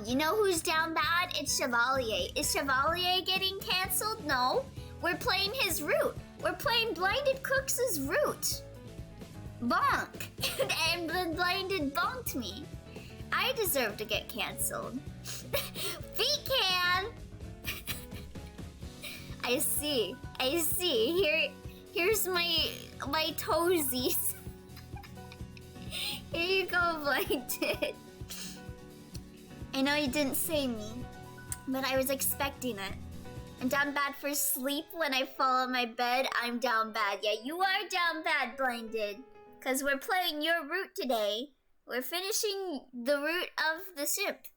You know who's down bad? It's Chevalier. Is Chevalier getting cancelled? No. We're playing his route. We're playing Blinded Crooks' route. Bonk. And the Blinded bonked me. I deserve to get cancelled. Feet can. I see. Here's my toesies. Here you go, Blinded. I know you didn't say me, but I was expecting it. I'm down bad for sleep when I fall on my bed. I'm down bad. Yeah, you are down bad, Blinded. Because we're playing your route today. We're finishing the route of the ship.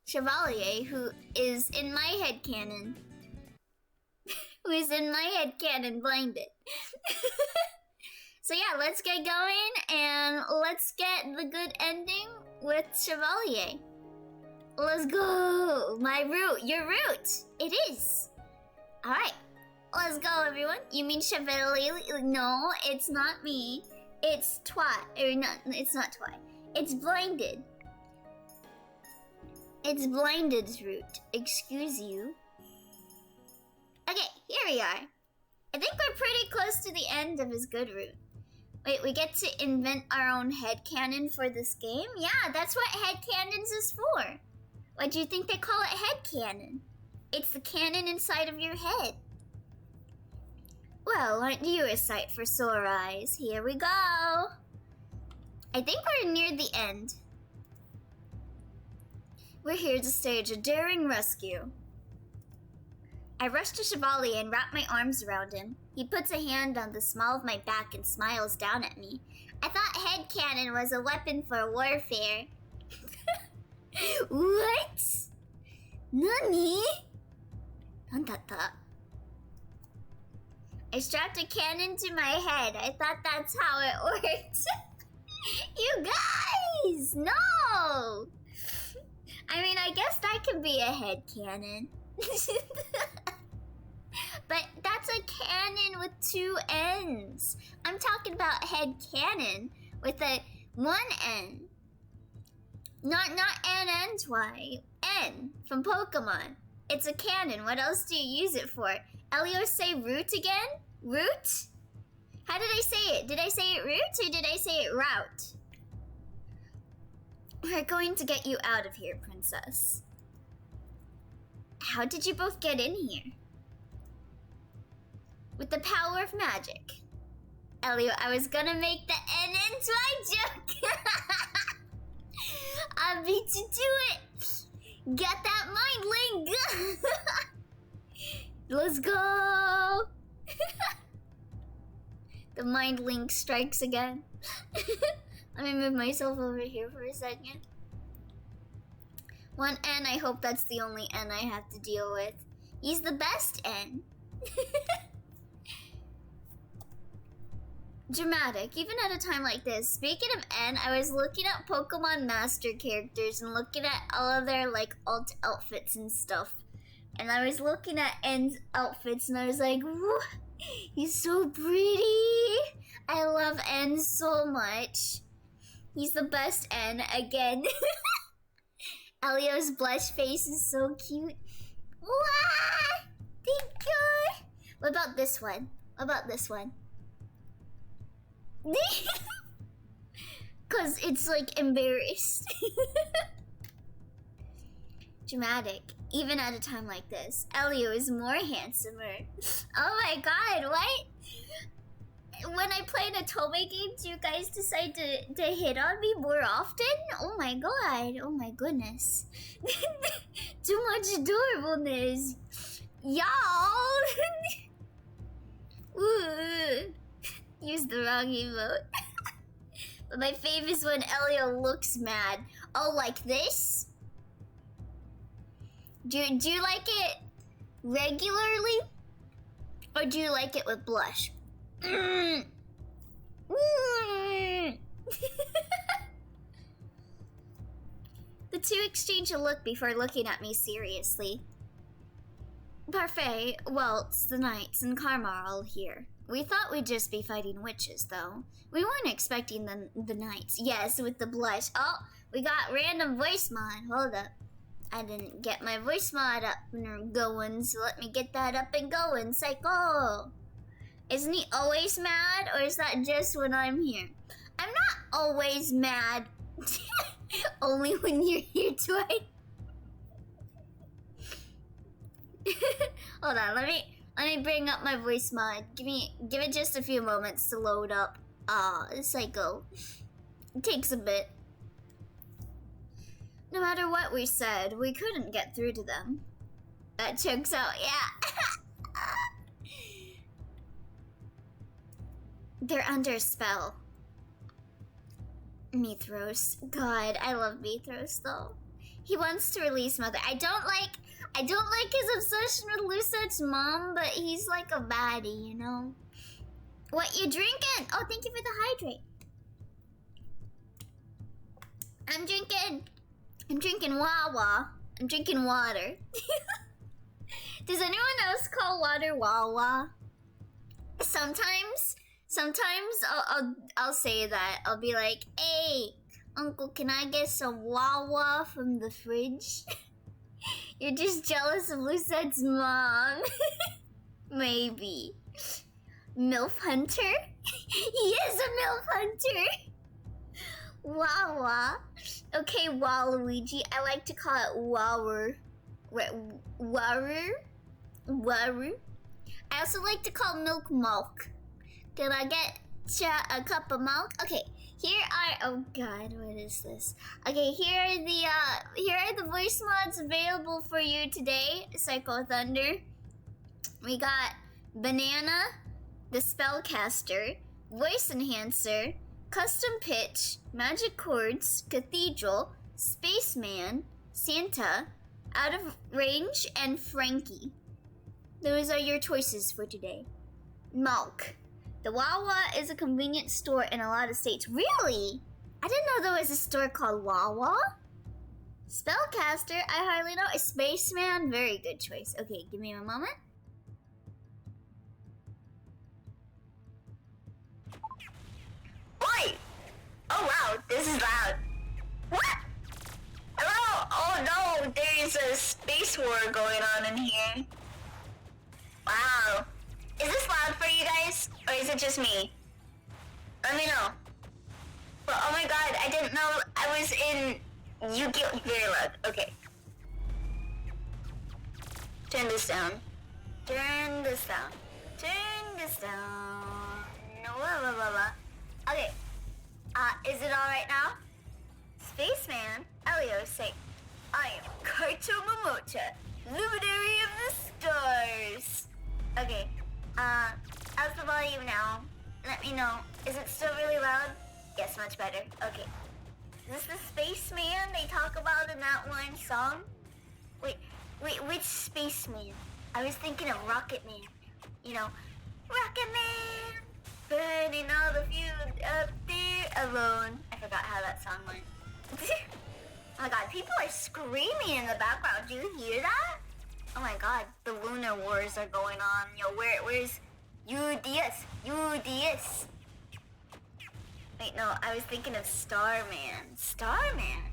Chevalier, who is in my headcanon. Who is in my headcanon, Blinded. So yeah, let's get going and let's get the good ending with Chevalier. Let's go! My route, your route! It is! Alright, let's go everyone. You mean Chevalier? No, it's not me. It's Twat. Or not, it's not Twat. It's Blinded. It's Blinded's route. Excuse you. Okay, here we are. I think we're pretty close to the end of his good route. Wait, we get to invent our own headcanon for this game? Yeah, that's what headcanons is for. Why do you think they call it headcanon? It's the cannon inside of your head. Well, aren't you a sight for sore eyes? Here we go. I think we're near the end. We're here to stage a daring rescue. I rush to Chevalier and wrap my arms around him. He puts a hand on the small of my back and smiles down at me. I thought headcanon was a weapon for warfare. What? Nani? Nandata? I strapped a cannon to my head. I thought that's how it worked. You guys! No! I mean, I guess that could be a head cannon. But that's a cannon with two ends. I'm talking about head cannon with a one end. Not N-N-Y. N from Pokemon. It's a cannon. What else do you use it for? Elio, say root again? Root? How did I say it? Did I say it root or did I say it route? We're going to get you out of here, princess. How did you both get in here? With the power of magic. Elio, I was gonna make the N-N-Y joke. I beat you to it. Get that mind link. Let's go. The mind link strikes again. Let me move myself over here for a second. One N, I hope that's the only N I have to deal with. He's the best N. Dramatic, even at a time like this. Speaking of N, I was looking at Pokemon Master characters and looking at all of their like alt outfits and stuff. And I was looking at N's outfits and I was like, he's so pretty. I love N so much. He's the best N again. Elio's blush face is so cute. Wah! Thank you. What about this one? What about this one? Cause it's like embarrassed. Dramatic, even at a time like this. Elio is more handsomer. Oh my god, what? When I play an otome game, do you guys decide to hit on me more often? Oh my god, oh my goodness. Too much adorableness. Y'all! Ooh. Use the wrong emote. But my favorite is when Elio looks mad. Oh, like this? Do you like it regularly? Or do you like it with blush? The two exchange a look before looking at me seriously. Parfait, Waltz, the Knights, and Karma are all here. We thought we'd just be fighting witches, though. We weren't expecting the Knights. Yes, with the blush. Oh, we got random voice mod. Hold up. I didn't get my voice mod up and going, so let me get that up and going. Psycho! Isn't he always mad, or is that just when I'm here? I'm not always mad. Only when you're here twice. Hold on, let me bring up my voice mod. Give it just a few moments to load up. Psycho. It takes a bit. No matter what we said, we couldn't get through to them. That chokes out, yeah. They're under a spell. Mithros. God, I love Mithros though. He wants to release Mother. I don't like his obsession with Lucid's mom, but he's like a baddie, you know? What you drinking? Oh, thank you for the hydrate. I'm drinking Wawa. I'm drinking water. Does anyone else call water Wawa? Sometimes I'll say that. I'll be like, hey, Uncle, can I get some Wawa from the fridge? You're just jealous of Lucid's mom. Maybe. MILF Hunter? He is a MILF Hunter! Wawa. Okay, Waluigi. I like to call it Wawer. Waru. I also like to call milk Malk. Can I get a cup of milk? Okay, here are, oh god, what is this? Okay, here are the voice mods available for you today, Psycho Thunder. We got Banana, the Spellcaster, Voice Enhancer, Custom Pitch, Magic Chords, Cathedral, Spaceman, Santa, Out of Range, and Frankie. Those are your choices for today. Malk. The Wawa is a convenience store in a lot of states. Really? I didn't know there was a store called Wawa. Spellcaster, I hardly know. A Spaceman, very good choice. Okay, give me a moment. Oi! Oh wow, this is loud. What? Hello? Oh no, there's a space war going on in here. Wow. Is this loud for you guys? Or is it just me? Let me know. But oh my god, I didn't know I was in Yu-Gi-Oh! Very loud. Okay. Turn this down. Turn this down. Turn this down. No, blah, blah, blah, blah. Okay. Is it alright now? Spaceman, Elio say, I am Kaito Momocha, luminary of the stars. Okay. How's the volume now? Let me know. Is it still really loud? Yes, much better. Okay. Is this the spaceman they talk about in that one song? Wait, which spaceman? I was thinking of Rocket Man. You know, Rocket Man, burning all the fuel up there alone. I forgot how that song went. Oh my god, people are screaming in the background. Do you hear that? Oh my god, the lunar wars are going on. Yo, where's UDS? UDS. Wait, no, I was thinking of Starman. Starman?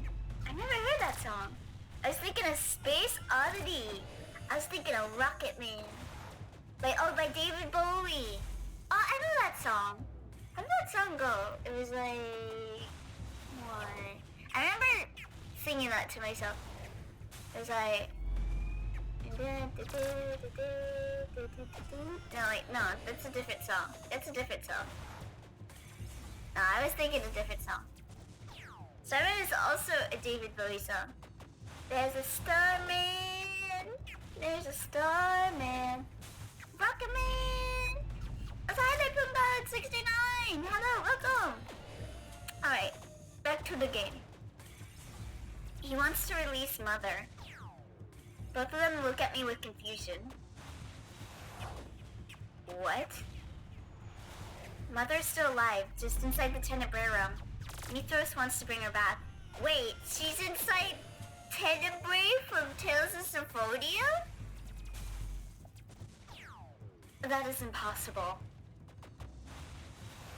I never heard that song. I was thinking of Space Oddity. I was thinking of Rocket Man. By David Bowie. Oh, I know that song. How did that song go? It was like... what? I remember singing that to myself. It was like... no, that's a different song. That's a different song. No, I was thinking a different song. Starman is also a David Bowie song. There's a Starman. There's a Starman. Rocket Man. That's Highlight Pumbaa 69. Hello, welcome. Alright, back to the game. He wants to release Mother. Both of them look at me with confusion. What? Mother's still alive, just inside the Tenebrae room. Mithros wants to bring her back. Wait, she's inside Tenebrae from Tales of Symphonia? That is impossible.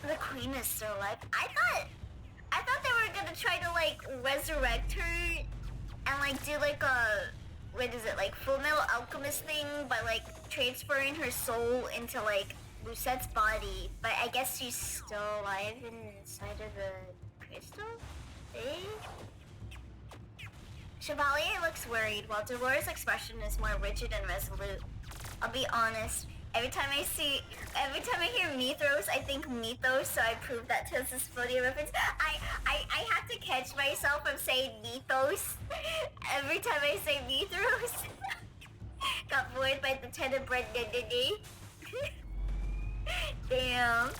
The queen is still alive. I thought they were gonna try to like resurrect her and like do like a, what is it, like Full Metal Alchemist thing by like transferring her soul into like Lusette's body, but I guess she's still alive inside of the crystal thing. Chevalier looks worried, while Dolores' expression is more rigid and resolute. I'll be honest, every time I hear Mythos, I think Mythos, so I prove that to this Phodia reference. I have to catch myself from saying Mythos every time I say Mythos. Got bored by the tenebrae. Damn,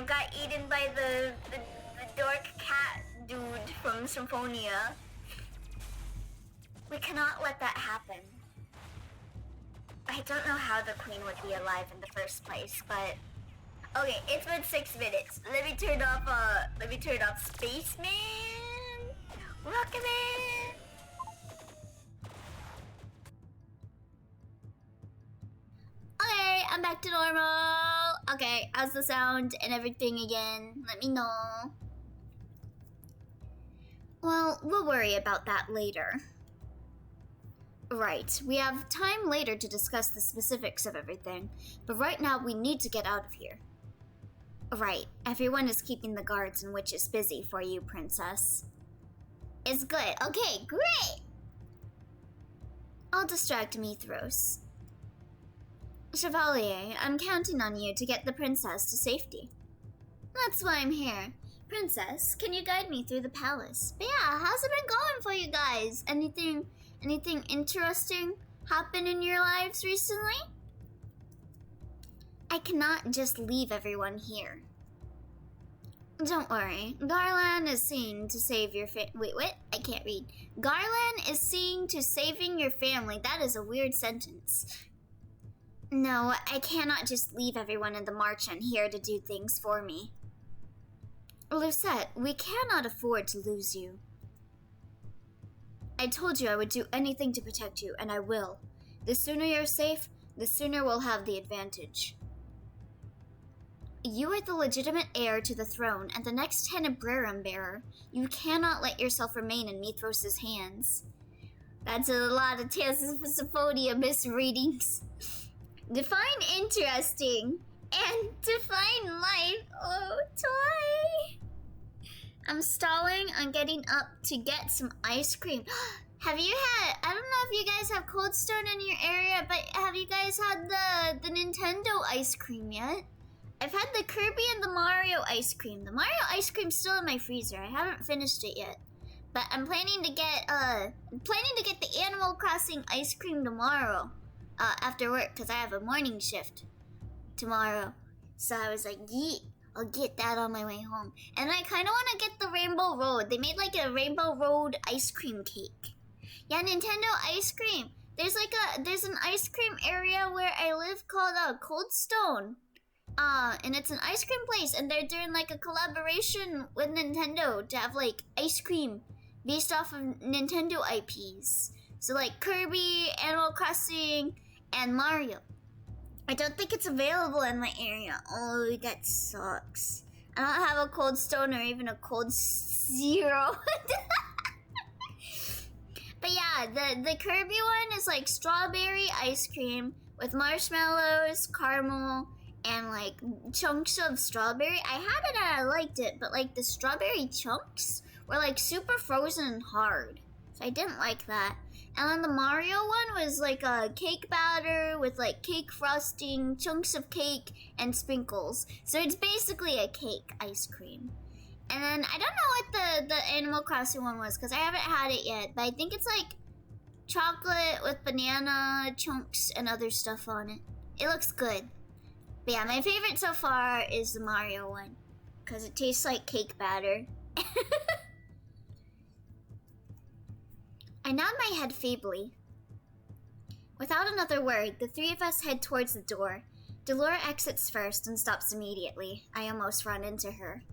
got eaten by the dork cat dude from Symphonia. We cannot let that happen. I don't know how the queen would be alive in the first place, but okay, it's been 6 minutes. Let me turn off Spaceman, Rocketman. Okay, I'm back to normal. Okay, how's the sound and everything again? Let me know. Well, we'll worry about that later. Right, we have time later to discuss the specifics of everything, but right now we need to get out of here. Right, everyone is keeping the guards and witches busy for you, princess. It's good. Okay, great! I'll distract Mythos. Chevalier, I'm counting on you to get the princess to safety. That's why I'm here. Princess, can you guide me through the palace? But yeah, how's it been going for you guys? Anything interesting happen in your lives recently? I cannot just leave everyone here. Don't worry, Garland is seeing to save your wait, what? I can't read. Garland is seeing to saving your family. That is a weird sentence. No, I cannot just leave everyone in the Marchand here to do things for me. Lucette, we cannot afford to lose you. I told you I would do anything to protect you, and I will. The sooner you're safe, the sooner we'll have the advantage. You are the legitimate heir to the throne and the next Tenebrarium bearer. You cannot let yourself remain in Mythos' hands. That's a lot of Tales of Symphonia misreadings. Define interesting and define life. Oh, toy. I'm stalling on getting up to get some ice cream. Have you had, I don't know if you guys have Cold Stone in your area, but have you guys had the Nintendo ice cream yet? I've had the Kirby and the Mario ice cream. The Mario ice cream's still in my freezer. I haven't finished it yet. But I'm planning to get the Animal Crossing ice cream tomorrow. After work, because I have a morning shift tomorrow. So I was like, yeet, I'll get that on my way home. And I kind of want to get the Rainbow Road. They made like a Rainbow Road ice cream cake. Yeah, Nintendo ice cream. There's an ice cream area where I live called Cold Stone. And it's an ice cream place, and they're doing like a collaboration with Nintendo to have like ice cream based off of Nintendo IPs. So like Kirby, Animal Crossing, and Mario. I don't think it's available in my area. Oh, that sucks. I don't have a Cold Stone or even a Cold Zero. But yeah, the Kirby one is like strawberry ice cream with marshmallows, caramel, and like chunks of strawberry. I had it and I liked it, but like the strawberry chunks were like super frozen and hard. So I didn't like that. And then the Mario one was like a cake batter with like cake frosting, chunks of cake, and sprinkles. So it's basically a cake ice cream. And then I don't know what the Animal Crossing one was because I haven't had it yet. But I think it's like chocolate with banana chunks and other stuff on it. It looks good. But yeah, my favorite so far is the Mario one because it tastes like cake batter. I nod my head feebly. Without another word, the three of us head towards the door. Delora exits first and stops immediately. I almost run into her.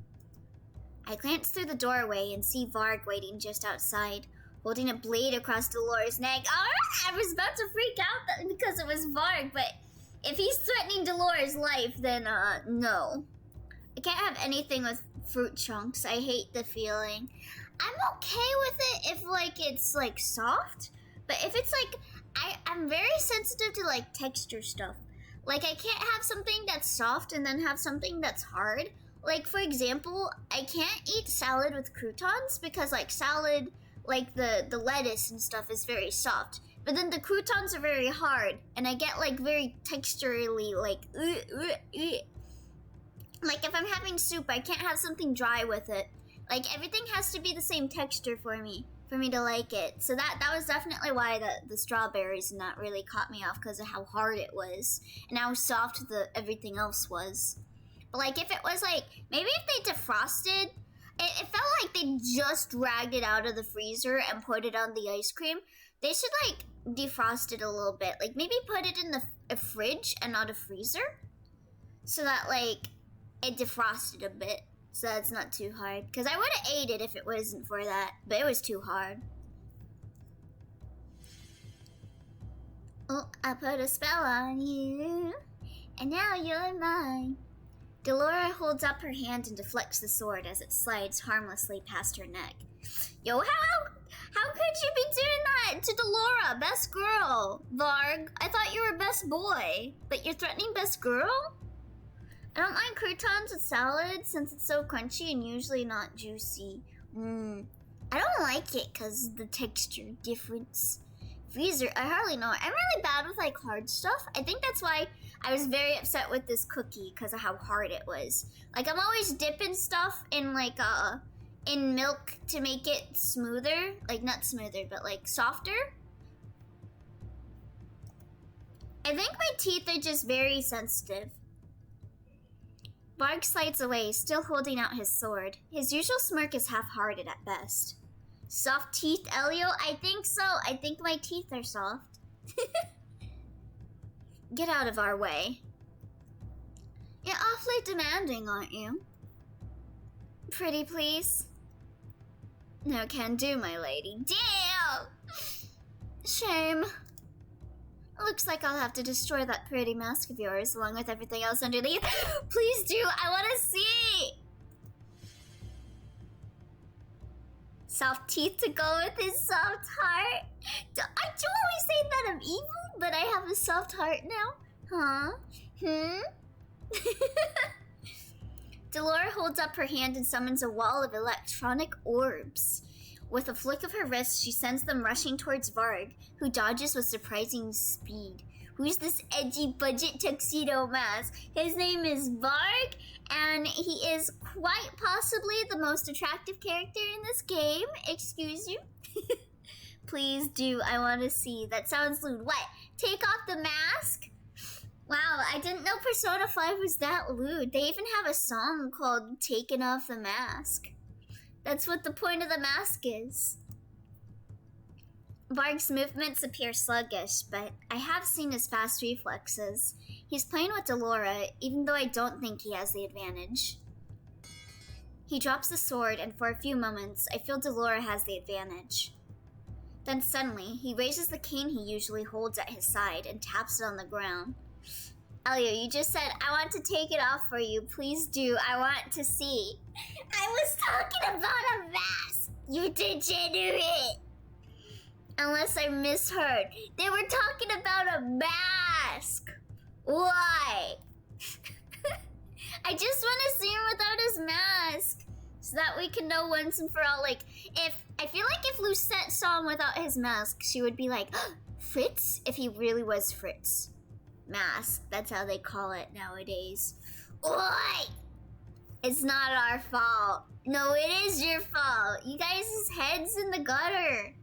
I glance through the doorway and see Varg waiting just outside, holding a blade across Delora's neck. Alright, I was about to freak out because it was Varg, but if he's threatening Delora's life, then no. I can't have anything with fruit chunks. I hate the feeling. I'm okay with it if like it's like soft, but if it's like I'm very sensitive to like texture stuff. Like I can't have something that's soft and then have something that's hard. Like for example, I can't eat salad with croutons because like salad, like the lettuce and stuff is very soft. But then the croutons are very hard and I get like very texturally like like if I'm having soup, I can't have something dry with it. Like everything has to be the same texture for me to like it. So that was definitely why the strawberries and that really caught me off because of how hard it was and how soft everything else was. But like if it was like maybe if they defrosted, it felt like they just dragged it out of the freezer and put it on the ice cream. They should like defrost it a little bit. Like maybe put it in a fridge and not a freezer, so that like it defrosted a bit. So that's not too hard. Because I would have ate it if it wasn't for that. But it was too hard. Oh, I put a spell on you. And now you're mine. Delora holds up her hand and deflects the sword as it slides harmlessly past her neck. Yo, how could you be doing that to Delora? Best girl. Varg, I thought you were best boy. But you're threatening best girl? I don't like croutons with salad since it's so crunchy and usually not juicy. I don't like it because of the texture difference. Freezer, I hardly know it. I'm really bad with like hard stuff. I think that's why I was very upset with this cookie because of how hard it was. Like I'm always dipping stuff in like in milk to make it smoother. Like not smoother, but like softer. I think my teeth are just very sensitive. Varg slides away, still holding out his sword. His usual smirk is half-hearted at best. Soft teeth, Elio? I think so. I think my teeth are soft. Get out of our way. You're awfully demanding, aren't you? Pretty please? No can do, my lady. Damn! Shame. Looks like I'll have to destroy that pretty mask of yours along with everything else underneath. Please do, I want to see! Soft teeth to go with his soft heart. I do always say that I'm evil, but I have a soft heart now. Huh? Delora holds up her hand and summons a wall of electronic orbs. With a flick of her wrist, she sends them rushing towards Varg, who dodges with surprising speed. Who's this edgy budget tuxedo mask? His name is Varg, and he is quite possibly the most attractive character in this game. Excuse you? Please do, I want to see. That sounds lewd. What? Take off the mask? Wow, I didn't know Persona 5 was that lewd. They even have a song called Taking Off the Mask. That's what the point of the mask is. Varg's movements appear sluggish, but I have seen his fast reflexes. He's playing with Delora, even though I don't think he has the advantage. He drops the sword, and for a few moments, I feel Delora has the advantage. Then suddenly, he raises the cane he usually holds at his side and taps it on the ground. Elio, you just said, I want to take it off for you. Please do. I want to see. I was talking about a mask, you degenerate. Unless I misheard. They were talking about a mask. Why? I just want to see him without his mask. So that we can know once and for all, like, I feel like if Lucette saw him without his mask, she would be like, Fritz? If he really was Fritz. Mask, that's how they call it nowadays. Oi! It's not our fault. No, it is your fault. You guys' head's in the gutter.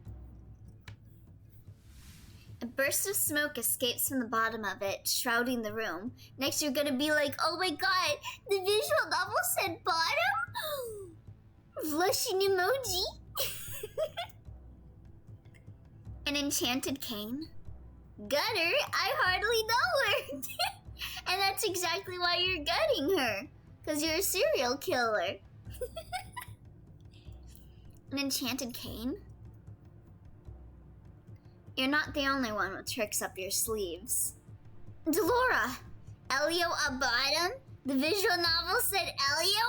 A burst of smoke escapes from the bottom of it, shrouding the room. Next you're gonna be like, oh my god, the visual novel said bottom? Blushing emoji. An enchanted cane. Gutter? I hardly know her. And that's exactly why you're gutting her. Because you're a serial killer. An enchanted cane? You're not the only one with tricks up your sleeves. Delora! Elio Abadam? The visual novel said Elio?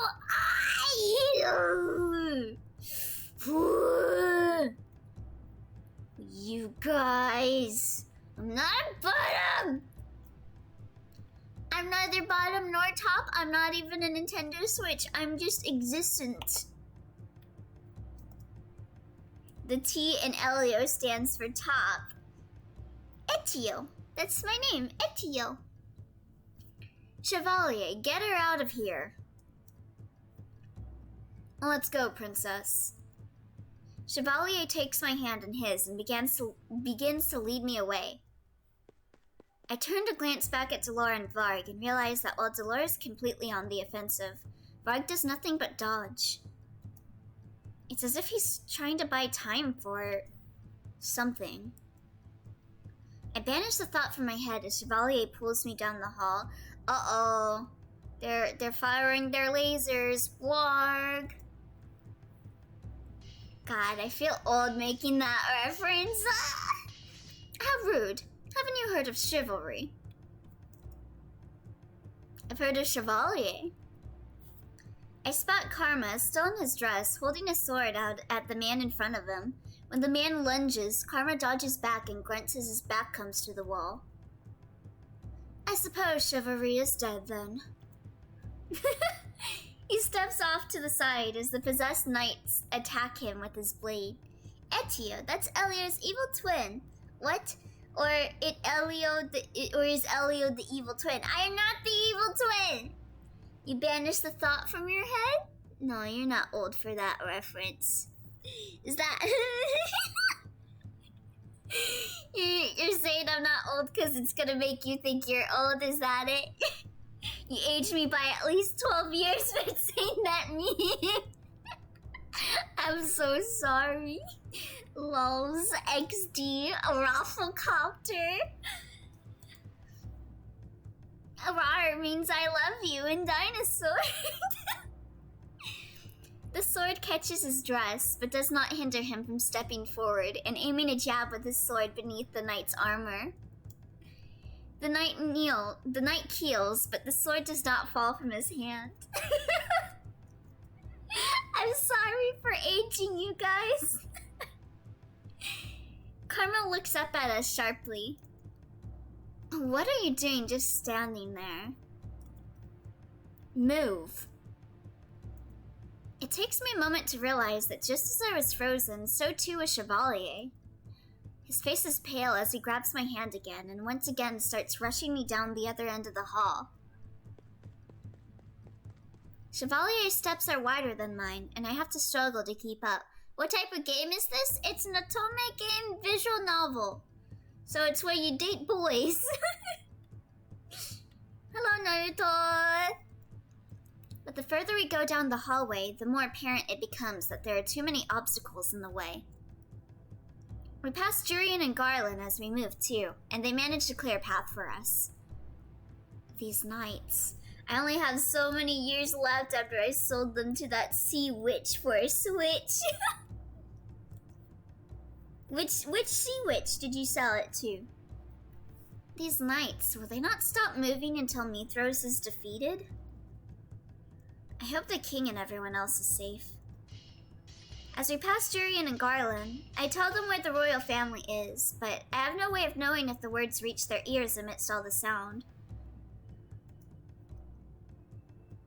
You guys. I'm not bottom. I'm neither bottom nor top. I'm not even a Nintendo Switch. I'm just existent. The T in Elio stands for top. Etio. That's my name, Etio. Chevalier, get her out of here. Let's go, princess. Chevalier takes my hand in his and begins to lead me away. I turn to glance back at Delore and Varg and realize that while Delore is completely on the offensive, Varg does nothing but dodge. It's as if he's trying to buy time for something. I banish the thought from my head as Chevalier pulls me down the hall. Uh-oh. They're firing their lasers. Varg. God, I feel old making that reference. How rude. Haven't you heard of chivalry? I've heard of Chevalier. I spot Karma, still in his dress, holding a sword out at the man in front of him. When the man lunges, Karma dodges back and grunts as his back comes to the wall. I suppose chivalry is dead then. He steps off to the side as the possessed knights attack him with his blade. Etio, that's Elio's evil twin. What? Or is Elio the evil twin? I am not the evil twin! You banish the thought from your head? No, you're not old for that reference. Is that... you're saying I'm not old because it's gonna make you think you're old, is that it? You aged me by at least 12 years for saying that meme. I'm so sorry. Lols, XD, Rafflecopter. Rar means I love you in dinosaur. The sword catches his dress, but does not hinder him from stepping forward and aiming a jab with his sword beneath the knight's armor. The knight keels, but the sword does not fall from his hand. I'm sorry for aging you guys. Karma looks up at us sharply. What are you doing just standing there? Move. It takes me a moment to realize that just as I was frozen, so too was Chevalier. His face is pale as he grabs my hand again and once again starts rushing me down the other end of the hall. Chevalier's steps are wider than mine, and I have to struggle to keep up. What type of game is this? It's an otome game visual novel. So it's where you date boys. Hello, Naruto! But the further we go down the hallway, the more apparent it becomes that there are too many obstacles in the way. We pass Jurian and Garland as we move too, and they manage to clear a path for us. These knights. I only have so many years left after I sold them to that sea witch for a Switch. Which sea witch did you sell it to? These knights, will they not stop moving until Mithros is defeated? I hope the king and everyone else is safe. As we pass Jurian and Garland, I tell them where the royal family is, but I have no way of knowing if the words reach their ears amidst all the sound.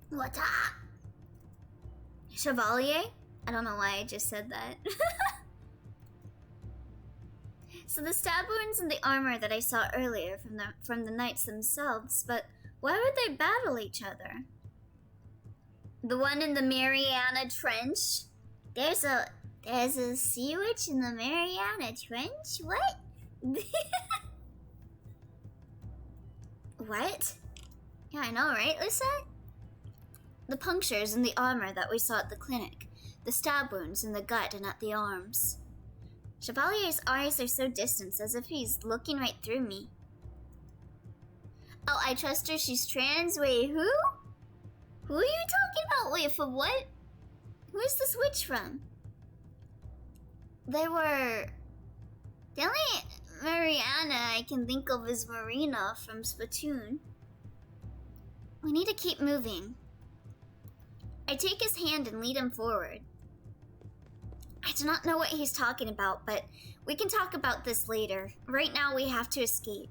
Lotta! Chevalier? I don't know why I just said that. So the stab wounds in the armor that I saw earlier from the knights themselves, but why would they battle each other? The one in the Mariana Trench? There's a sea witch in the Mariana Trench? What? What? Yeah, I know, right, Lisa? The punctures in the armor that we saw at the clinic. The stab wounds in the gut and at the arms. Chevalier's eyes are so distant, as if he's looking right through me. Oh, I trust her, she's trans. Wait, who? Who are you talking about? Wait, for what? Where's this witch from? The only Mariana I can think of is Marina from Splatoon. We need to keep moving. I take his hand and lead him forward. I do not know what he's talking about, but we can talk about this later. Right now we have to escape.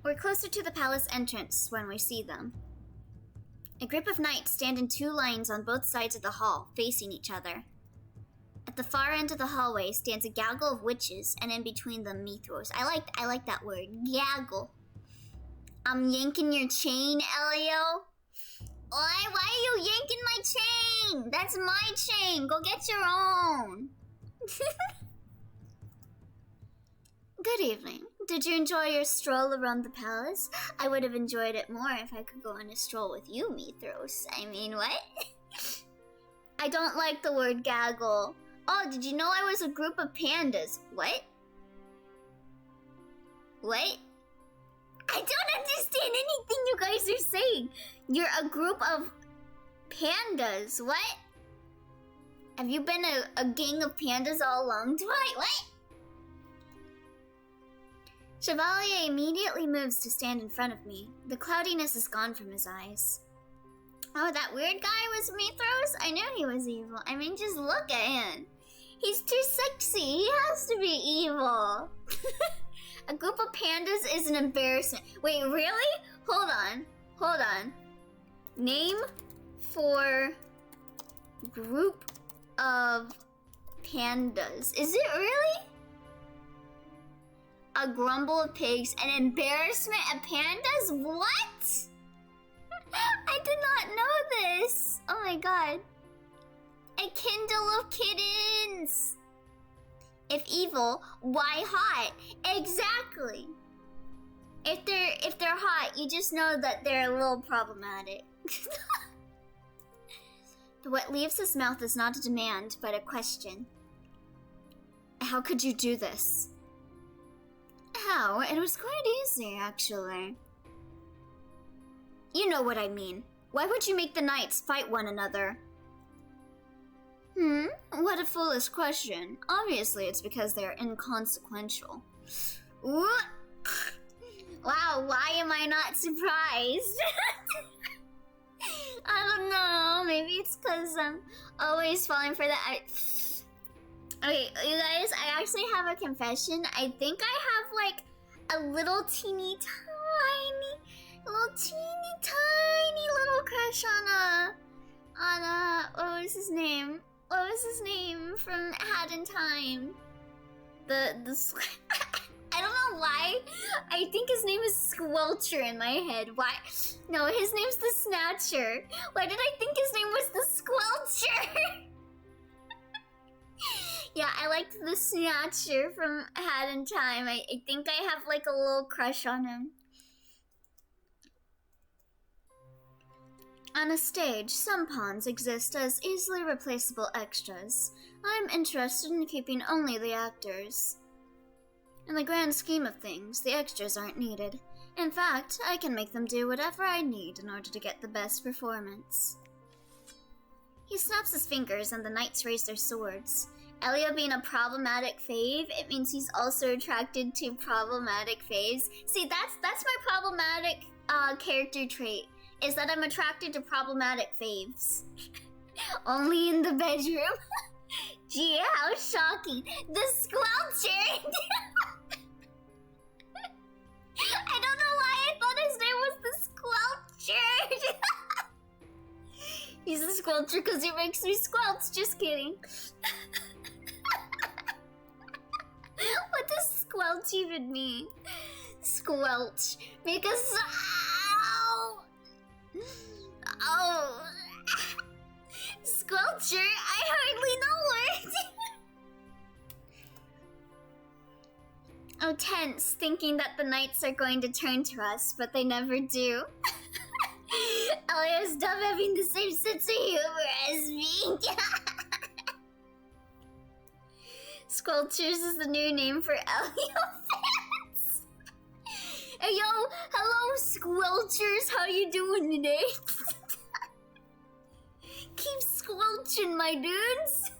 We're closer to the palace entrance when we see them. A group of knights stand in 2 lines on both sides of the hall, facing each other. At the far end of the hallway stands a gaggle of witches, and in between them, Mithros. I like that word, gaggle. I'm yanking your chain, Elio. Why are you yanking my chain? That's my chain. Go get your own. Good evening. Did you enjoy your stroll around the palace? I would have enjoyed it more if I could go on a stroll with you, Mithros. I mean, what? I don't like the word gaggle. Oh, did you know I was a group of pandas? What? What? I don't understand anything you guys are saying. You're a group of pandas. What? Have you been a gang of pandas all along? What? Chevalier immediately moves to stand in front of me. The cloudiness is gone from his eyes. Oh, that weird guy was Mithros? I knew he was evil. I mean, just look at him. He's too sexy. He has to be evil. A group of pandas is an embarrassment. Wait, really? Hold on. Name for group of pandas. Is it really? A grumble of pigs, an embarrassment of pandas? What? I did not know this. Oh my god. A kindle of kittens. If evil, why hot? Exactly. If they're hot, you just know that they're a little problematic. But what leaves his mouth is not a demand, but a question. How could you do this? How? It was quite easy, actually. You know what I mean. Why would you make the knights fight one another? What a foolish question. Obviously, it's because they're inconsequential. What? Wow, why am I not surprised? I don't know. Maybe it's because I'm always falling for that. Okay, you guys, I actually have a confession. I think I have like a little teeny tiny crush on what was his name? What was his name from Had in Time? I don't know why. I think his name is Squelcher in my head. Why? No, his name's the Snatcher. Why did I think his name was the Squelcher? Yeah, I liked the Snatcher from Had in Time. I think I have like a little crush on him. On a stage, some pawns exist as easily replaceable extras. I'm interested in keeping only the actors. In the grand scheme of things, the extras aren't needed. In fact, I can make them do whatever I need in order to get the best performance. He snaps his fingers and the knights raise their swords. Elio being a problematic fave, it means he's also attracted to problematic faves. See, that's my problematic character trait, is that I'm attracted to problematic faves. Only in the bedroom. Gee, how shocking. The Squelcher! I don't know why I thought his name was the Squelcher. He's a Squelcher because he makes me squelch. Just kidding. What does squelch even mean? Squelch. Make a sound. Oh. Squelcher? I hardly know words. Oh, tense, thinking that the knights are going to turn to us, but they never do. Elio's dumb having the same sense of humor as me. Squelchers is the new name for Elio fans. Hey yo, hello Squelchers, how you doing today? Keep squelching, my dudes.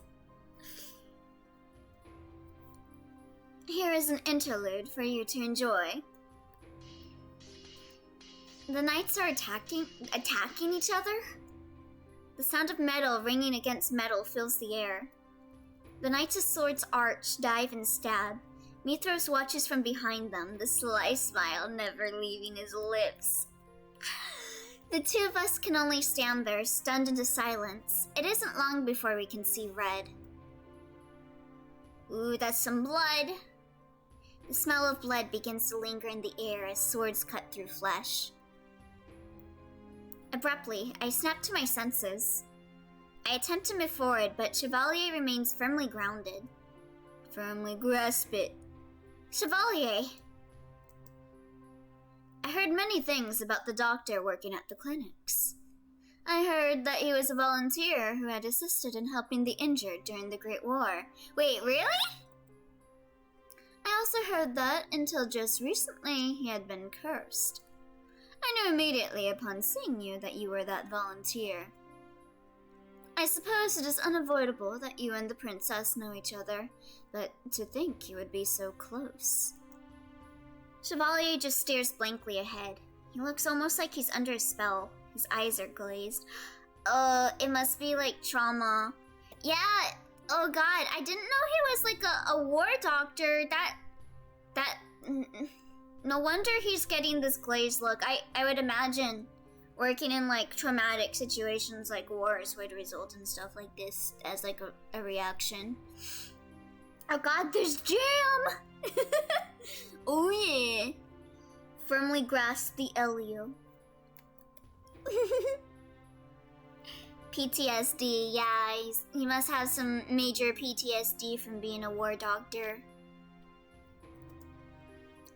Here is an interlude for you to enjoy. The knights are attacking each other? The sound of metal ringing against metal fills the air. The Knights of Swords arch, dive, and stab. Mithros watches from behind them, the sly smile never leaving his lips. The two of us can only stand there, stunned into silence. It isn't long before we can see red. Ooh, that's some blood. The smell of blood begins to linger in the air as swords cut through flesh. Abruptly, I snap to my senses. I attempt to move forward, but Chevalier remains firmly grounded. Firmly grasp it. Chevalier! I heard many things about the doctor working at the clinics. I heard that he was a volunteer who had assisted in helping the injured during the Great War. Wait, really? I also heard that, until just recently, he had been cursed. I knew immediately upon seeing you that you were that volunteer. I suppose it is unavoidable that you and the princess know each other, but to think you would be so close. Chevalier just stares blankly ahead. He looks almost like he's under a spell. His eyes are glazed. It must be like trauma. Yeah, oh god, I didn't know he was like a war doctor. No wonder he's getting this glazed look. I would imagine working in like traumatic situations like wars would result in stuff like this as like a reaction. Oh god, there's jam! Oh yeah. Firmly grasp the Elio. PTSD, yeah, he must have some major PTSD from being a war doctor.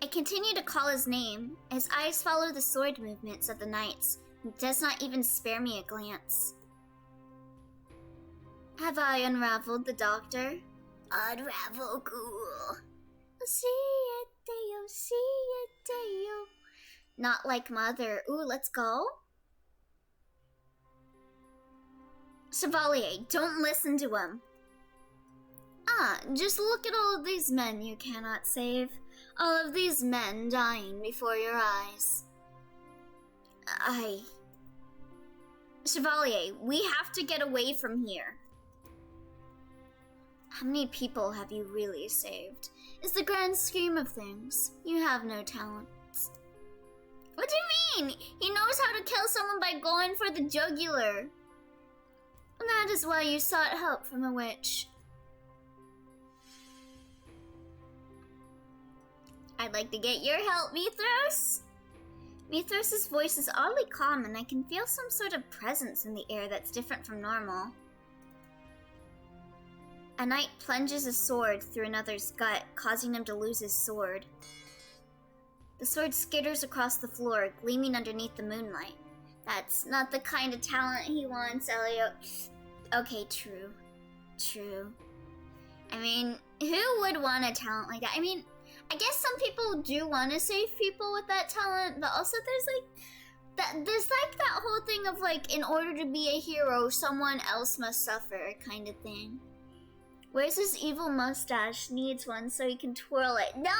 I continue to call his name. His eyes follow the sword movements of the knights. He does not even spare me a glance. Have I unraveled the doctor? Unravel cool. See it, Deo, see it, Deo. Not like mother. Ooh, let's go. Chevalier, don't listen to him. Just look at all of these men you cannot save. All of these men dying before your eyes. Chevalier, we have to get away from here. How many people have you really saved? Is the grand scheme of things. You have no talents. What do you mean? He knows how to kill someone by going for the jugular. That is why you sought help from a witch. I'd like to get your help, Mithros. Mithros' voice is oddly calm, and I can feel some sort of presence in the air that's different from normal. A knight plunges a sword through another's gut, causing him to lose his sword. The sword skitters across the floor, gleaming underneath the moonlight. That's not the kind of talent he wants, Elliot. Okay, true. True. I mean, who would want a talent like that? I mean, I guess some people do want to save people with that talent, but also there's like that whole thing of like, in order to be a hero, someone else must suffer kind of thing. Where's his evil mustache? Needs one so he can twirl it. No,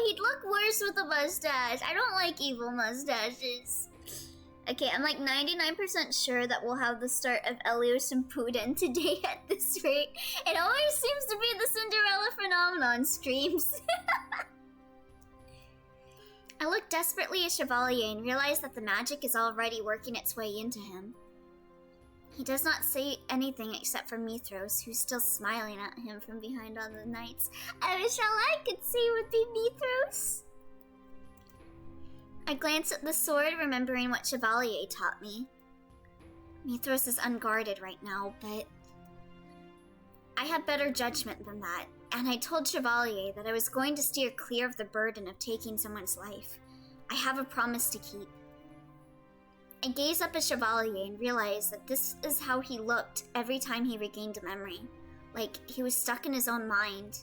he'd look worse with a mustache. I don't like evil mustaches. Okay, I'm like 99% sure that we'll have the start of Elios and Puden today at this rate. It always seems to be the Cinderella phenomenon streams. I look desperately at Chevalier and realize that the magic is already working its way into him. He does not say anything except for Mithros, who's still smiling at him from behind all the knights. I wish all I could see would be Mithros. I glance at the sword, remembering what Chevalier taught me. Mithros is unguarded right now, but I have better judgment than that, and I told Chevalier that I was going to steer clear of the burden of taking someone's life. I have a promise to keep. I gaze up at Chevalier and realize that this is how he looked every time he regained a memory, like he was stuck in his own mind.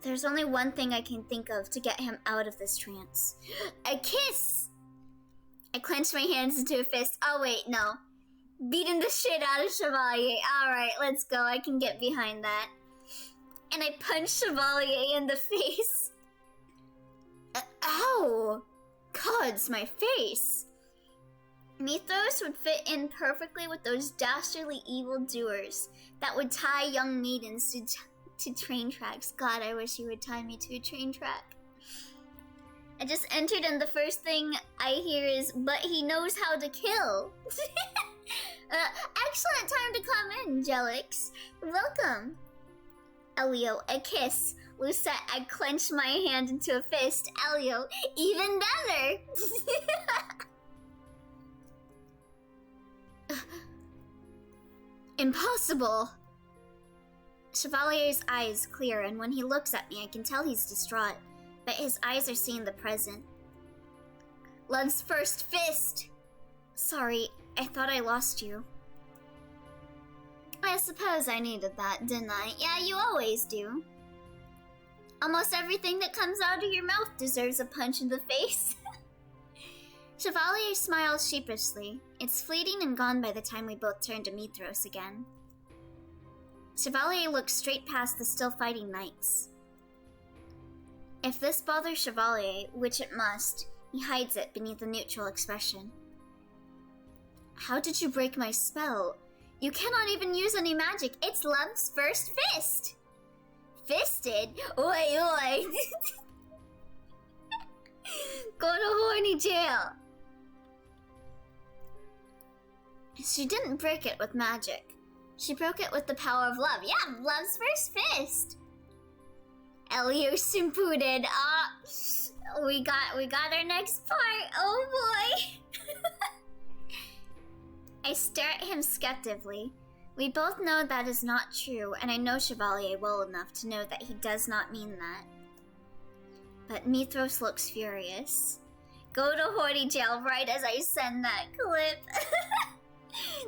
There's only one thing I can think of to get him out of this trance. A kiss! I clench my hands into a fist. Oh wait, no. Beating the shit out of Chevalier. Alright, let's go. I can get behind that. And I punch Chevalier in the face. Ow! God, it's my face. Mithros would fit in perfectly with those dastardly evildoers that would tie young maidens to train tracks. God, I wish he would tie me to a train track. I just entered and the first thing I hear is, but he knows how to kill. Excellent time to come in, Jelix. Welcome. Elio, a kiss. Lucette, I clenched my hand into a fist. Elio, even better. Impossible. Chevalier's eyes clear, and when he looks at me, I can tell he's distraught. But his eyes are seeing the present. Love's first fist! Sorry, I thought I lost you. I suppose I needed that, didn't I? Yeah, you always do. Almost everything that comes out of your mouth deserves a punch in the face. Chevalier smiles sheepishly. It's fleeting and gone by the time we both turn to Mithros again. Chevalier looks straight past the still fighting knights. If this bothers Chevalier, which it must, he hides it beneath a neutral expression. How did you break my spell? You cannot even use any magic. It's Love's first fist! Fisted? Oi, oi! Go to horny jail! She didn't break it with magic. She broke it with the power of love. Yeah, Love's first fist! Elio simpooted. We got our next part. Oh boy. I stare at him skeptically. We both know that is not true, and I know Chevalier well enough to know that he does not mean that. But Mithros looks furious. Go to Horty jail right as I send that clip.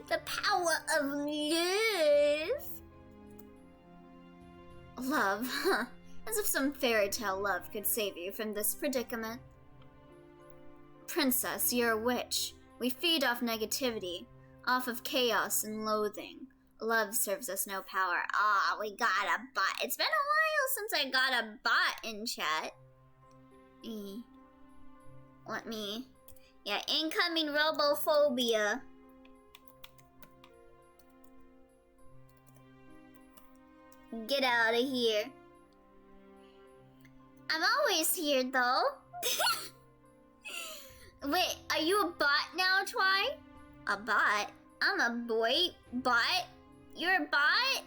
The power of love. Love, huh? As if some fairy tale love could save you from this predicament. Princess, you're a witch. We feed off negativity, off of chaos and loathing. Love serves us no power. We got a bot. It's been a while since I got a bot in chat. Let me... Yeah, incoming robophobia. Get out of here. I'm always here, though. Wait, are you a bot now, Twy? A bot? I'm a boy. Bot? You're a bot?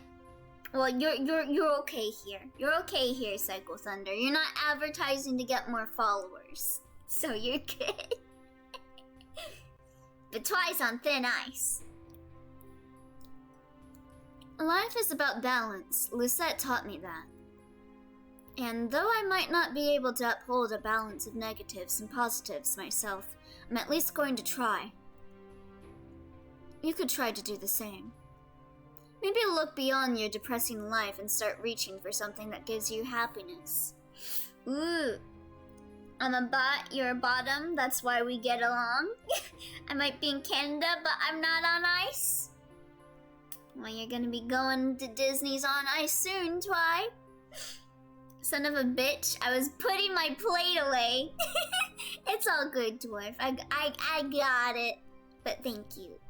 Well, you're okay here. You're okay here, Psycho Thunder. You're not advertising to get more followers, so you're good. But Twy's on thin ice. Life is about balance. Lucette taught me that. And though I might not be able to uphold a balance of negatives and positives myself, I'm at least going to try. You could try to do the same. Maybe look beyond your depressing life and start reaching for something that gives you happiness. Ooh. I'm a bot, you're a bottom, that's why we get along. I might be in Canada, but I'm not on ice. Well, you're gonna be going to Disney's on ice soon, Twy. Son of a bitch, I was putting my plate away. It's all good, Dwarf. I got it. But thank you.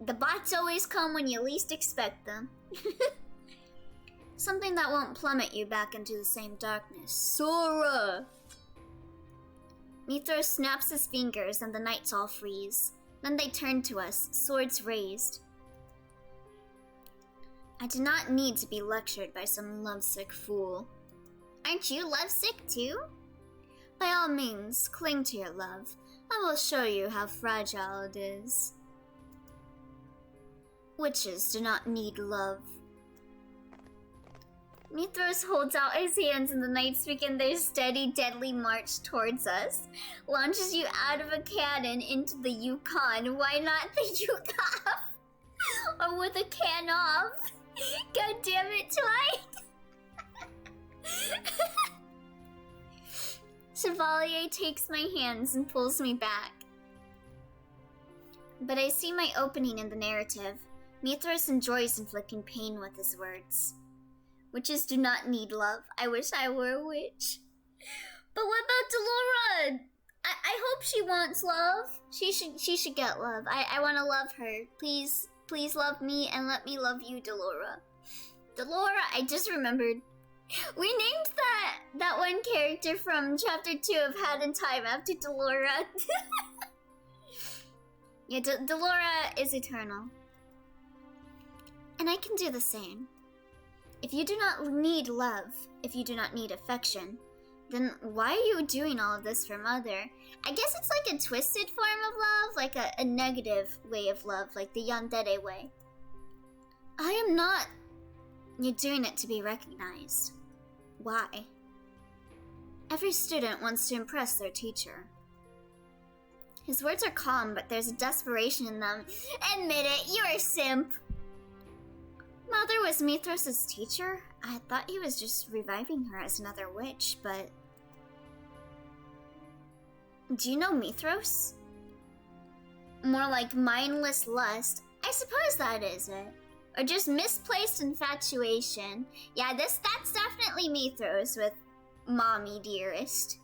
The bots always come when you least expect them. Something that won't plummet you back into the same darkness. Sora! Mithros snaps his fingers and the knights all freeze. Then they turn to us, swords raised. I do not need to be lectured by some lovesick fool. Aren't you lovesick too? By all means, cling to your love. I will show you how fragile it is. Witches do not need love. Mithros holds out his hands and the knights begin their steady, deadly march towards us. Launches you out of a cannon into the Yukon. Why not the Yukon? Or with a can off? God damn it, Twilight! Chevalier takes my hands and pulls me back. But I see my opening in the narrative. Mithros enjoys inflicting pain with his words. Witches do not need love. I wish I were a witch. But what about Delora? I hope she wants love. She should get love. I want to love her. Please love me and let me love you, Delora. Delora, I just remembered. We named that one character from chapter 2 of Hat in Time after Delora. Yeah, Delora is eternal. And I can do the same. If you do not need love, if you do not need affection, then why are you doing all of this for Mother? I guess it's like a twisted form of love, like a negative way of love, like the yandere way. I am not. You're doing it to be recognized. Why? Every student wants to impress their teacher. His words are calm, but there's a desperation in them. Admit it, you're a simp. Mother was Mithras' teacher? I thought he was just reviving her as another witch, but... Do you know Mithras? More like mindless lust. I suppose that is it. Or just misplaced infatuation. Yeah, that's definitely Mithras with Mommy Dearest.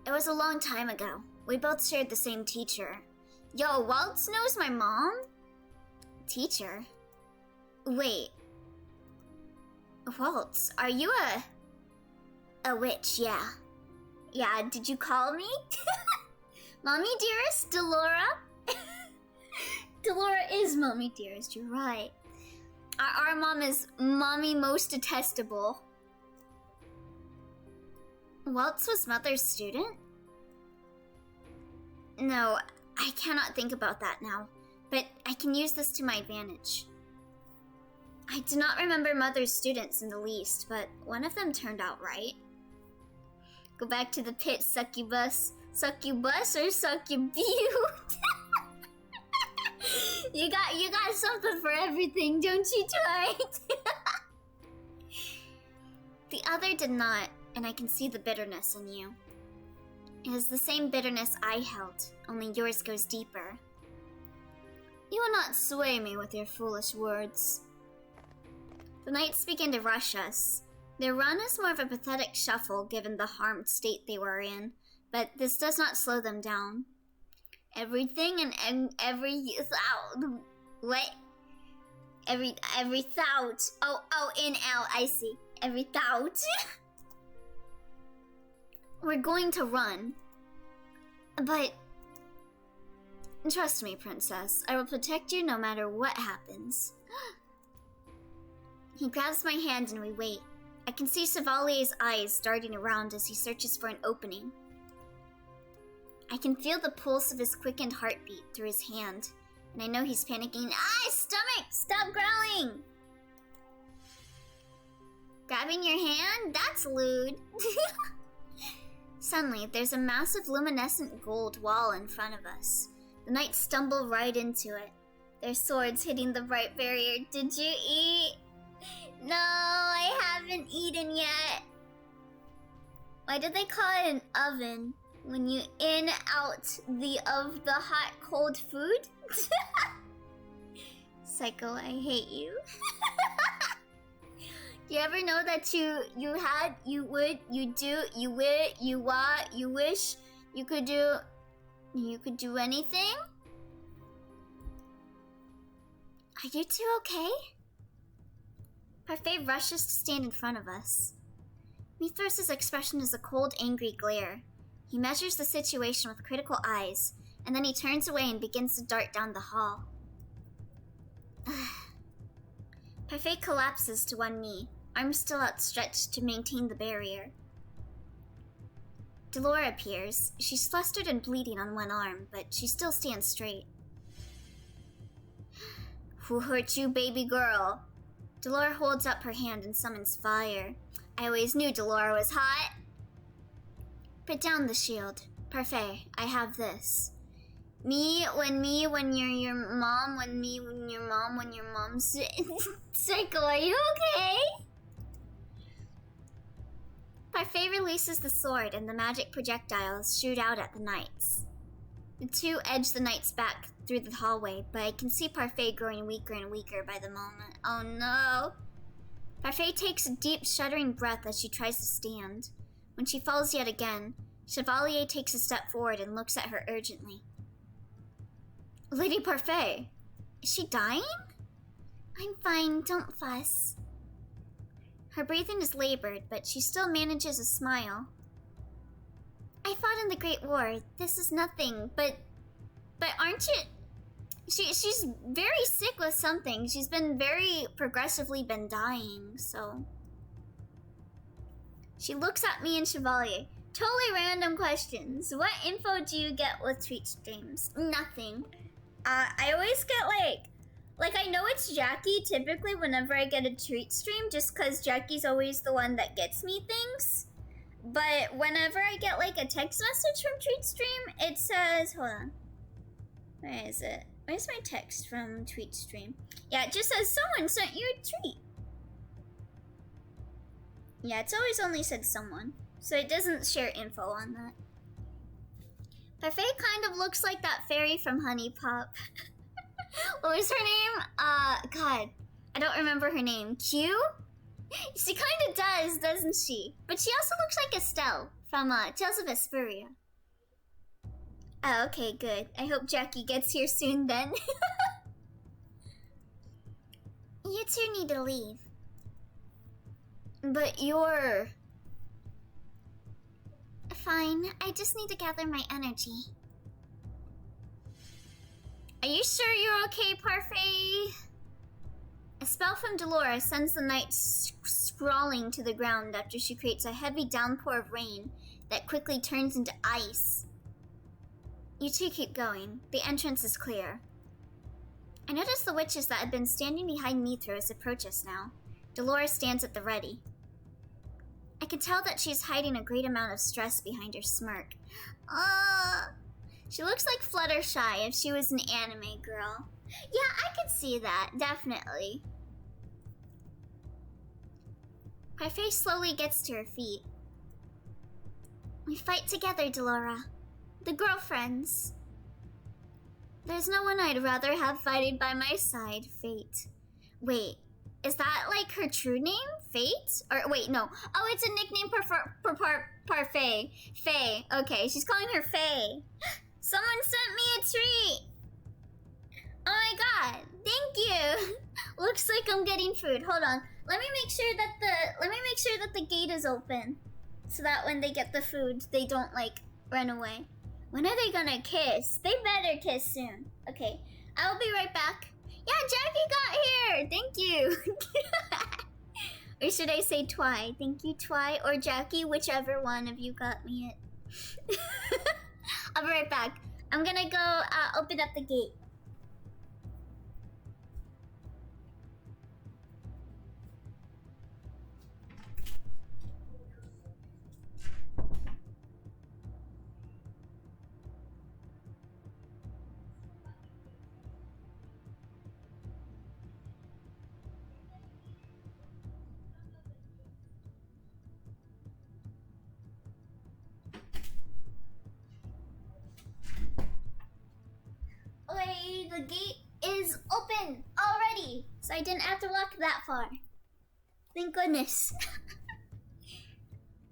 It was a long time ago. We both shared the same teacher. Yo, Waltz knows my mom? Teacher? Wait. Waltz, are you a witch? Yeah. Yeah, did you call me? Mommy Dearest, Delora? Delora is Mommy Dearest, you're right. Our mom is Mommy Most Detestable. Waltz was Mother's student? No, I cannot think about that now, but I can use this to my advantage. I do not remember Mother's students in the least, but one of them turned out right. Go back to the pit, succubus. Succubus or succubute? You got something for everything, don't you, Twilight? The other did not, and I can see the bitterness in you. It is the same bitterness I held, only yours goes deeper. You will not sway me with your foolish words. The knights began to rush us. Their run is more of a pathetic shuffle given the harmed state they were in, but this does not slow them down. Everything and every thought. What? Every thought. Oh, in, out, I see. Every thought. We're going to run. But trust me, Princess. I will protect you no matter what happens. He grabs my hand and we wait. I can see Chevalier's eyes darting around as he searches for an opening. I can feel the pulse of his quickened heartbeat through his hand, and I know he's panicking. Ah, stomach! Stop growling! Grabbing your hand? That's lewd. Suddenly, there's a massive luminescent gold wall in front of us. The knights stumble right into it, their swords hitting the bright barrier. Did you eat? No, I haven't eaten yet. Why did they call it an oven? When you in out the hot cold food? Psycho, I hate you. Do you ever know that you had, you would, you do, you will, you want, you wish, you could do anything? Are you two okay? Parfait rushes to stand in front of us. Mithras' expression is a cold, angry glare. He measures the situation with critical eyes, and then he turns away and begins to dart down the hall. Parfait collapses to one knee, arms still outstretched to maintain the barrier. Delora appears. She's flustered and bleeding on one arm, but she still stands straight. Who hurt you, baby girl? Delora holds up her hand and summons fire. I always knew Delora was hot. Put down the shield. Parfait, I have this. Me when you're your mom, when your mom's Psycho, are you okay? Parfait releases the sword and the magic projectiles shoot out at the knights. The two edge the knights back through the hallway, but I can see Parfait growing weaker and weaker by the moment. Oh no! Parfait takes a deep, shuddering breath as she tries to stand. When she falls yet again, Chevalier takes a step forward and looks at her urgently. Lady Parfait, is she dying? I'm fine, don't fuss. Her breathing is labored, but she still manages a smile. I fought in the Great War. This is nothing, but aren't you... She's very sick with something. She's been progressively been dying, so... She looks at me and Chevalier. Totally random questions. What info do you get with tweet streams? Nothing. I always get like I know it's Jackie typically whenever I get a tweet stream, just because Jackie's always the one that gets me things. But whenever I get like a text message from tweet stream, it says, hold on. Where is it? Where's my text from tweet stream? Yeah, it just says someone sent you a tweet. Yeah, it's always only said someone, so it doesn't share info on that. Parfait kind of looks like that fairy from Honey Pop. What was her name? God, I don't remember her name. Q? She kind of does, doesn't she? But she also looks like Estelle from Tales of Vesperia. Oh, okay, good. I hope Jackie gets here soon then. You two need to leave. But you're... Fine, I just need to gather my energy. Are you sure you're okay, Parfait? A spell from Dolores sends the knight sprawling to the ground after she creates a heavy downpour of rain that quickly turns into ice. You two keep going. The entrance is clear. I notice the witches that have been standing behind Mithras approach us now. Dolores stands at the ready. I can tell that she's hiding a great amount of stress behind her smirk. She looks like Fluttershy if she was an anime girl. Yeah, I could see that, definitely. Parfait slowly gets to her feet. We fight together, Delora. The girlfriends. There's no one I'd rather have fighting by my side, Fate. Wait, is that like her true name? Fate? Or wait, no. Oh, it's a nickname for Parfait. Faye. Okay, she's calling her Faye. Someone sent me a treat. Oh my god, thank you. Looks like I'm getting food. Hold on. Let me make sure that the gate is open, so that when they get the food, they don't like run away. When are they gonna kiss? They better kiss soon. Okay, I'll be right back. Yeah, Jackie got here. Thank you. Or should I say Twy? Thank you, Twy, or Jackie, whichever one of you got me it. I'll be right back. I'm gonna go open up the gate. Okay, the gate is open already, so I didn't have to walk that far. Thank goodness.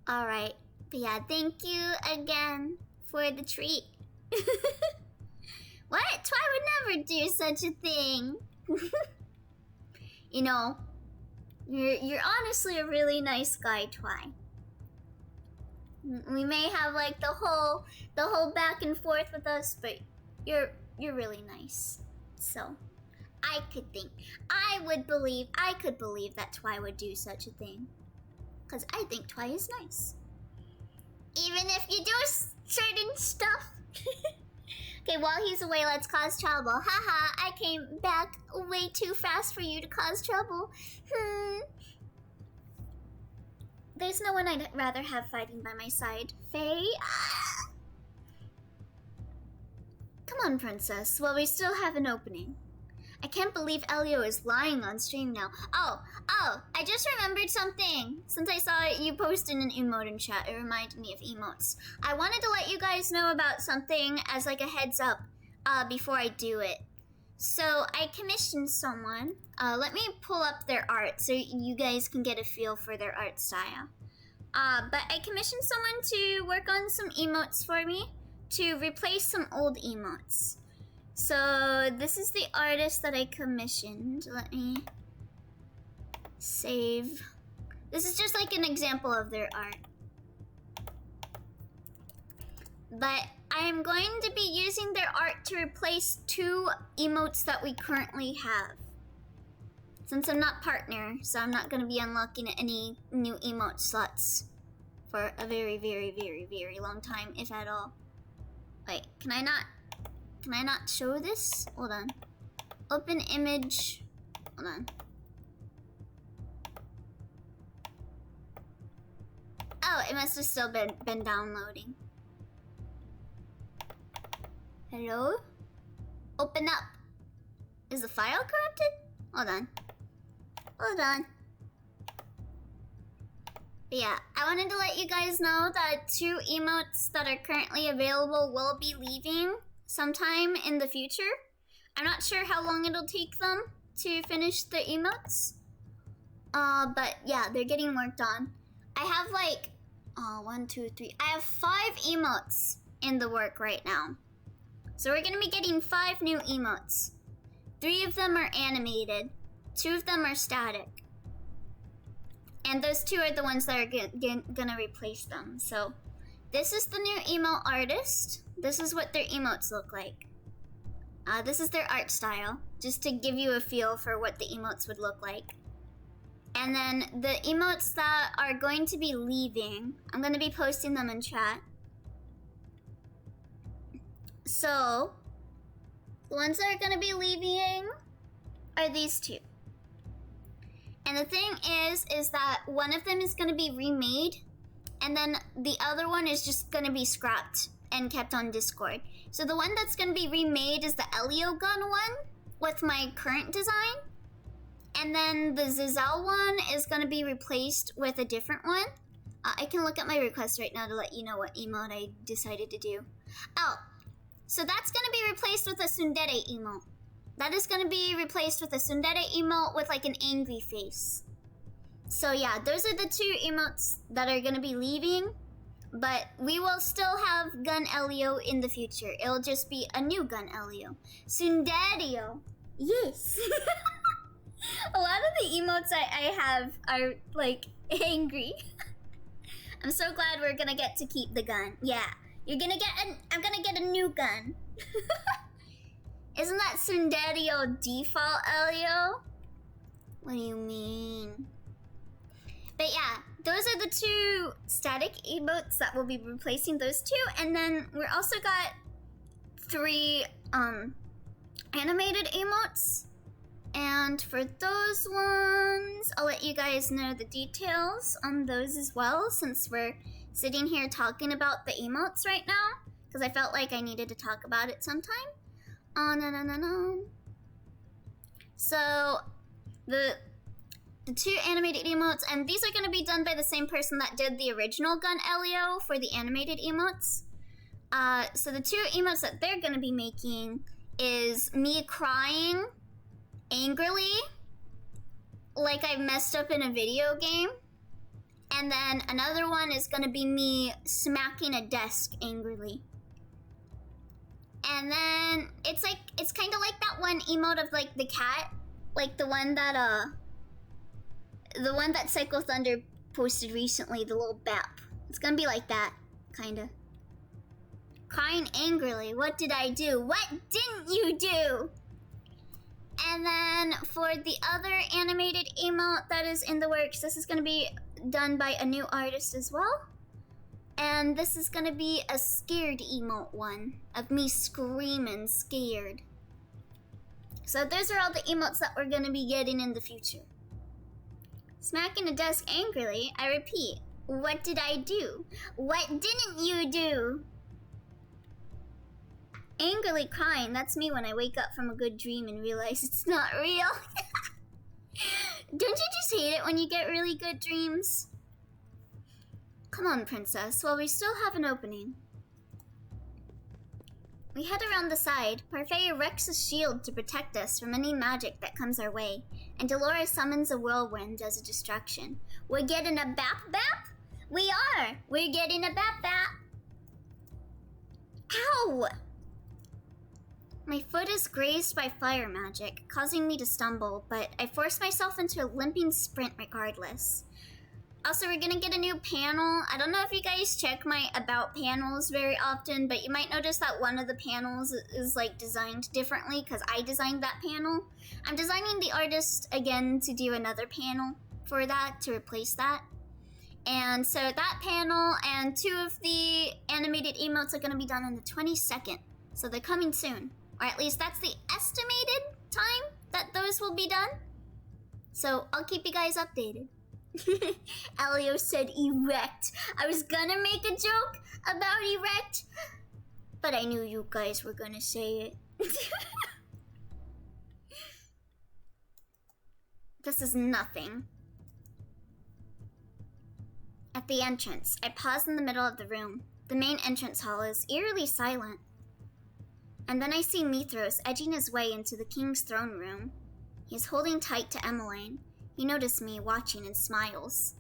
Alright, but yeah, thank you again for the treat. What? Twy would never do such a thing. You know, you're honestly a really nice guy, Twy. We may have like the whole back and forth with us, but you're really nice. So, I could believe that Twy would do such a thing. Because I think Twy is nice. Even if you do certain stuff. Okay, while he's away, let's cause trouble. Haha, I came back way too fast for you to cause trouble. There's no one I'd rather have fighting by my side. Faye? Come on, princess. Well, we still have an opening. I can't believe Elio is lying on stream now. Oh, I just remembered something. Since I saw it, you posted an emote in chat. It reminded me of emotes. I wanted to let you guys know about something as like a heads up before I do it. So I commissioned someone. Let me pull up their art so you guys can get a feel for their art style. But I commissioned someone to work on some emotes for me to replace some old emotes. So this is the artist that I commissioned. Let me save. This is just like an example of their art. But I'm going to be using their art to replace 2 emotes that we currently have. Since I'm not partner, so I'm not going to be unlocking any new emote slots for a very, very, very, very long time, if at all. Wait, can I not show this? Hold on. Open image. Hold on. Oh, it must have still been downloading. Hello? Open up. Is the file corrupted? Hold on. Hold on. But yeah, I wanted to let you guys know that 2 emotes that are currently available will be leaving sometime in the future. I'm not sure how long it'll take them to finish the emotes. But yeah, they're getting worked on. I have like, 1, 2, 3. I have 5 emotes in the work right now. So we're gonna be getting 5 new emotes. 3 of them are animated. 2 of them are static. And those 2 are the ones that are gonna replace them. So this is the new emote artist. This is what their emotes look like. This is their art style, just to give you a feel for what the emotes would look like. And then the emotes that are going to be leaving, I'm gonna be posting them in chat. So, the ones that are gonna be leaving are these 2. And the thing is that one of them is gonna be remade, and then the other one is just gonna be scrapped and kept on Discord. So the one that's gonna be remade is the Elio gun one with my current design. And then the Zizal one is gonna be replaced with a different one. I can look at my request right now to let you know what emote I decided to do. Oh, so that's gonna be replaced with a tsundere emote. That is gonna be replaced with a tsundere emote with like an angry face. So yeah, those are the 2 emotes that are gonna be leaving. But we will still have Gun Elio in the future. It'll just be a new Gun Elio. Sundario. Yes. A lot of the emotes I have are like angry. I'm so glad we're gonna get to keep the gun. Yeah. I'm gonna get a new gun. Isn't that Sundario default, Elio? What do you mean? But yeah, those are the 2 static emotes that will be replacing those 2. And then we also got 3 animated emotes. And for those ones, I'll let you guys know the details on those as well, since we're sitting here talking about the emotes right now, because I felt like I needed to talk about it sometime. No. So, the 2 animated emotes, and these are going to be done by the same person that did the original Gun Elio for the animated emotes. So the 2 emotes that they're going to be making is me crying angrily, like I messed up in a video game. And then another one is going to be me smacking a desk angrily. And then it's kind of like that one emote of like the cat, like the one that Psycho Thunder posted recently, the little bap. It's gonna be like that, kinda. Crying angrily, what did I do? What didn't you do? And then for the other animated emote that is in the works, this is gonna be done by a new artist as well. And this is gonna be a scared emote one, of me screaming scared. So those are all the emotes that we're gonna be getting in the future. Smacking a desk angrily, I repeat, what did I do? What didn't you do? Angrily crying, that's me when I wake up from a good dream and realize it's not real. Don't you just hate it when you get really good dreams? Come on, princess, while we still have an opening. We head around the side. Parfait erects a shield to protect us from any magic that comes our way, and Delora summons a whirlwind as a distraction. We're getting a bap bap? We are! We're getting a bat. Ow! My foot is grazed by fire magic, causing me to stumble, but I force myself into a limping sprint regardless. Also, we're gonna get a new panel. I don't know if you guys check my about panels very often, but you might notice that one of the panels is like designed differently because I designed that panel. I'm designing the artist again to do another panel for that, to replace that. And so that panel and 2 of the animated emotes are gonna be done on the 22nd. So they're coming soon. Or at least that's the estimated time that those will be done. So I'll keep you guys updated. Elio said erect. I was gonna make a joke about erect, but I knew you guys were gonna say it. This is nothing. At the entrance, I pause in the middle of the room. The main entrance hall is eerily silent. And then I see Mithros edging his way into the king's throne room. He is holding tight to Emmeline. He noticed me watching and smiles.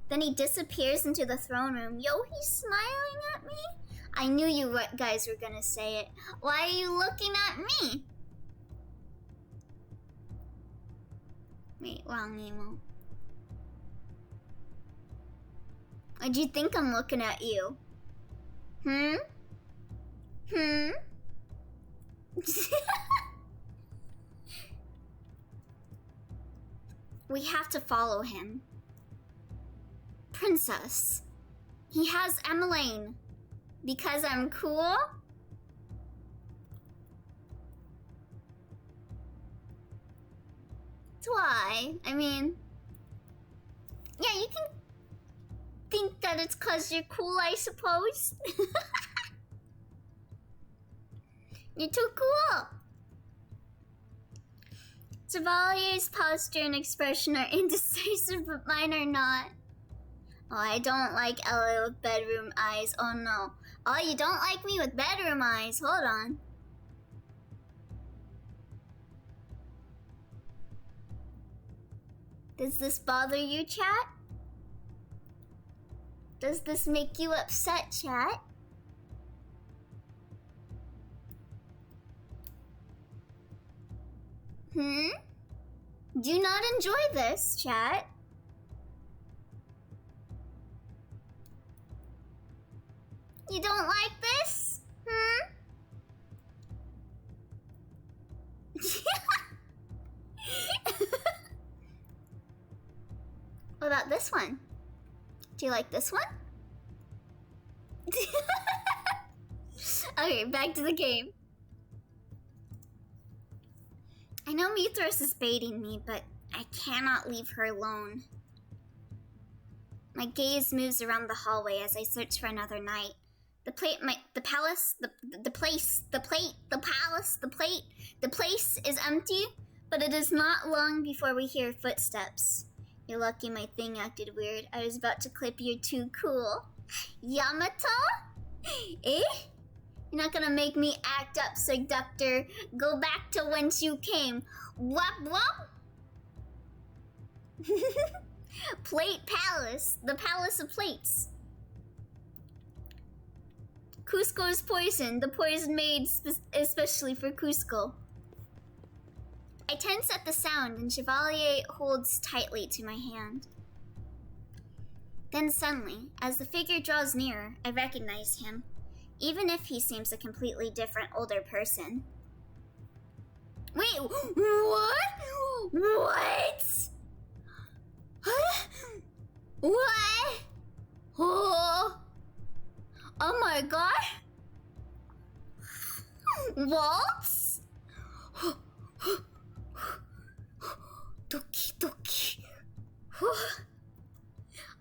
Then he disappears into the throne room. Yo, he's smiling at me? I knew you guys were gonna say it. Why are you looking at me? Wait, wrong emo. Why'd you think I'm looking at you? Hmm? We have to follow him. Princess. He has Emmeline. Because I'm cool? That's why. I mean... Yeah, you can think that it's 'cause you're cool, I suppose. You're too cool! Chevalier's posture and expression are indecisive, but mine are not. Oh, I don't like Ella with bedroom eyes. Oh no. Oh, you don't like me with bedroom eyes. Hold on. Does this bother you, chat? Does this make you upset, chat? Do you not enjoy this, chat? You don't like this? What about this one? Do you like this one? Okay, back to the game. I know Mithras is baiting me, but I cannot leave her alone. My gaze moves around the hallway as I search for another night. The place is empty, but it is not long before we hear footsteps. You're lucky my thing acted weird. I was about to clip you're too cool. Yamato? Eh? You're not gonna make me act up, seductor. Go back to whence you came. Wop wop? Plate Palace. The Palace of Plates. Cusco is poison. The poison made especially for Cusco. I tense at the sound and Chevalier holds tightly to my hand. Then suddenly, as the figure draws nearer, I recognize him, even if he seems a completely different older person. Wait, what? What? What? Oh my god? Waltz? Doki doki.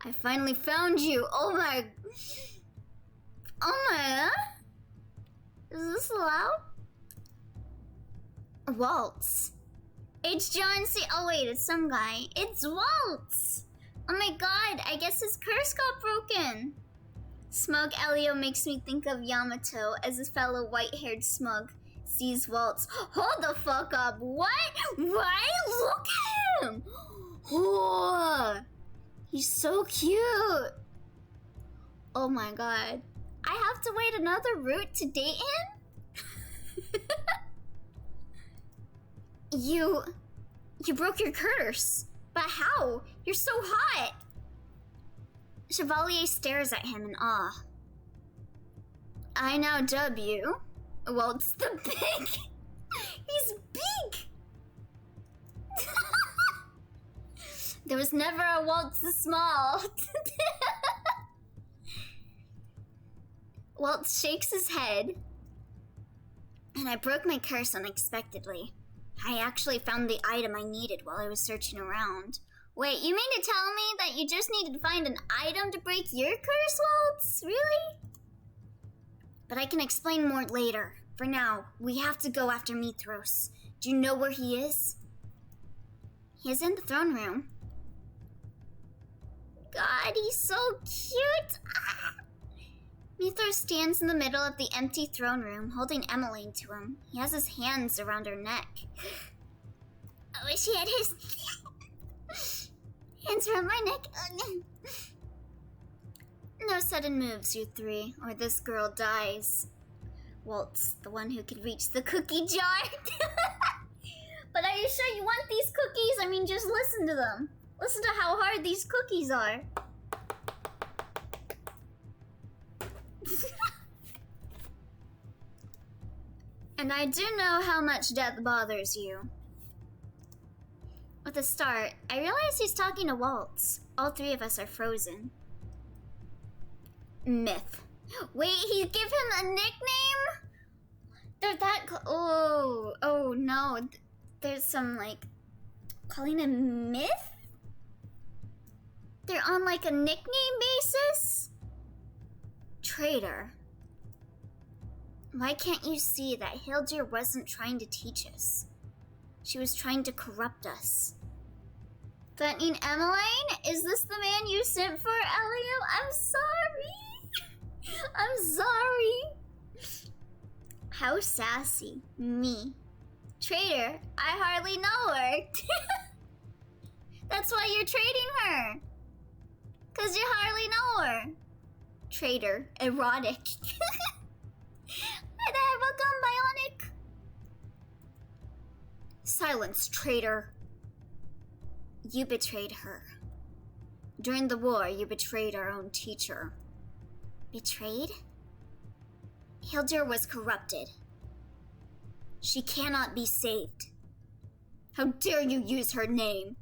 I finally found you. Oh my god. Is this allowed? Waltz. It's John C. Oh wait, it's some guy. It's Waltz. Oh my god, I guess his curse got broken. Smug Elio makes me think of Yamato as a fellow white-haired smug sees Waltz. Hold the fuck up. What? Why? Look at him. Oh. He's so cute. Oh my god. I have to wait another route to date him? You broke your curse. But how? You're so hot. Chevalier stares at him in awe. I now dub you Waltz the Big. He's big. There was never a Waltz the Small. Waltz shakes his head. And I broke my curse unexpectedly. I actually found the item I needed while I was searching around. Wait, you mean to tell me that you just needed to find an item to break your curse, Waltz? Really? But I can explain more later. For now, we have to go after Mithros. Do you know where he is? He is in the throne room. God, he's so cute! Ah. Mithros stands in the middle of the empty throne room, holding Emmeline to him. He has his hands around her neck. I wish he had his hands around my neck. No sudden moves, you three, or this girl dies. Waltz, the one who can reach the cookie jar. But are you sure you want these cookies? I mean, just listen to them. Listen to how hard these cookies are. And I do know how much death bothers you. With a start, I realize he's talking to Waltz. All three of us are frozen. Myth. Wait, he give him a nickname? They're that oh no. There's some, like, calling him Myth? They're on, like, a nickname basis? Traitor. Why can't you see that Hildur wasn't trying to teach us? She was trying to corrupt us. Threatening Emmeline? Is this the man you sent for, Elio? I'm sorry. I'm sorry. How sassy. Me. Traitor, I hardly know her. That's why you're trading her. 'Cause you hardly know her. Traitor, erotic. Welcome, Bionic. Silence, traitor. You betrayed her. During the war, you betrayed our own teacher. Betrayed? Hildur was corrupted. She cannot be saved. How dare you use her name?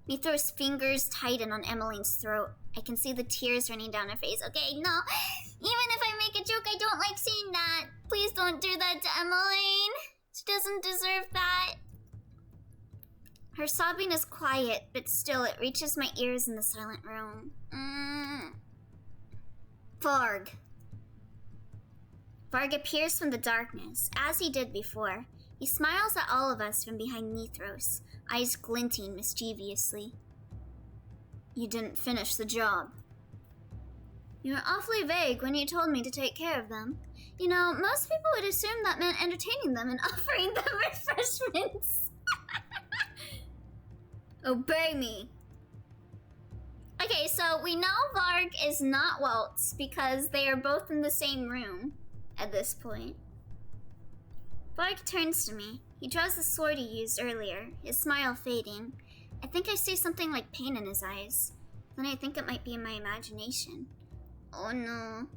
Mithros' fingers tighten on Emmeline's throat. I can see the tears running down her face. Okay, no. Even if I make a joke, I don't like seeing that. Please don't do that to Emmeline. She doesn't deserve that. Her sobbing is quiet, but still it reaches my ears in the silent room. Varg. Varg appears from the darkness, as he did before. He smiles at all of us from behind Mithros, eyes glinting mischievously. You didn't finish the job. You were awfully vague when you told me to take care of them. You know, most people would assume that meant entertaining them and offering them refreshments. Obey me. Okay, so we know Varg is not Waltz because they are both in the same room at this point. Varg turns to me. He draws the sword he used earlier, his smile fading. I think I see something like pain in his eyes. Then I think it might be in my imagination. Oh no.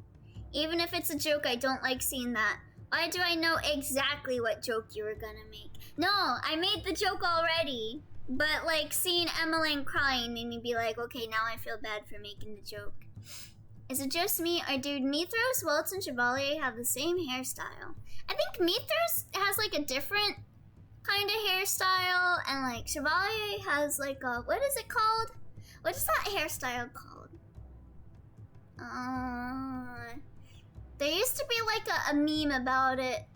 Even if it's a joke, I don't like seeing that. Why do I know exactly what joke you were gonna make? No, I made the joke already. But like seeing Emmeline crying made me be like, okay, now I feel bad for making the joke. Is it just me, or do Mithros, Waltz, and Chevalier have the same hairstyle? I think Mithros has like a different kind of hairstyle, and like Chevalier has like a, what is it called? What is that hairstyle called? There used to be like a meme about it.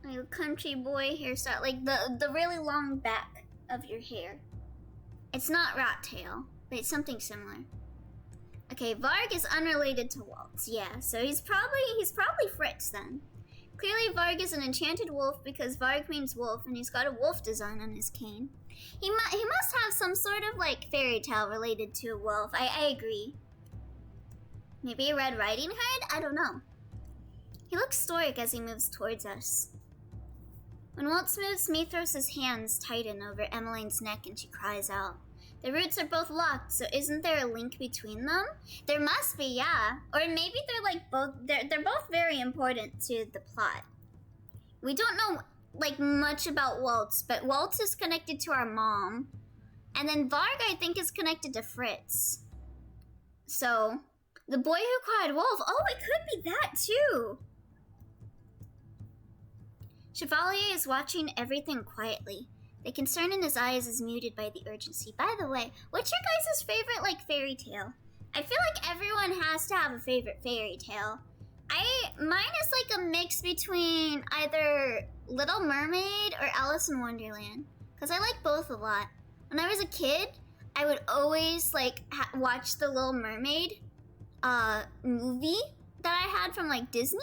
Like a country boy hairstyle, like the really long back of your hair. It's not rat tail, but it's something similar. Okay, Varg is unrelated to Waltz, yeah, so he's probably Fritz then. Clearly Varg is an enchanted wolf because Varg means wolf and he's got a wolf design on his cane. He must have some sort of like fairy tale related to a wolf. I agree. Maybe a Red Riding Hood? I don't know. He looks stoic as he moves towards us. When Waltz moves, Smee throws his hands tighten over Emmeline's neck and she cries out. The roots are both locked, so isn't there a link between them? There must be, yeah. Or maybe they're like both, they're both very important to the plot. We don't know like much about Waltz, but Waltz is connected to our mom. And then Varg, I think, is connected to Fritz. So, the boy who cried wolf, oh, it could be that too. Chevalier is watching everything quietly. The concern in his eyes is muted by the urgency. By the way, what's your guys' favorite, like, fairy tale? I feel like everyone has to have a favorite fairy tale. Mine is like a mix between either Little Mermaid or Alice in Wonderland. Because I like both a lot. When I was a kid, I would always, like, watch the Little Mermaid movie that I had from, like, Disney.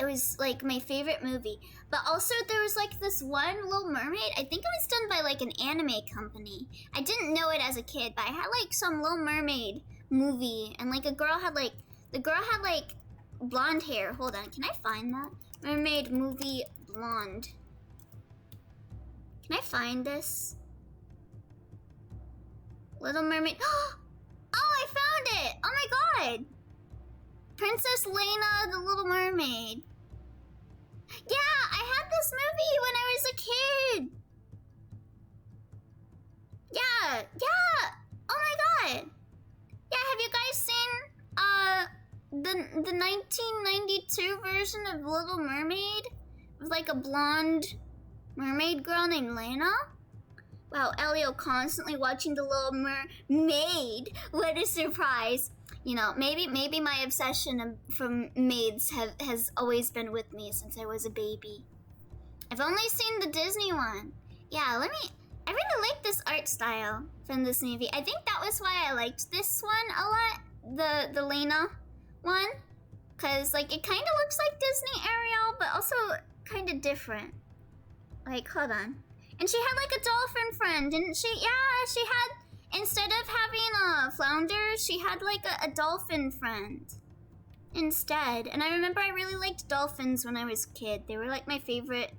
It was, like, my favorite movie. But also, there was, like, this one Little Mermaid. I think it was done by, like, an anime company. I didn't know it as a kid, but I had, like, some Little Mermaid movie. And, like, the girl had, like, blonde hair. Hold on, can I find that? Mermaid movie blonde. Can I find this? Little Mermaid. Oh, I found it! Oh my god! Princess Lena, the Little Mermaid. Yeah, I had this movie when I was a kid. Yeah. Oh my god. Yeah, have you guys seen the 1992 version of Little Mermaid? With like a blonde mermaid girl named Lena? Wow, Elio constantly watching the Little Mermaid. What a surprise. You know, maybe my obsession from maids has always been with me since I was a baby. I've only seen the Disney one. Yeah, I really like this art style from this movie. I think that was why I liked this one a lot, the Lena one. Cause like it kinda looks like Disney Ariel, but also kinda different. Like, hold on. And she had like a dolphin friend, didn't she? Yeah, she had, instead of having a flounder, she had like a dolphin friend instead. And I remember I really liked dolphins when I was a kid. They were like my favorite,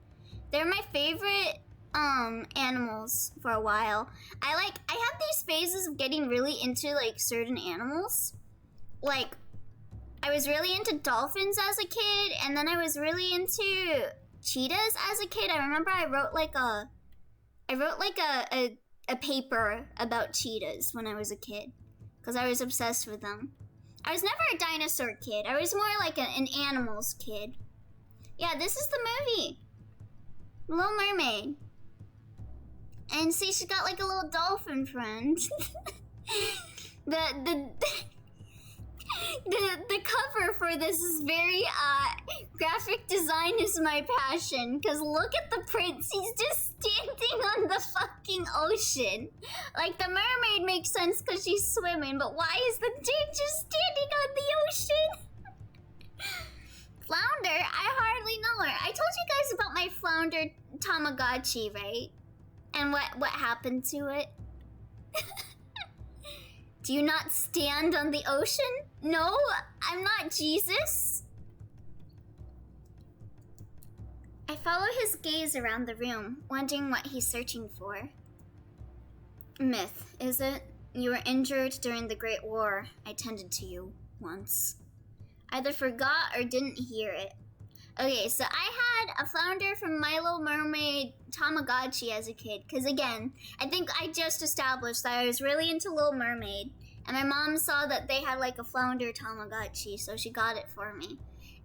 animals for a while. I had these phases of getting really into like certain animals. Like, I was really into dolphins as a kid, and then I was really into cheetahs as a kid. I remember I wrote like a paper about cheetahs when I was a kid, because I was obsessed with them. I was never a dinosaur kid. I was more like an animals kid. Yeah, this is the movie. Little Mermaid. And see, she got like a little dolphin friend. The cover for this is very, graphic design is my passion. Cause look at the prince, he's just standing on the fucking ocean. Like, the mermaid makes sense cause she's swimming, but why is the dude just standing on the ocean? Flounder? I hardly know her. I told you guys about my flounder Tamagotchi, right? And what happened to it? Do you not stand on the ocean? No, I'm not Jesus. I follow his gaze around the room, wondering what he's searching for. Myth, is it? You were injured during the Great War. I tended to you once. Either forgot or didn't hear it. Okay, so I had a flounder from My Little Mermaid Tamagotchi as a kid. Because again, I think I just established that I was really into Little Mermaid. And my mom saw that they had like a flounder Tamagotchi, so she got it for me.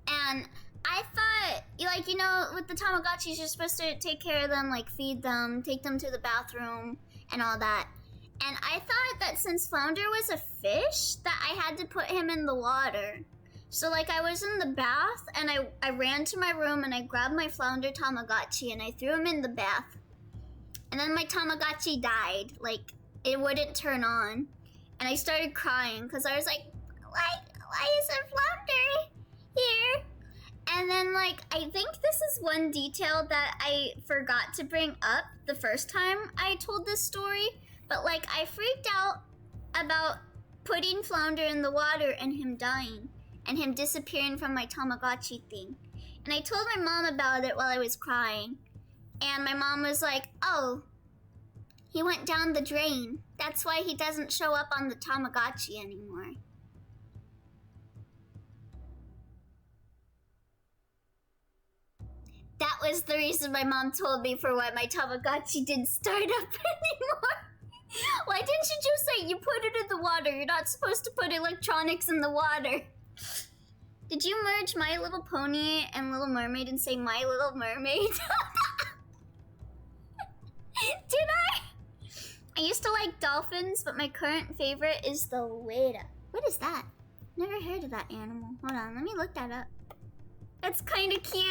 And I thought, like, you know, with the Tamagotchis, you're supposed to take care of them, like feed them, take them to the bathroom, and all that. And I thought that since flounder was a fish, that I had to put him in the water. So like I was in the bath and I ran to my room and I grabbed my flounder Tamagotchi and I threw him in the bath. And then my Tamagotchi died. Like, it wouldn't turn on. And I started crying because I was like, why is a flounder here? And then, like, I think this is one detail that I forgot to bring up the first time I told this story. But, like, I freaked out about putting Flounder in the water and him dying. And him disappearing from my Tamagotchi thing. And I told my mom about it while I was crying. And my mom was like, oh, he went down the drain. That's why he doesn't show up on the Tamagotchi anymore. That was the reason my mom told me for why my Tamagotchi didn't start up anymore. Why didn't you just say you put it in the water? You're not supposed to put electronics in the water. Did you merge My Little Pony and Little Mermaid and say My Little Mermaid? Did I? I used to like dolphins, but my current favorite is the Lotta. What is that? Never heard of that animal. Hold on, let me look that up. That's kind of cute.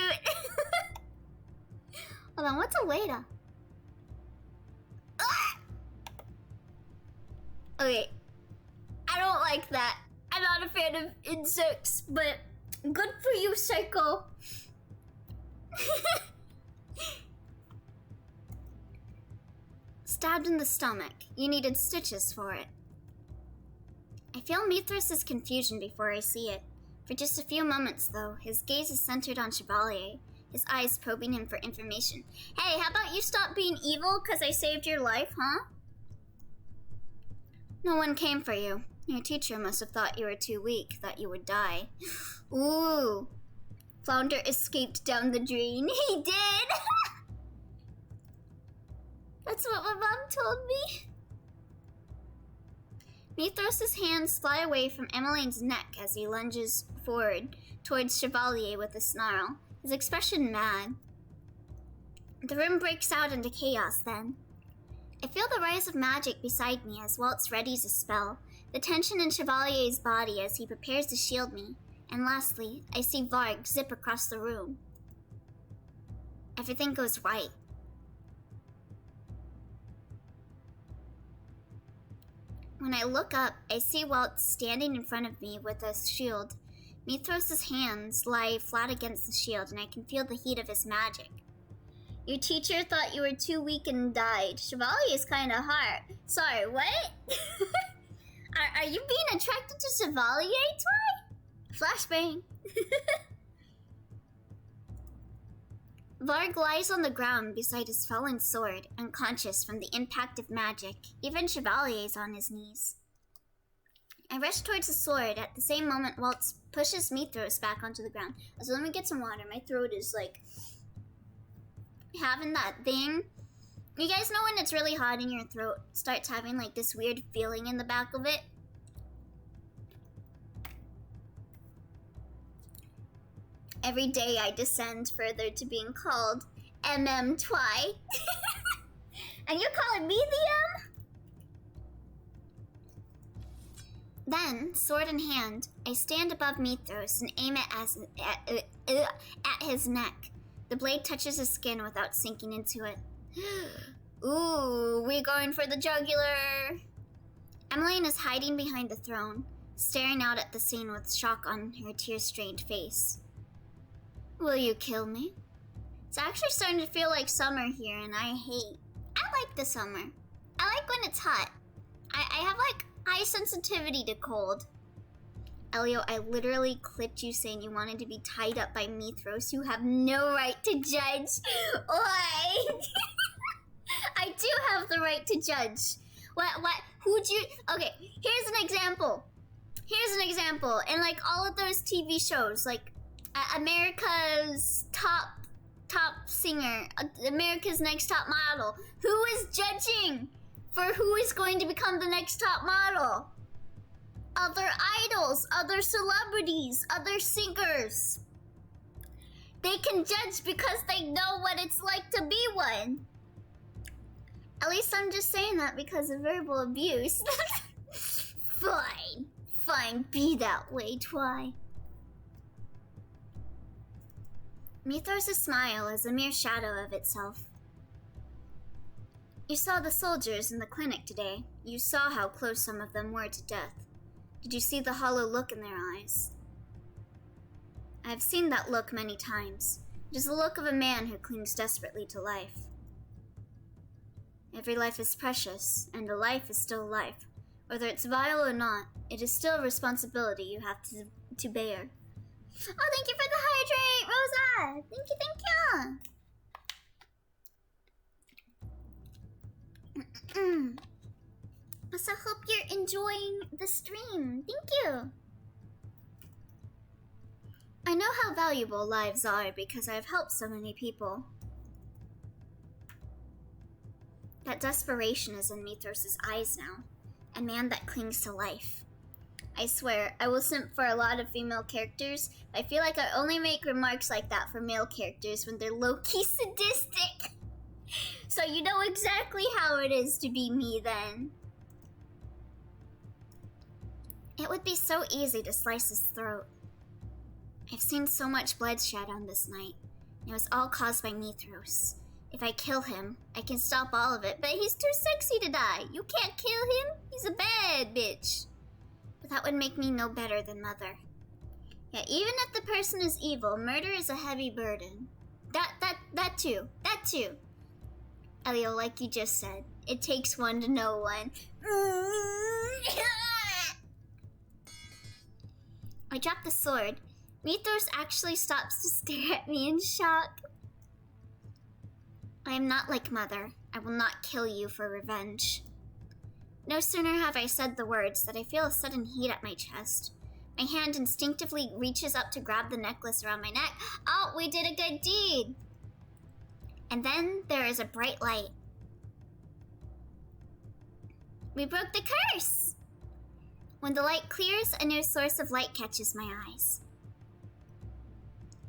Hold on, what's a Lotta? Okay, I don't like that. I'm not a fan of insects, but good for you, Psycho. Stabbed in the stomach. You needed stitches for it. I feel Mithras' confusion before I see it. For just a few moments, though, his gaze is centered on Chevalier, his eyes probing him for information. Hey, how about you stop being evil because I saved your life, huh? No one came for you. Your teacher must have thought you were too weak, that you would die. Ooh. Flounder escaped down the drain. He did! That's what my mom told me. Mithras' hands fly away from Emmeline's neck as he lunges forward towards Chevalier with a snarl, his expression mad. The room breaks out into chaos then. I feel the rise of magic beside me as Waltz readies a spell, the tension in Chevalier's body as he prepares to shield me, and lastly, I see Varg zip across the room. Everything goes right. When I look up, I see Waltz standing in front of me with a shield. Mithras' hands lie flat against the shield, and I can feel the heat of his magic. Your teacher thought you were too weak and died. Chevalier's kinda hot. Sorry, what? Are you being attracted to Chevalier, Twy? Flashbang. Varg lies on the ground beside his fallen sword, unconscious from the impact of magic. Even Chevalier's on his knees. I rush towards the sword. At the same moment, Waltz pushes Mithras back onto the ground. So let me get some water. My throat is like having that thing. You guys know when it's really hot in your throat, starts having like this weird feeling in the back of it? Every day I descend further to being called Twy. And you're calling me the M? Then, sword in hand, I stand above Mithras and aim it at his neck. The blade touches his skin without sinking into it. Ooh, we going for the jugular. Emmeline is hiding behind the throne, staring out at the scene with shock on her tear-stained face. Will you kill me? It's actually starting to feel like summer here, and I like the summer. I like when it's hot. I have like high sensitivity to cold. Elio, I literally clipped you saying you wanted to be tied up by Mithras. You have no right to judge. Why? I do have the right to judge. What, who'd you, okay, here's an example. In like all of those TV shows, like America's top singer, America's Next Top Model. Who is judging for who is going to become the next top model? Other idols, other celebrities, other singers. They can judge because they know what it's like to be one. At least I'm just saying that because of verbal abuse. Fine, be that way, Twy. Mithras' smile is a mere shadow of itself. You saw the soldiers in the clinic today. You saw how close some of them were to death. Did you see the hollow look in their eyes? I've seen that look many times. It is the look of a man who clings desperately to life. Every life is precious, and a life is still life. Whether it's vile or not, it is still a responsibility you have to bear. Oh, thank you for the hydrate, Rosa! Thank you, thank you! So hope you're enjoying the stream. Thank you! I know how valuable lives are because I've helped so many people. That desperation is in Mithros' eyes now. A man that clings to life. I swear, I will simp for a lot of female characters, but I feel like I only make remarks like that for male characters when they're low-key sadistic. So you know exactly how it is to be me then. It would be so easy to slice his throat. I've seen so much bloodshed on this night. It was all caused by Mithros. If I kill him, I can stop all of it, but he's too sexy to die. You can't kill him. He's a bad bitch. But that would make me no better than Mother. Yeah, even if the person is evil, murder is a heavy burden. That too. Elio, like you just said, it takes one to know one. I dropped the sword. Mithros actually stops to stare at me in shock. I am not like Mother. I will not kill you for revenge. No sooner have I said the words that I feel a sudden heat at my chest. My hand instinctively reaches up to grab the necklace around my neck. Oh, we did a good deed! And then there is a bright light. We broke the curse! When the light clears, a new source of light catches my eyes.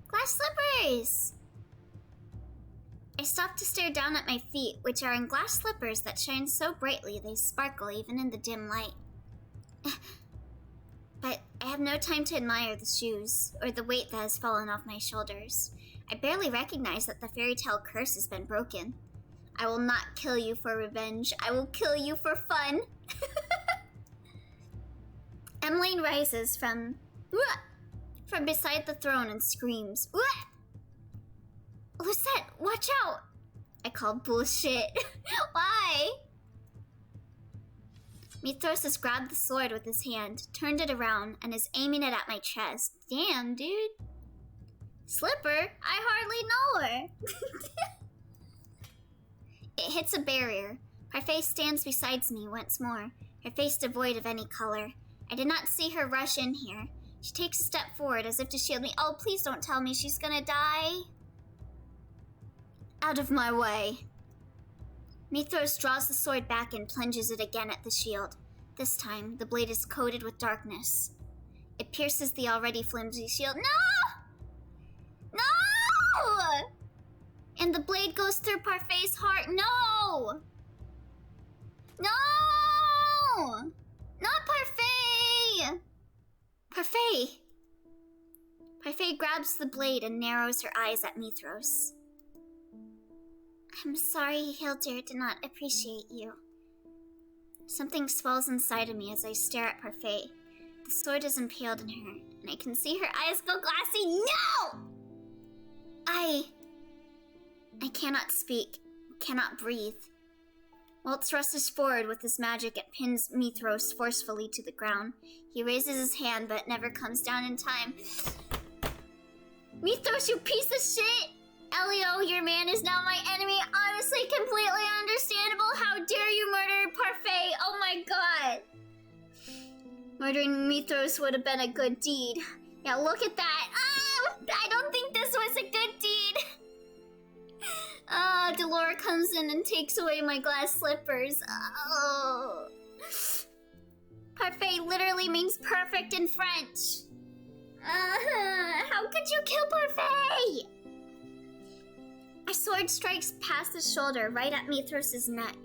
Glass slippers! I stop to stare down at my feet, which are in glass slippers that shine so brightly they sparkle even in the dim light. But I have no time to admire the shoes, or the weight that has fallen off my shoulders. I barely recognize that the fairy tale curse has been broken. I will not kill you for revenge. I will kill you for fun. Emmeline rises from beside the throne and screams, Lucette, watch out! I call bullshit. Why? Mithros has grabbed the sword with his hand, turned it around, and is aiming it at my chest. Damn, dude. Slipper? I hardly know her. It hits a barrier. Parfait stands beside me once more, her face devoid of any color. I did not see her rush in here. She takes a step forward as if to shield me. Oh, please don't tell me she's gonna die. Out of my way. Mithros draws the sword back and plunges it again at the shield. This time, the blade is coated with darkness. It pierces the already flimsy shield. No! No! And the blade goes through Parfait's heart. No! No! Not Parfait! Parfait! Parfait grabs the blade and narrows her eyes at Mithros. I'm sorry Hildur did not appreciate you. Something swells inside of me as I stare at Parfait. The sword is impaled in her, and I can see her eyes go glassy. No! I cannot speak, cannot breathe. Waltz rushes forward with his magic and pins Mithros forcefully to the ground. He raises his hand, but never comes down in time. Mithros, you piece of shit! Elio, your man is now my enemy. Honestly, completely understandable. How dare you murder Parfait? Oh my god. Murdering Mithros would have been a good deed. Yeah, look at that. I don't think this was a good deed. Delora comes in and takes away my glass slippers. Oh. Parfait literally means perfect in French. How could you kill Parfait? My sword strikes past his shoulder, right at Mithros' neck.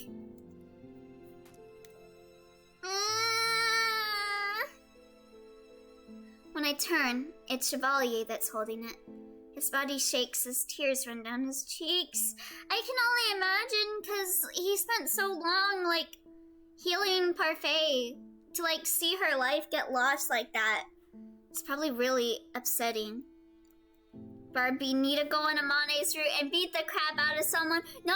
When I turn, it's Chevalier that's holding it. His body shakes as tears run down his cheeks. I can only imagine, because he spent so long, like, healing Parfait. To, like, see her life get lost like that. It's probably really upsetting. Barbie need to go on Amane's route and beat the crap out of someone. No.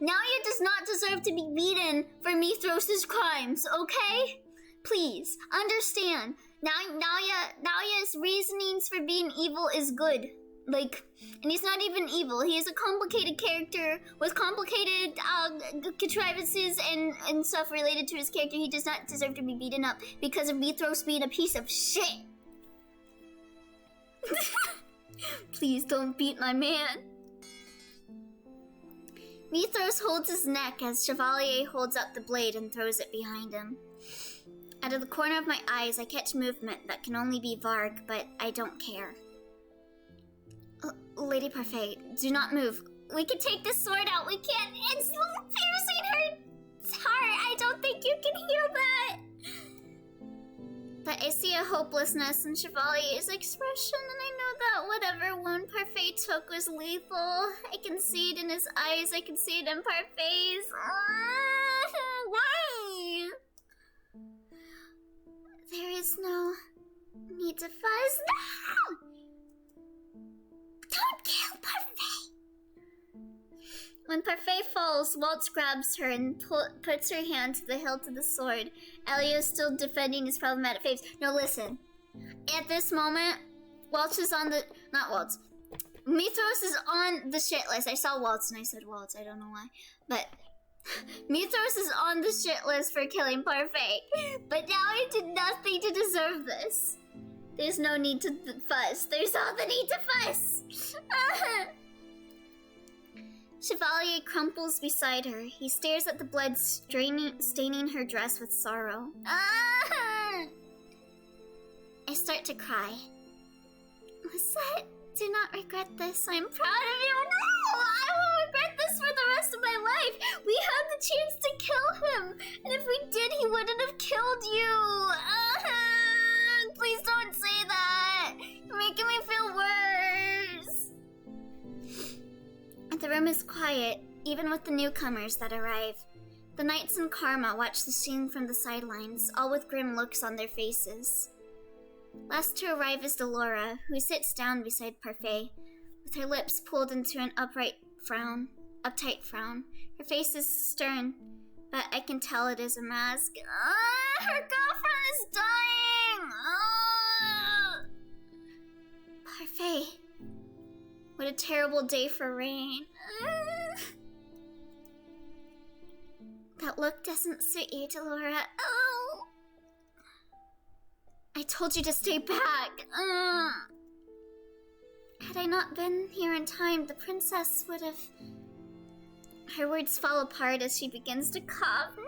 Naoya does not deserve to be beaten for Mithros' crimes, okay? Please, understand. Naoya's reasonings for being evil is good. Like, and he's not even evil. He is a complicated character with complicated contrivances and stuff related to his character. He does not deserve to be beaten up because of Mithros being a piece of shit. Please don't beat my man. Mithros holds his neck as Chevalier holds up the blade and throws it behind him. Out of the corner of my eyes, I catch movement that can only be Varg, but I don't care. Lady Parfait, do not move. We can take this sword out. We can't. It's piercing her heart. I don't think you can hear that. But I see a hopelessness in Chevalier's expression, and I know that whatever wound Parfait took was lethal. I can see it in his eyes. I can see it in Parfait's. Why? There is no need to fuss. No! Don't kill Parfait! When Parfait falls, Waltz grabs her and puts her hand to the hilt of the sword. Elio's still defending his problematic face. No, listen. At this moment, Waltz is on the... Not Waltz. Mithros is on the shit list. I saw Waltz and I said Waltz. I don't know why. But Mithros is on the shit list for killing Parfait. But now he did nothing to deserve this. There's no need to fuss. There's all the need to fuss. Chevalier crumples beside her. He stares at the blood staining her dress with sorrow. I start to cry. Lisette, do not regret this. I'm proud of you. No! I will regret this for the rest of my life. We had the chance to kill him. And if we did, he wouldn't have killed you. Please don't say that. You're making me feel worse. The room is quiet, even with the newcomers that arrive. The knights and Karma watch the scene from the sidelines, all with grim looks on their faces. Last to arrive is Delora, who sits down beside Parfait, with her lips pulled into an uptight frown. Her face is stern, but I can tell it is a mask. Her girlfriend is dying! Parfait. What a terrible day for rain. That look doesn't suit you, Delora. Oh! I told you to stay back. Had I not been here in time, the princess would have... Her words fall apart as she begins to cough. No!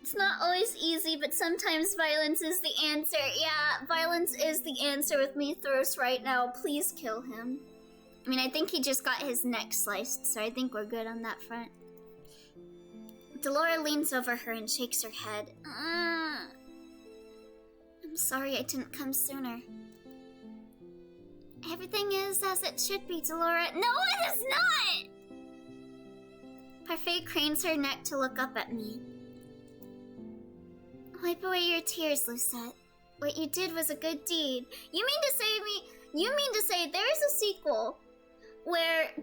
It's not always easy, but sometimes violence is the answer. Yeah, violence is the answer with Mithros right now. Please kill him. I mean, I think he just got his neck sliced, so I think we're good on that front. Delora leans over her and shakes her head. I'm sorry I didn't come sooner. Everything is as it should be, Delora. No, it is not! Parfait cranes her neck to look up at me. Wipe away your tears, Lucette. What you did was a good deed. You mean to say there is a sequel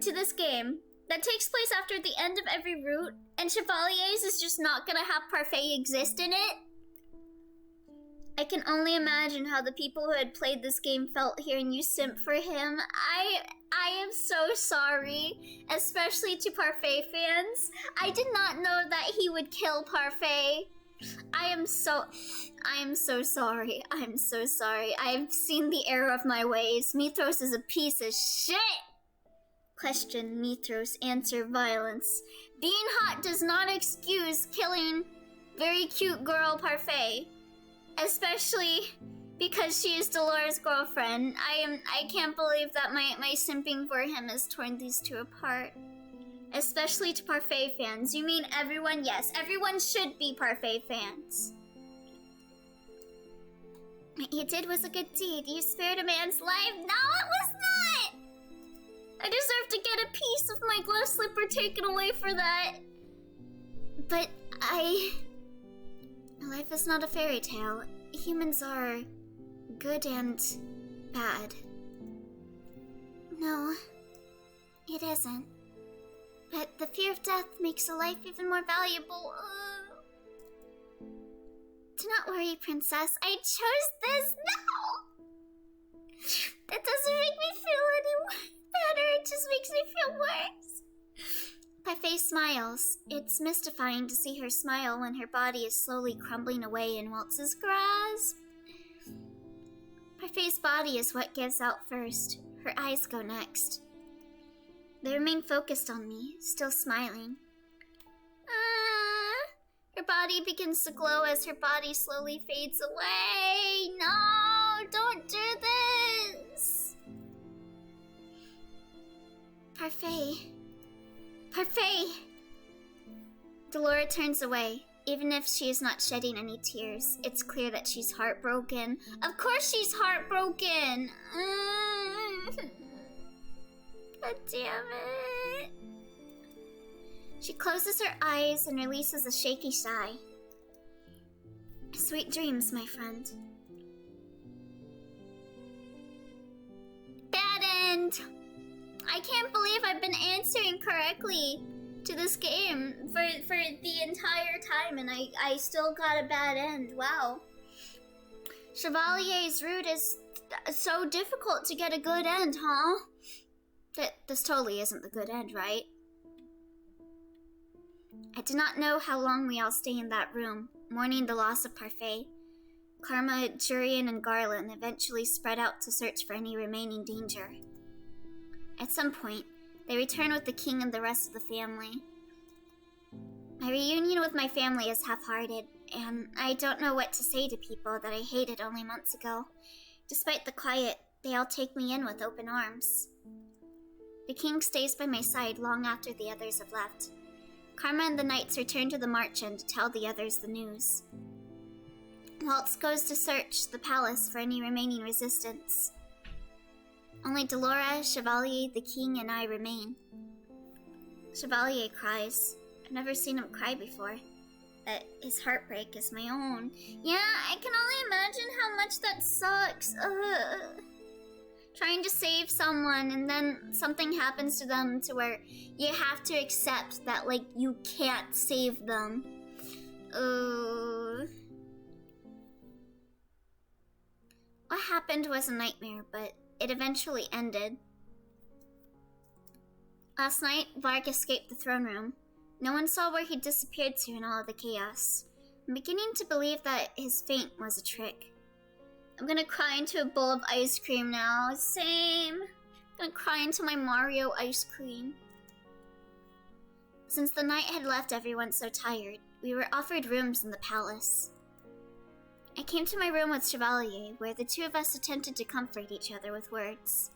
to this game that takes place after the end of every route, and Chevalier's is just not gonna have Parfait exist in it? I can only imagine how the people who had played this game felt hearing you simp for him. I am so sorry, especially to Parfait fans. I did not know that he would kill Parfait. I am so sorry. I'm so sorry. I've seen the error of my ways. Mithros is a piece of shit. Question, Mithros. Answer, violence. Being hot does not excuse killing very cute girl Parfait. Especially because she is Delora's girlfriend. I can't believe that my simping for him has torn these two apart. Especially to Parfait fans. You mean everyone? Yes, everyone should be Parfait fans. What you did was a good deed. You spared a man's life. No, it was not! I deserve to get a piece of my glove slipper taken away for that. But life is not a fairy tale. Humans are good and bad. No, it isn't. But the fear of death makes a life even more valuable. Do not worry, Princess. I chose this. No! That doesn't make me feel any better. It just makes me feel worse. Parfait smiles. It's mystifying to see her smile when her body is slowly crumbling away in Waltz's grasp. Parfait's body is what gives out first. Her eyes go next. They remain focused on me, still smiling. Her body begins to glow as her body slowly fades away. No, don't do this. Parfait. Parfait! Delora turns away. Even if she is not shedding any tears, it's clear that she's heartbroken. Of course she's heartbroken! God damn it. She closes her eyes and releases a shaky sigh. Sweet dreams, my friend. Bad end! I can't believe I've been answering correctly to this game for the entire time, and I still got a bad end. Wow. Chevalier's route is so difficult to get a good end, huh? This totally isn't the good end, right? I do not know how long we all stay in that room, mourning the loss of Parfait. Karma, Jurian, and Garland eventually spread out to search for any remaining danger. At some point, they return with the king and the rest of the family. My reunion with my family is half-hearted, and I don't know what to say to people that I hated only months ago. Despite the quiet, they all take me in with open arms. The king stays by my side long after the others have left. Karma and the knights return to the Marchand to tell the others the news. Waltz goes to search the palace for any remaining resistance. Only Delora, Chevalier, the king, and I remain. Chevalier cries. I've never seen him cry before. But his heartbreak is my own. Yeah, I can only imagine how much that sucks. Trying to save someone and then something happens to them to where you have to accept that, like, you can't save them. What happened was a nightmare, but it eventually ended. Last night, Varg escaped the throne room. No one saw where he disappeared to in all of the chaos. I'm beginning to believe that his faint was a trick. I'm gonna cry into a bowl of ice cream now. Same. I'm gonna cry into my Mario ice cream. Since the night had left everyone so tired, we were offered rooms in the palace. I came to my room with Chevalier, where the two of us attempted to comfort each other with words.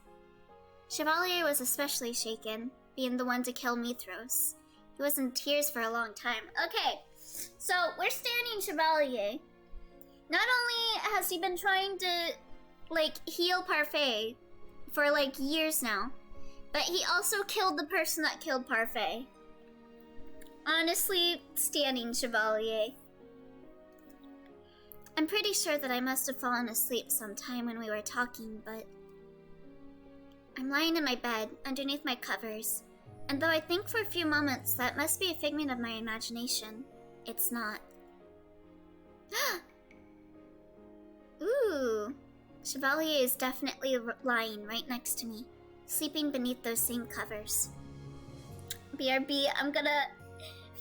Chevalier was especially shaken, being the one to kill Mithros. He was in tears for a long time. Okay, so we're standing Chevalier. Not only has he been trying to, like, heal Parfait for, like, years now, but he also killed the person that killed Parfait. Honestly, standing Chevalier. I'm pretty sure that I must have fallen asleep sometime when we were talking, but I'm lying in my bed, underneath my covers, and though I think for a few moments that must be a figment of my imagination, it's not. Ooh! Chevalier is definitely lying right next to me, sleeping beneath those same covers. BRB, I'm gonna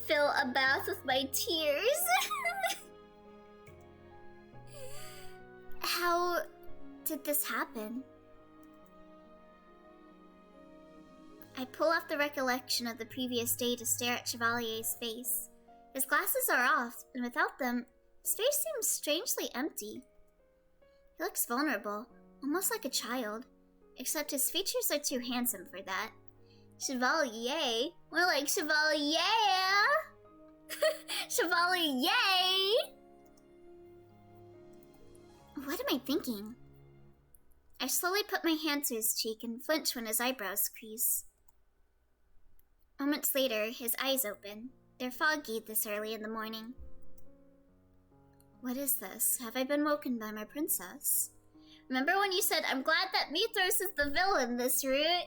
fill a bath with my tears. How did this happen? I pull off the recollection of the previous day to stare at Chevalier's face. His glasses are off, and without them, his face seems strangely empty. He looks vulnerable, almost like a child, except his features are too handsome for that. Chevalier? More like Chevalier! Chevalier! What am I thinking? I slowly put my hand to his cheek and flinch when his eyebrows crease. Moments later, his eyes open. They're foggy this early in the morning. What is this? Have I been woken by my princess? Remember when you said, I'm glad that Mithros is the villain this route?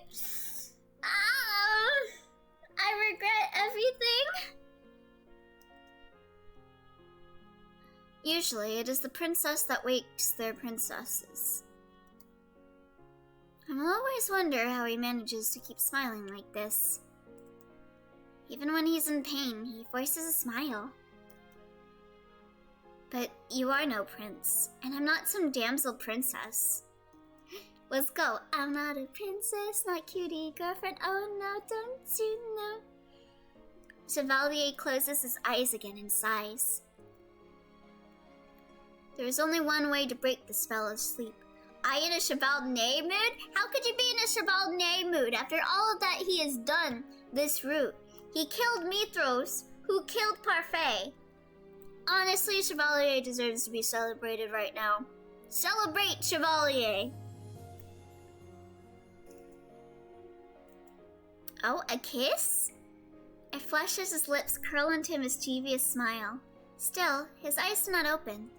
I regret everything. Usually, it is the princess that wakes their princesses. I'll always wonder how he manages to keep smiling like this. Even when he's in pain, he voices a smile. But you are no prince, and I'm not some damsel princess. Let's go. I'm not a princess, not cutie girlfriend. Oh no, don't you know? Chevalier closes his eyes again and sighs. There is only one way to break the spell of sleep. I in a Chevalier mood? How could you be in a Chevalier mood after all of that he has done this route? He killed Mithros, who killed Parfait. Honestly, Chevalier deserves to be celebrated right now. Celebrate, Chevalier! Oh, a kiss? It flashes his lips curl into a mischievous smile. Still, his eyes do not open.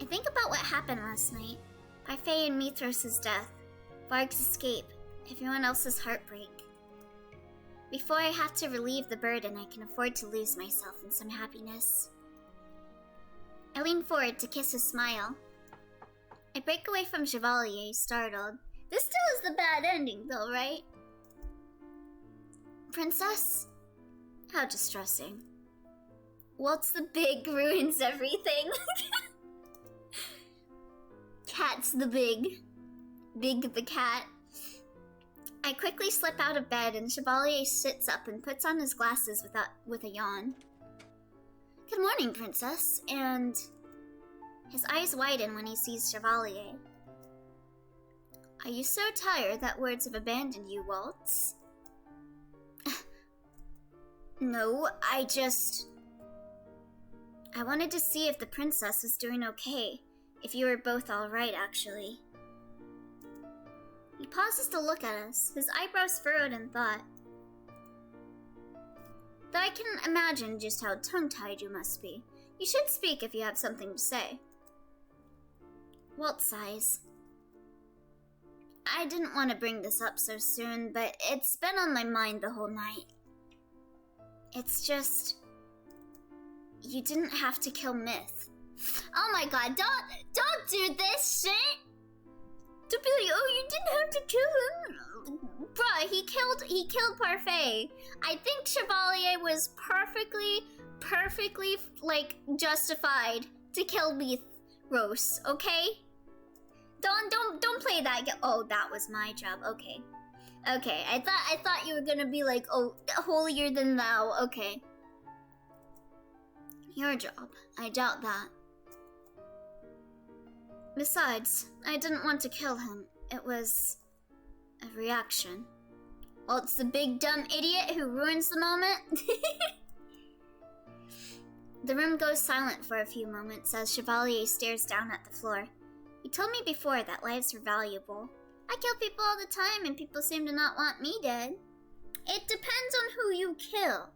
I think about what happened last night. Parfait and Mithros' death. Varg's escape. Everyone else's heartbreak. Before I have to relieve the burden, I can afford to lose myself in some happiness. I lean forward to kiss his smile. I break away from Chevalier, startled. This still is the bad ending, though, right? Princess? How distressing. Waltz the Big ruins everything. Cat's the Big. Big the cat. I quickly slip out of bed and Chevalier sits up and puts on his glasses with a yawn. Good morning, Princess, and his eyes widen when he sees Chevalier. Are you so tired that words have abandoned you, Waltz? No, I wanted to see if the princess was doing okay. If you were both alright, actually. He pauses to look at us, his eyebrows furrowed in thought. Though I can imagine just how tongue-tied you must be. You should speak if you have something to say. Walt sighs. I didn't want to bring this up so soon, but it's been on my mind the whole night. It's just... You didn't have to kill Myth. Oh my god, don't do this shit! To be like, oh, you didn't have to kill him. Bruh, he killed Parfait. I think Chevalier was perfectly, like, justified to kill Mithros, okay? Don't play that. Oh, that was my job. Okay. Okay, I thought you were gonna be like, oh, holier than thou. Okay. Your job. I doubt that. Besides, I didn't want to kill him. It was a reaction. Well, it's the big dumb idiot who ruins the moment. The room goes silent for a few moments as Chevalier stares down at the floor. He told me before that lives were valuable. I kill people all the time and people seem to not want me dead. It depends on who you kill.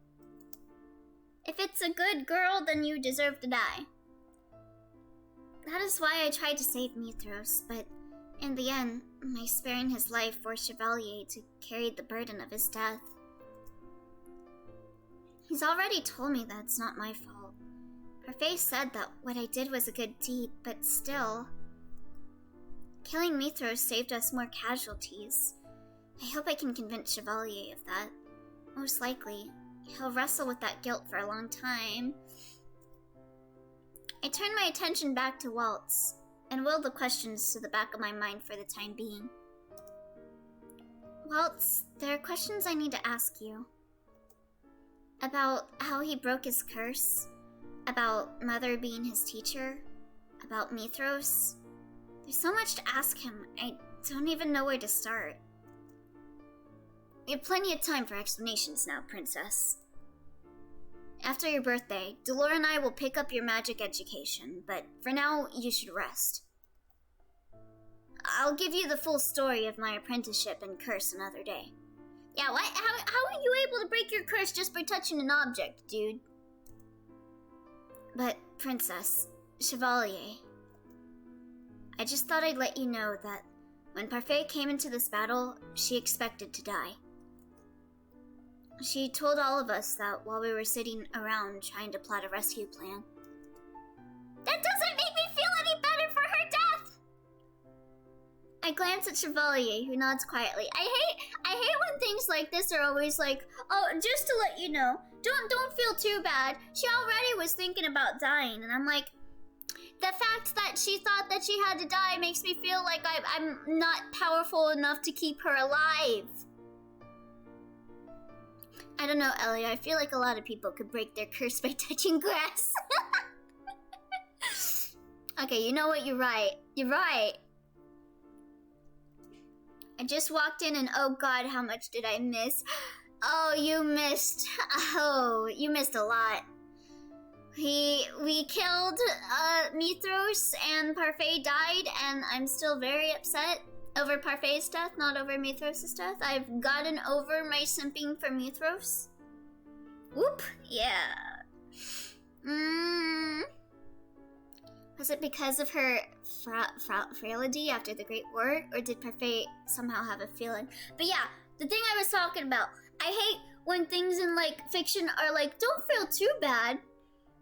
If it's a good girl, then you deserve to die. That is why I tried to save Mithros, but in the end, my sparing his life forced Chevalier to carry the burden of his death. He's already told me that it's not my fault. Parfait said that what I did was a good deed, but still... Killing Mithros saved us more casualties. I hope I can convince Chevalier of that. Most likely, he'll wrestle with that guilt for a long time. I turn my attention back to Waltz, and will the questions to the back of my mind for the time being. Waltz, there are questions I need to ask you. About how he broke his curse, about Mother being his teacher, about Mithros. There's so much to ask him, I don't even know where to start. You have plenty of time for explanations now, Princess. After your birthday, Delore and I will pick up your magic education, but for now, you should rest. I'll give you the full story of my apprenticeship and curse another day. Yeah, what? How are you able to break your curse just by touching an object, dude? But, Princess, Chevalier, I just thought I'd let you know that when Parfait came into this battle, she expected to die. She told all of us that while we were sitting around trying to plot a rescue plan. That doesn't make me feel any better for her death! I glance at Chevalier, who nods quietly. I hate when things like this are always like, oh, just to let you know, don't feel too bad. She already was thinking about dying, and I'm like, the fact that she thought that she had to die makes me feel like I'm not powerful enough to keep her alive. I don't know, Ellie. I feel like a lot of people could break their curse by touching grass. Okay, you know what? You're right. You're right. I just walked in and oh god, how much did I miss? Oh, you missed. Oh, you missed a lot. We killed Mithros and Parfait died, and I'm still very upset over Parfait's death, not over Mithros' death. I've gotten over my simping for Mithros. Whoop, yeah. Was it because of her frailty after the Great War, or did Parfait somehow have a feeling? But yeah, the thing I was talking about, I hate when things in like fiction are like, don't feel too bad.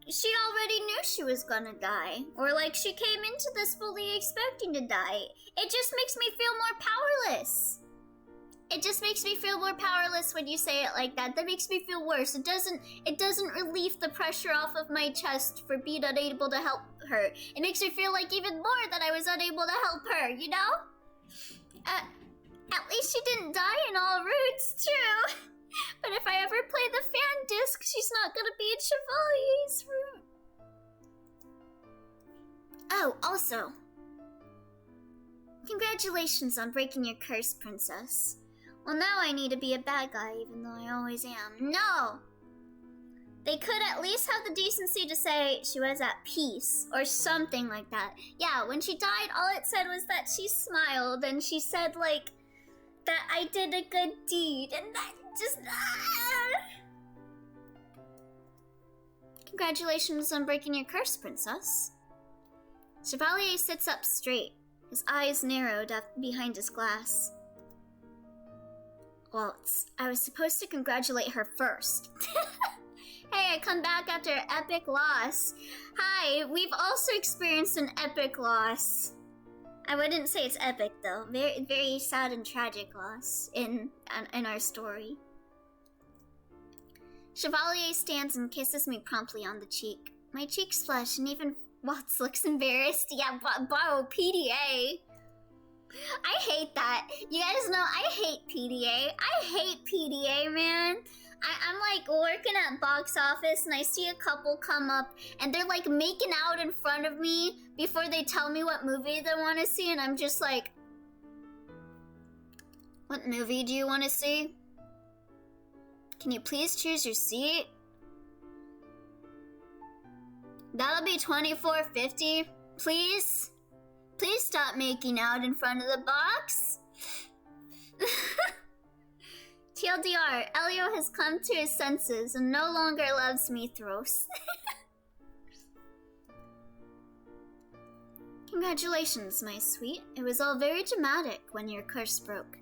She already knew she was gonna die. Or like she came into this fully expecting to die. It just makes me feel more powerless. It just makes me feel more powerless when you say it like that. That makes me feel worse. It doesn't relieve the pressure off of my chest for being unable to help her. It makes me feel like even more that I was unable to help her, you know? At least she didn't die in all roots, too. But if I ever play the fan disc, she's not gonna be in Chevalier's route. Oh, also, congratulations on breaking your curse, Princess. Well, now I need to be a bad guy, even though I always am. No! They could at least have the decency to say she was at peace, or something like that. Yeah, when she died, all it said was that she smiled, and she said, like, that I did a good deed, and that just... Congratulations on breaking your curse, Princess. Chevalier sits up straight, his eyes narrowed up behind his glass. Waltz, I was supposed to congratulate her first. Hey, I come back after an epic loss. Hi, we've also experienced an epic loss. I wouldn't say it's epic though. Very, very sad and tragic loss in our story. Chevalier stands and kisses me promptly on the cheek. My cheeks flush and even Waltz looks embarrassed. Yeah, bro, PDA. I hate that. You guys know I hate PDA. I hate PDA, man. I'm like working at box office and I see a couple come up and they're like making out in front of me before they tell me what movie they want to see, and I'm just like, what movie do you want to see? Can you please choose your seat? That'll be $24.50. Please? Please stop making out in front of the box. TLDR, Elio has come to his senses and no longer loves Mithros. Congratulations, my sweet. It was all very dramatic when your curse broke.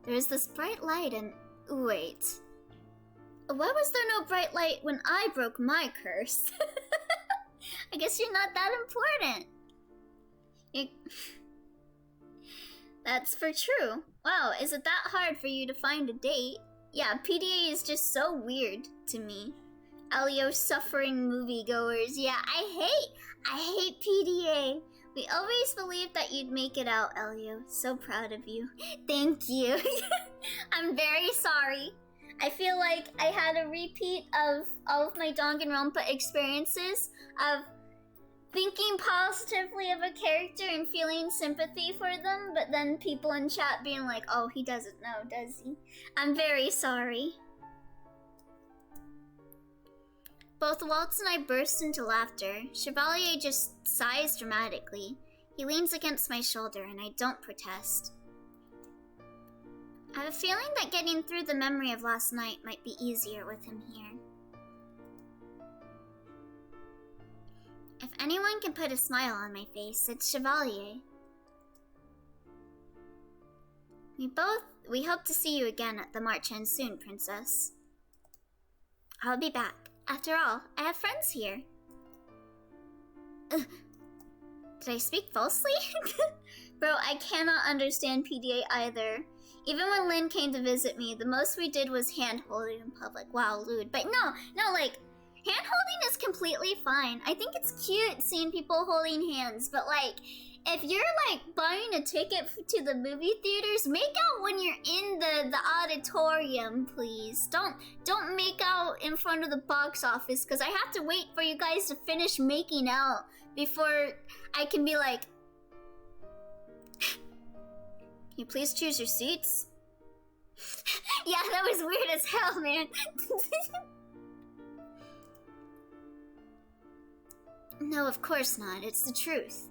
There was this bright light and... Wait. Why was there no bright light when I broke my curse? I guess you're not that important. That's for true. Wow, is it that hard for you to find a date? Yeah, PDA is just so weird to me. Elio suffering moviegoers. Yeah, I hate PDA. We always believed that you'd make it out, Elio. So proud of you. Thank you. I'm very sorry. I feel like I had a repeat of all of my Danganronpa experiences of thinking positively of a character and feeling sympathy for them, but then people in chat being like, oh, he doesn't know, does he? I'm very sorry. Both Waltz and I burst into laughter. Chevalier just sighs dramatically. He leans against my shoulder and I don't protest. I have a feeling that getting through the memory of last night might be easier with him here. If anyone can put a smile on my face, it's Chevalier. We hope to see you again at the March End soon, Princess. I'll be back. After all, I have friends here. Did I speak falsely? Bro, I cannot understand PDA either. Even when Lynn came to visit me, the most we did was hand-holding in public. Wow, lewd. But no, like, hand-holding is completely fine. I think it's cute seeing people holding hands, but like, if you're like buying a ticket to the movie theaters, make out when you're in the auditorium, please. Don't make out in front of the box office, because I have to wait for you guys to finish making out before I can be like, can you please choose your seats? Yeah, that was weird as hell, man. No, of course not. It's the truth.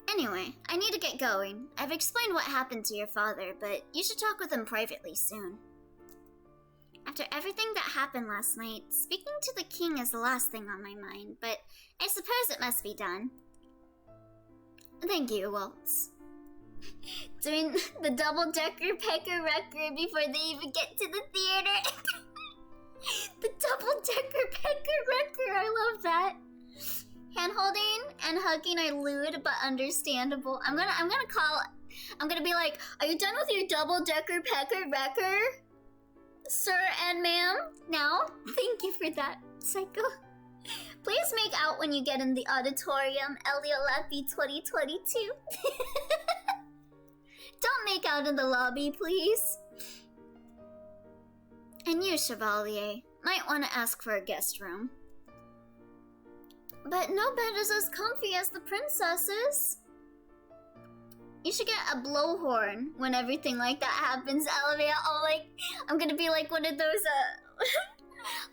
Anyway, I need to get going. I've explained what happened to your father, but you should talk with him privately soon. After everything that happened last night, speaking to the king is the last thing on my mind, but I suppose it must be done. Thank you, Waltz. Doing the double-decker pecker-recker before they even get to the theater. The double-decker pecker-recker, I love that. Hand-holding and hugging are lewd but understandable. I'm gonna be like, are you done with your double-decker pecker-recker? Sir and ma'am? Now? Thank you for that, psycho. Please make out when you get in the auditorium, Eliolepi 2022. Don't make out in the lobby, please. And you, Chevalier, might want to ask for a guest room. But no bed is as comfy as the princess's. You should get a blowhorn when everything like that happens, Elvia. Oh, like, I'm gonna be like one of those,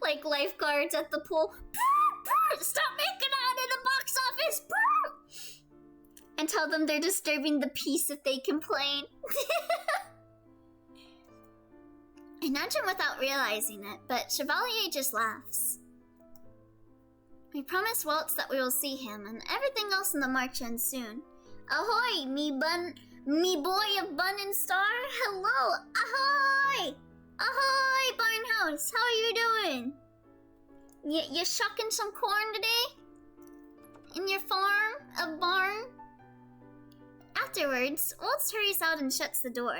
like lifeguards at the pool. Stop making out in the box office! And tell them they're disturbing the peace if they complain. I nudge him without realizing it, but Chevalier just laughs. We promised Waltz that we will see him and everything else in the March End soon. Ahoy, me boy of Bun and Star. Hello, ahoy! Ahoy, Barnhouse, how are you doing? You shucking some corn today? In your farm, a barn? Afterwards, Waltz hurries out and shuts the door.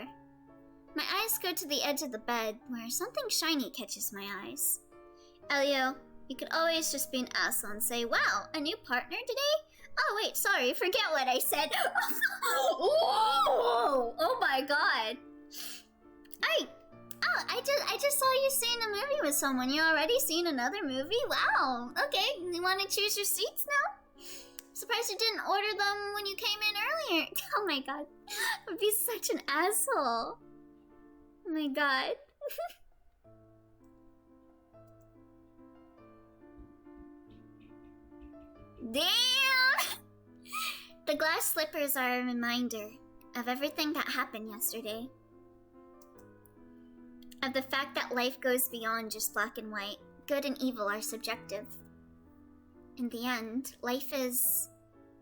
My eyes go to the edge of the bed, where something shiny catches my eyes. Elio, you could always just be an asshole and say, wow, a new partner today? Oh wait, sorry, forget what I said. Whoa! Oh my god. I just saw you seeing a movie with someone. You already seen another movie? Wow. Okay, you want to choose your seats now? Surprised you didn't order them when you came in earlier. Oh my god. I would be such an asshole. Oh my god. Damn! The glass slippers are a reminder of everything that happened yesterday. Of the fact that life goes beyond just black and white. Good and evil are subjective. In the end, life is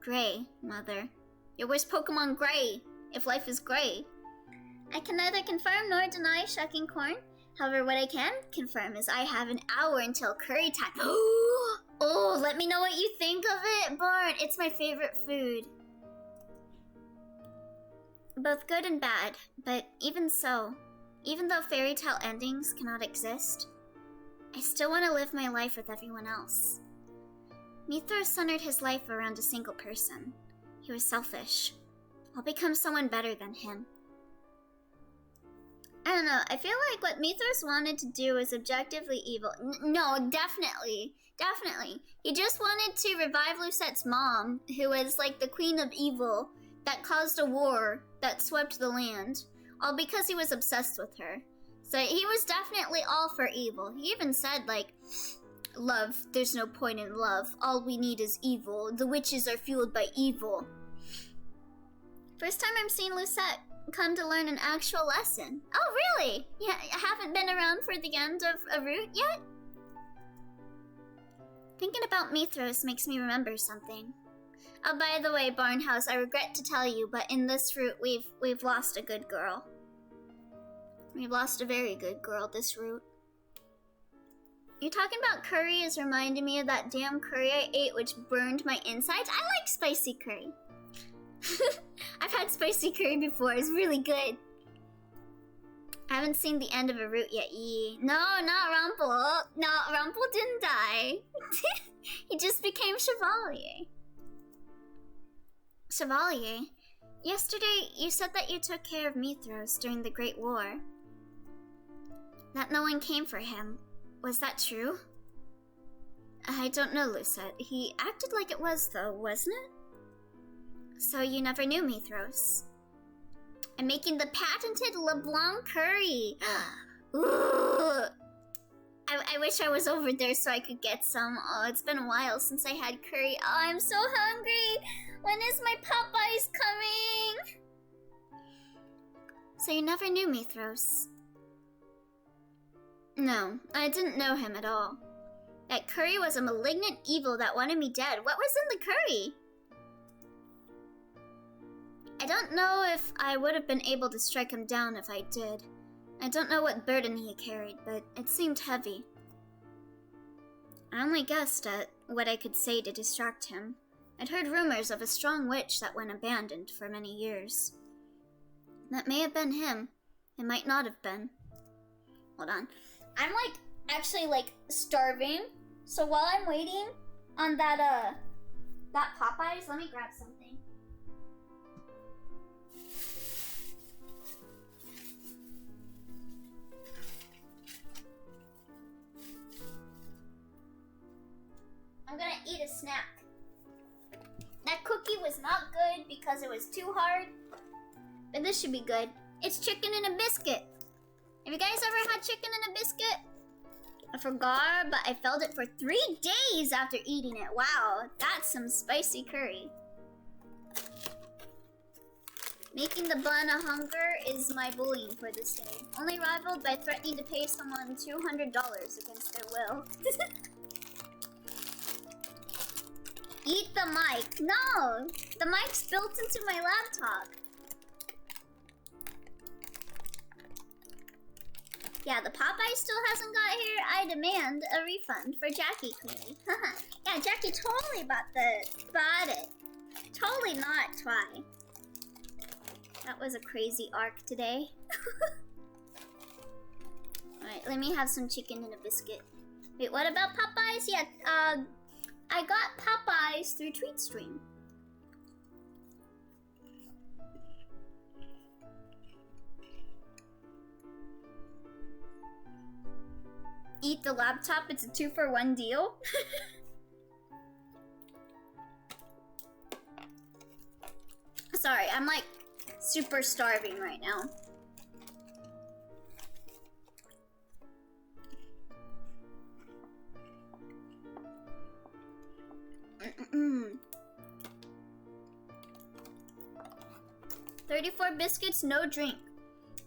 gray, Mother. Your worst Pokemon gray, if life is gray. I can neither confirm nor deny shucking corn. However, what I can confirm is I have an hour until curry time. Oh, let me know what you think of it, Bart. It's my favorite food. Both good and bad, but even so, even though fairy tale endings cannot exist, I still want to live my life with everyone else. Mithras centered his life around a single person. He was selfish. I'll become someone better than him. I don't know, I feel like what Mithras wanted to do was objectively evil. No, definitely. Definitely. He just wanted to revive Lucettes' mom, who was like the queen of evil, that caused a war that swept the land, all because he was obsessed with her. So he was definitely all for evil. He even said, like, love, there's no point in love. All we need is evil. The witches are fueled by evil. First time I'm seeing Lucette come to learn an actual lesson. Oh, really? Yeah, haven't been around for the end of a route yet? Thinking about Mithras makes me remember something. Oh, by the way, Barnhouse, I regret to tell you, but in this route, we've lost a good girl. We've lost a very good girl this route. You talking about curry is reminding me of that damn curry I ate, which burned my insides. I like spicy curry. I've had spicy curry before. It's really good. I haven't seen the end of a route yet. No, not Rumpel. No, Rumpel didn't die. He just became Chevalier. Chevalier? Yesterday, you said that you took care of Mithras during the Great War. That no one came for him. Was that true? I don't know, Lucette. He acted like it was, though, wasn't it? So you never knew Mithras. I'm making the patented LeBlanc curry. Ooh. I wish I was over there so I could get some. Oh, it's been a while since I had curry. Oh, I'm so hungry. When is my Popeyes coming? So you never knew Mithras? No, I didn't know him at all. That curry was a malignant evil that wanted me dead. What was in the curry? I don't know if I would have been able to strike him down if I did. I don't know what burden he carried, but it seemed heavy. I only guessed at what I could say to distract him. I'd heard rumors of a strong witch that went abandoned for many years. That may have been him. It might not have been. Hold on. I'm actually starving. So while I'm waiting on that Popeyes, let me grab something. I'm gonna eat a snack. That cookie was not good because it was too hard. But this should be good. It's chicken and a biscuit. Have you guys ever had chicken and a biscuit? I forgot, but I felt it for 3 days after eating it. Wow, that's some spicy curry. Making the bun a hunger is my bullying for this day. Only rivaled by threatening to pay someone $200 against their will. Eat the mic. No! The mic's built into my laptop. Yeah, the Popeye still hasn't got here. I demand a refund for Jackie Queenie. Yeah, Jackie totally bought it. Totally not Twy. That was a crazy arc today. Alright, let me have some chicken and a biscuit. Wait, what about Popeyes? Yeah, I got Popeyes through TweetStream. Eat the laptop, it's a 2-for-1 deal. Sorry, I'm super starving right now. Mm-mm. 34 biscuits, no drink.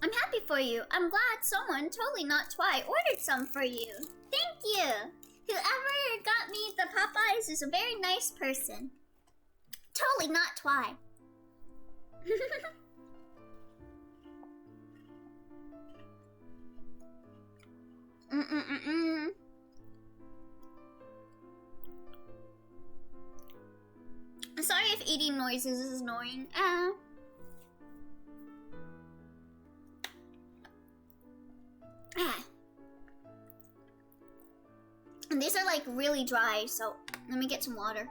I'm happy for you. I'm glad someone, totally not Twy, ordered some for you. Thank you. Whoever got me the Popeyes is a very nice person. Totally not Twy. I'm sorry if eating noises is annoying. And these are really dry, so let me get some water.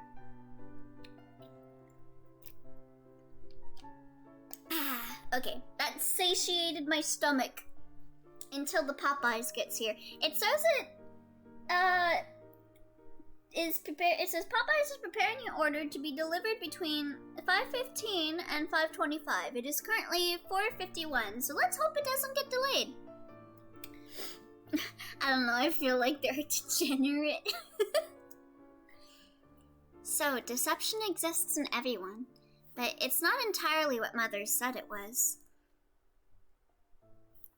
Okay, that satiated my stomach until the Popeyes gets here. It says it says Popeyes is preparing your order to be delivered between 5:15 and 5:25. It is currently 4:51, so let's hope it doesn't get delayed. I don't know, I feel like they're degenerate. So, deception exists in everyone, but it's not entirely what Mother said it was.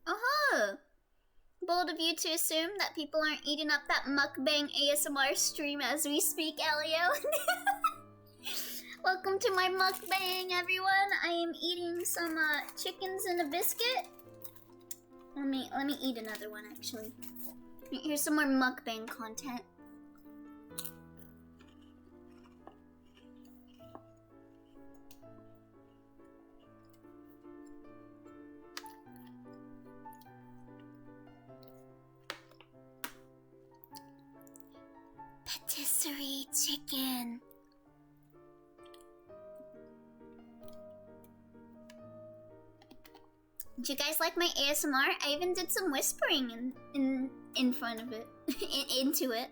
Oh-ho! Bold of you to assume that people aren't eating up that mukbang ASMR stream as we speak, Elio. Welcome to my mukbang, everyone. I am eating some chickens and a biscuit. Let me eat another one actually. Here's some more mukbang content. Patisserie chicken. Did you guys like my ASMR? I even did some whispering in front of it, into it.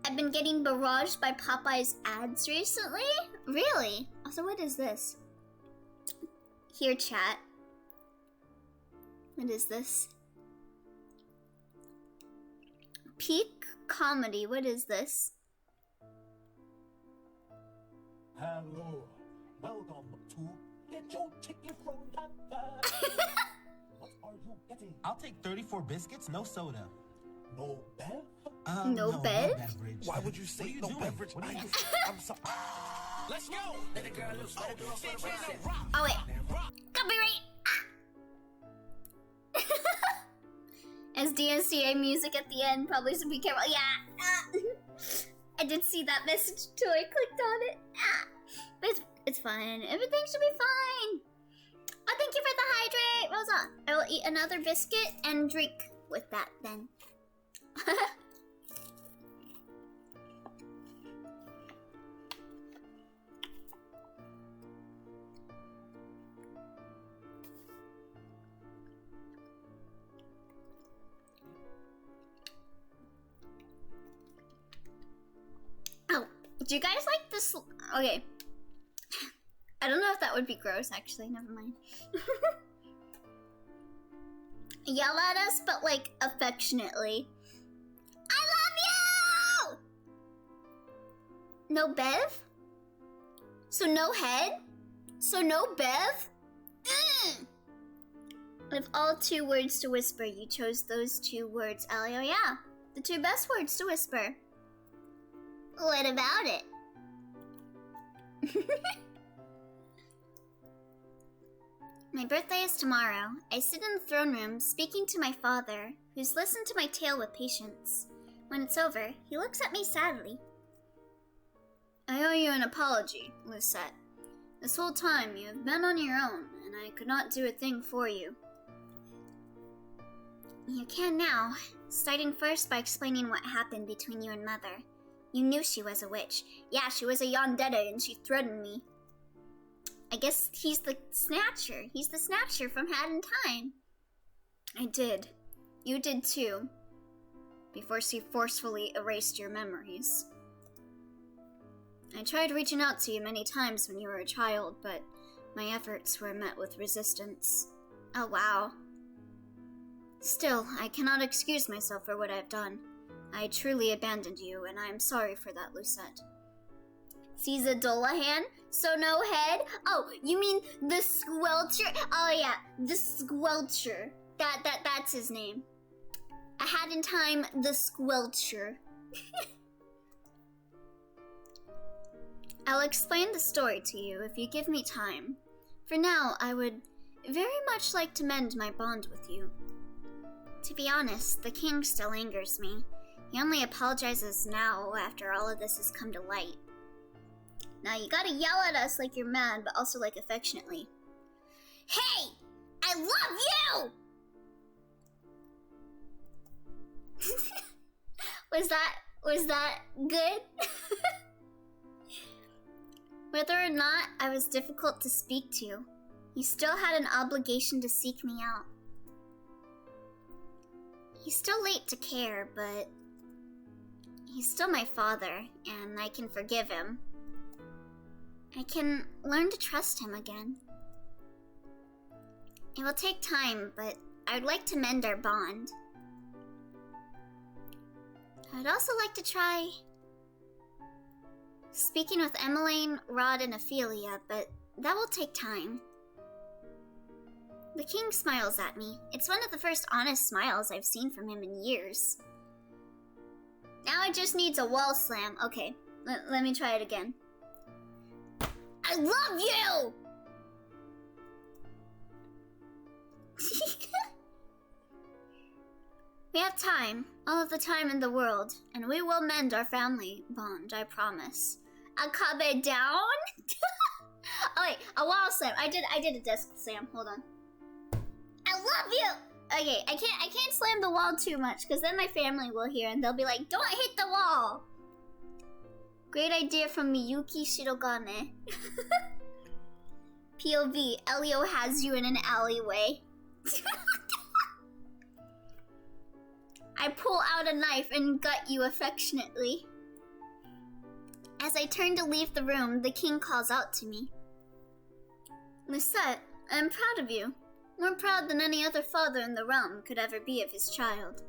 I've been getting barraged by Popeye's ads recently? Really? Also, what is this? Here, chat. What is this? Peak comedy. What is this? Hello, welcome to Get Your Chicken from Papa. What are you getting? I'll take 34 biscuits, no soda. No bev? No bev? Beverage. Why would you say What are you no doing? beverage? What are you I'm sorry. Let's go! Oh wait, copyright! As DSCA music at the end, probably should be careful. Yeah, I did see that message too. I clicked on it. But it's fine. Everything should be fine. Oh, thank you for the hydrate, Rosa. I will eat another biscuit and drink with that then. Oh, do you guys like this? Okay. I don't know if that would be gross, actually. Never mind. Yell at us, but like affectionately. I love you! No Bev? So no head? So no Bev? Of all 2 words to whisper, you chose those 2 words, Elio. Yeah, the 2 best words to whisper. What about it? My birthday is tomorrow. I sit in the throne room, speaking to my father, who's listened to my tale with patience. When it's over, he looks at me sadly. I owe you an apology, Lucette. This whole time you have been on your own, and I could not do a thing for you. You can now, starting first by explaining what happened between you and Mother. You knew she was a witch. Yeah, she was a yandere and she threatened me. I guess he's the Snatcher. He's the Snatcher from Hat in Time. I did. You did too. Before she forcefully erased your memories. I tried reaching out to you many times when you were a child, but my efforts were met with resistance. Oh wow. Still, I cannot excuse myself for what I've done. I truly abandoned you, and I am sorry for that, Lucette. Caesar Dolahan? So no head? Oh, you mean the Squelcher? Oh yeah, the Squelcher. That's his name. A Hat in Time, the Squelcher. I'll explain the story to you if you give me time. For now, I would very much like to mend my bond with you. To be honest, the king still angers me. He only apologizes now after all of this has come to light. Now you gotta yell at us like you're mad, but also like affectionately. Hey! I love you! Was that good? Whether or not I was difficult to speak to, he still had an obligation to seek me out. He's still late to care, but he's still my father, and I can forgive him. I can learn to trust him again. It will take time, but I'd like to mend our bond. I'd also like to try speaking with Emmeline, Rod, and Ophelia, but that will take time. The king smiles at me. It's one of the first honest smiles I've seen from him in years. Now it just needs a wall slam. Okay, let me try it again. love you! We have time, all of the time in the world, and we will mend our family bond, I promise. Akabe down? Oh wait, a wall slam. I did a disc slam. Hold on. I love you. Okay, I can't slam the wall too much because then my family will hear and they'll be like, "Don't hit the wall." Great idea from Miyuki Shirogane. POV, Elio has you in an alleyway. I pull out a knife and gut you affectionately. As I turn to leave the room, the king calls out to me. Lucette, I am proud of you. More proud than any other father in the realm could ever be of his child.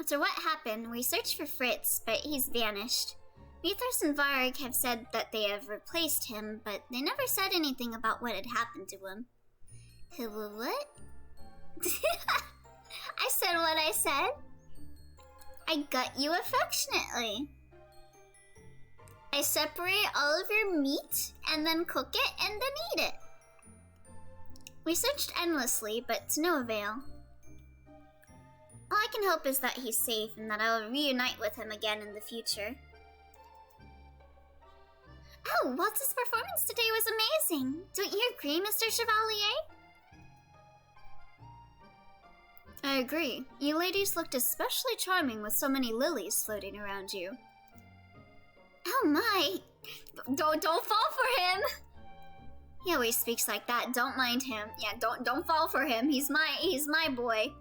After what happened, we searched for Fritz, but he's vanished. Mithras and Varg have said that they have replaced him, but they never said anything about what had happened to him. What? I said what I said. I gut you affectionately. I separate all of your meat and then cook it and then eat it. We searched endlessly, but to no avail. All I can hope is that he's safe and that I will reunite with him again in the future. Oh, Waltz's performance today was amazing. Don't you agree, Mr. Chevalier? I agree. You ladies looked especially charming with so many lilies floating around you. Oh my! Don't fall for him! He always speaks like that. Don't mind him. Yeah, don't fall for him. He's my boy.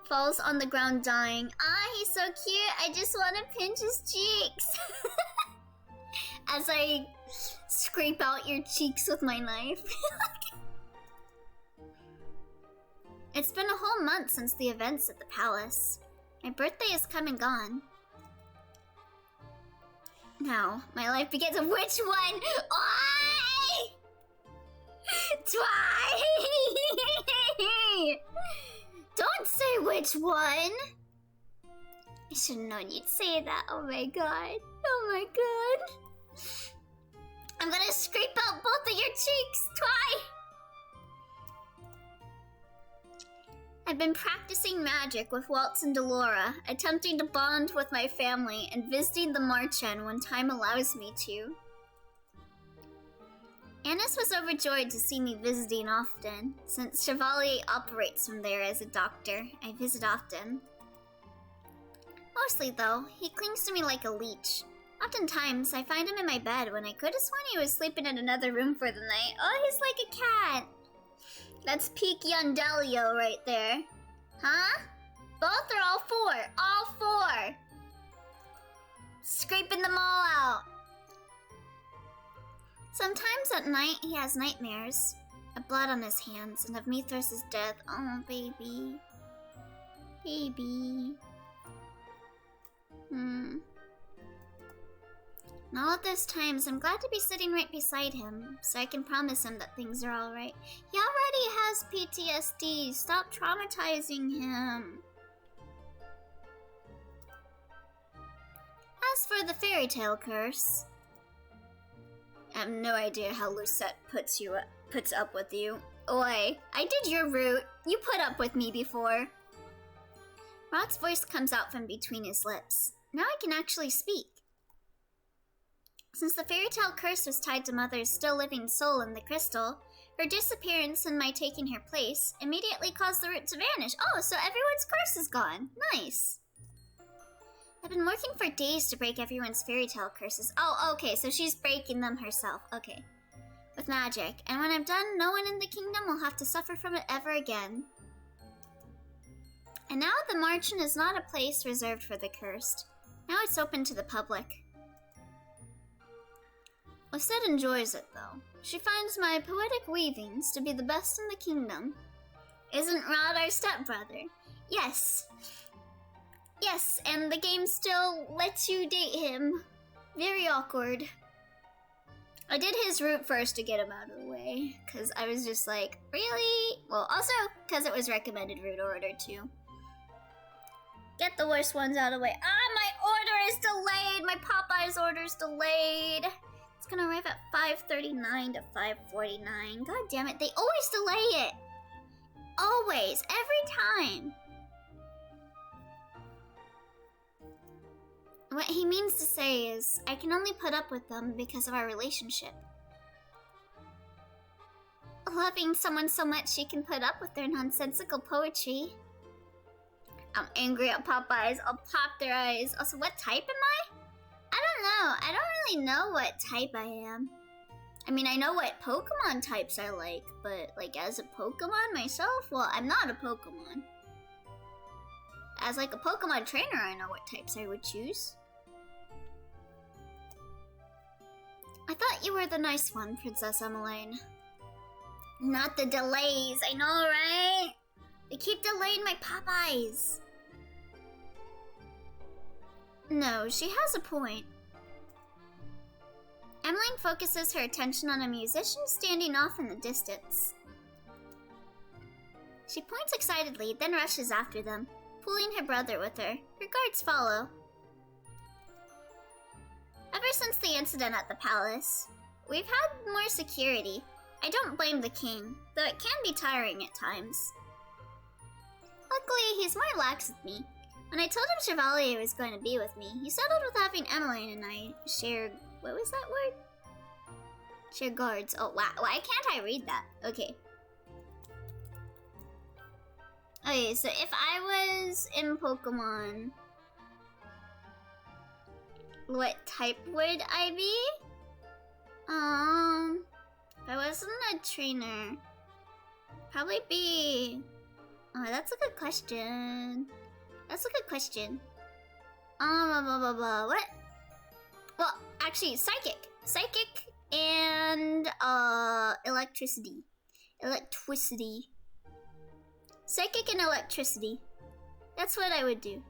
Falls on the ground dying. Ah, he's so cute. I just want to pinch his cheeks. As I scrape out your cheeks with my knife. It's been a whole month since the events at the palace. My birthday has come and gone. Now, my life begins. Which one? Why? Twice! Don't say which one! I should have known you'd say that. Oh my god. Oh my god. I'm gonna scrape out both of your cheeks. Twice! I've been practicing magic with Waltz and Delora, attempting to bond with my family and visiting the Marchen when time allows me to. Annis was overjoyed to see me visiting often. Since Chevalier operates from there as a doctor, I visit often. Mostly though, he clings to me like a leech. Oftentimes, I find him in my bed when I could have sworn he was sleeping in another room for the night. Oh, he's like a cat! That's peak Yondelio right there. Huh? Both or all four? All four! Scraping them all out. Sometimes at night he has nightmares. Of blood on his hands and of Mithras' death. Oh, baby. Baby. And all of those times, I'm glad to be sitting right beside him, so I can promise him that things are alright. He already has PTSD. Stop traumatizing him. As for the fairy tale curse, I have no idea how Lucette puts up with you. Oi, I did your route. You put up with me before. Rod's voice comes out from between his lips. Now I can actually speak. Since the fairy tale curse was tied to Mother's still living soul in the crystal, her disappearance and my taking her place immediately caused the root to vanish. Oh, so everyone's curse is gone. Nice. I've been working for days to break everyone's fairy tale curses. Oh, okay, so she's breaking them herself. Okay. With magic. And when I'm done, no one in the kingdom will have to suffer from it ever again. And now the Marchen is not a place reserved for the cursed. Now it's open to the public. Lucette enjoys it, though. She finds my poetic weavings to be the best in the kingdom. Isn't Rod our stepbrother? Yes. Yes, and the game still lets you date him. Very awkward. I did his route first to get him out of the way, because I was just like, really? Well, also, because it was recommended route order, too. Get the worst ones out of the way. Ah, my order is delayed! My Popeye Popeye's order's delayed. It's gonna arrive at 5:39 to 5:49. God damn it, they always delay it. Always, every time. What he means to say is, I can only put up with them because of our relationship. Loving someone so much she can put up with their nonsensical poetry. I'm angry at Popeyes. I'll pop their eyes. Also, what type am I? I don't know. I don't really know what type I am. I mean, I know what Pokemon types I like, but like as a Pokemon myself, well, I'm not a Pokemon. As like a Pokemon trainer, I know what types I would choose. I thought you were the nice one, Princess Emmeline. Not the delays, I know, right? They keep delaying my Popeyes. No, she has a point. Emmeline focuses her attention on a musician standing off in the distance. She points excitedly, then rushes after them, pulling her brother with her. Her guards follow. Ever since the incident at the palace, we've had more security. I don't blame the king, though it can be tiring at times. Luckily, he's more lax with me. When I told him Chevalier was going to be with me, he settled with having Emmeline and I share... What was that word? Share guards. Oh, wow. Why can't I read that? Okay. Okay, so if I was in Pokemon, what type would I be? If I wasn't a trainer, probably be... Oh, that's a good question. That's a good question. What? Well, actually, psychic. Psychic and, electricity. Electricity. Psychic and electricity. That's what I would do.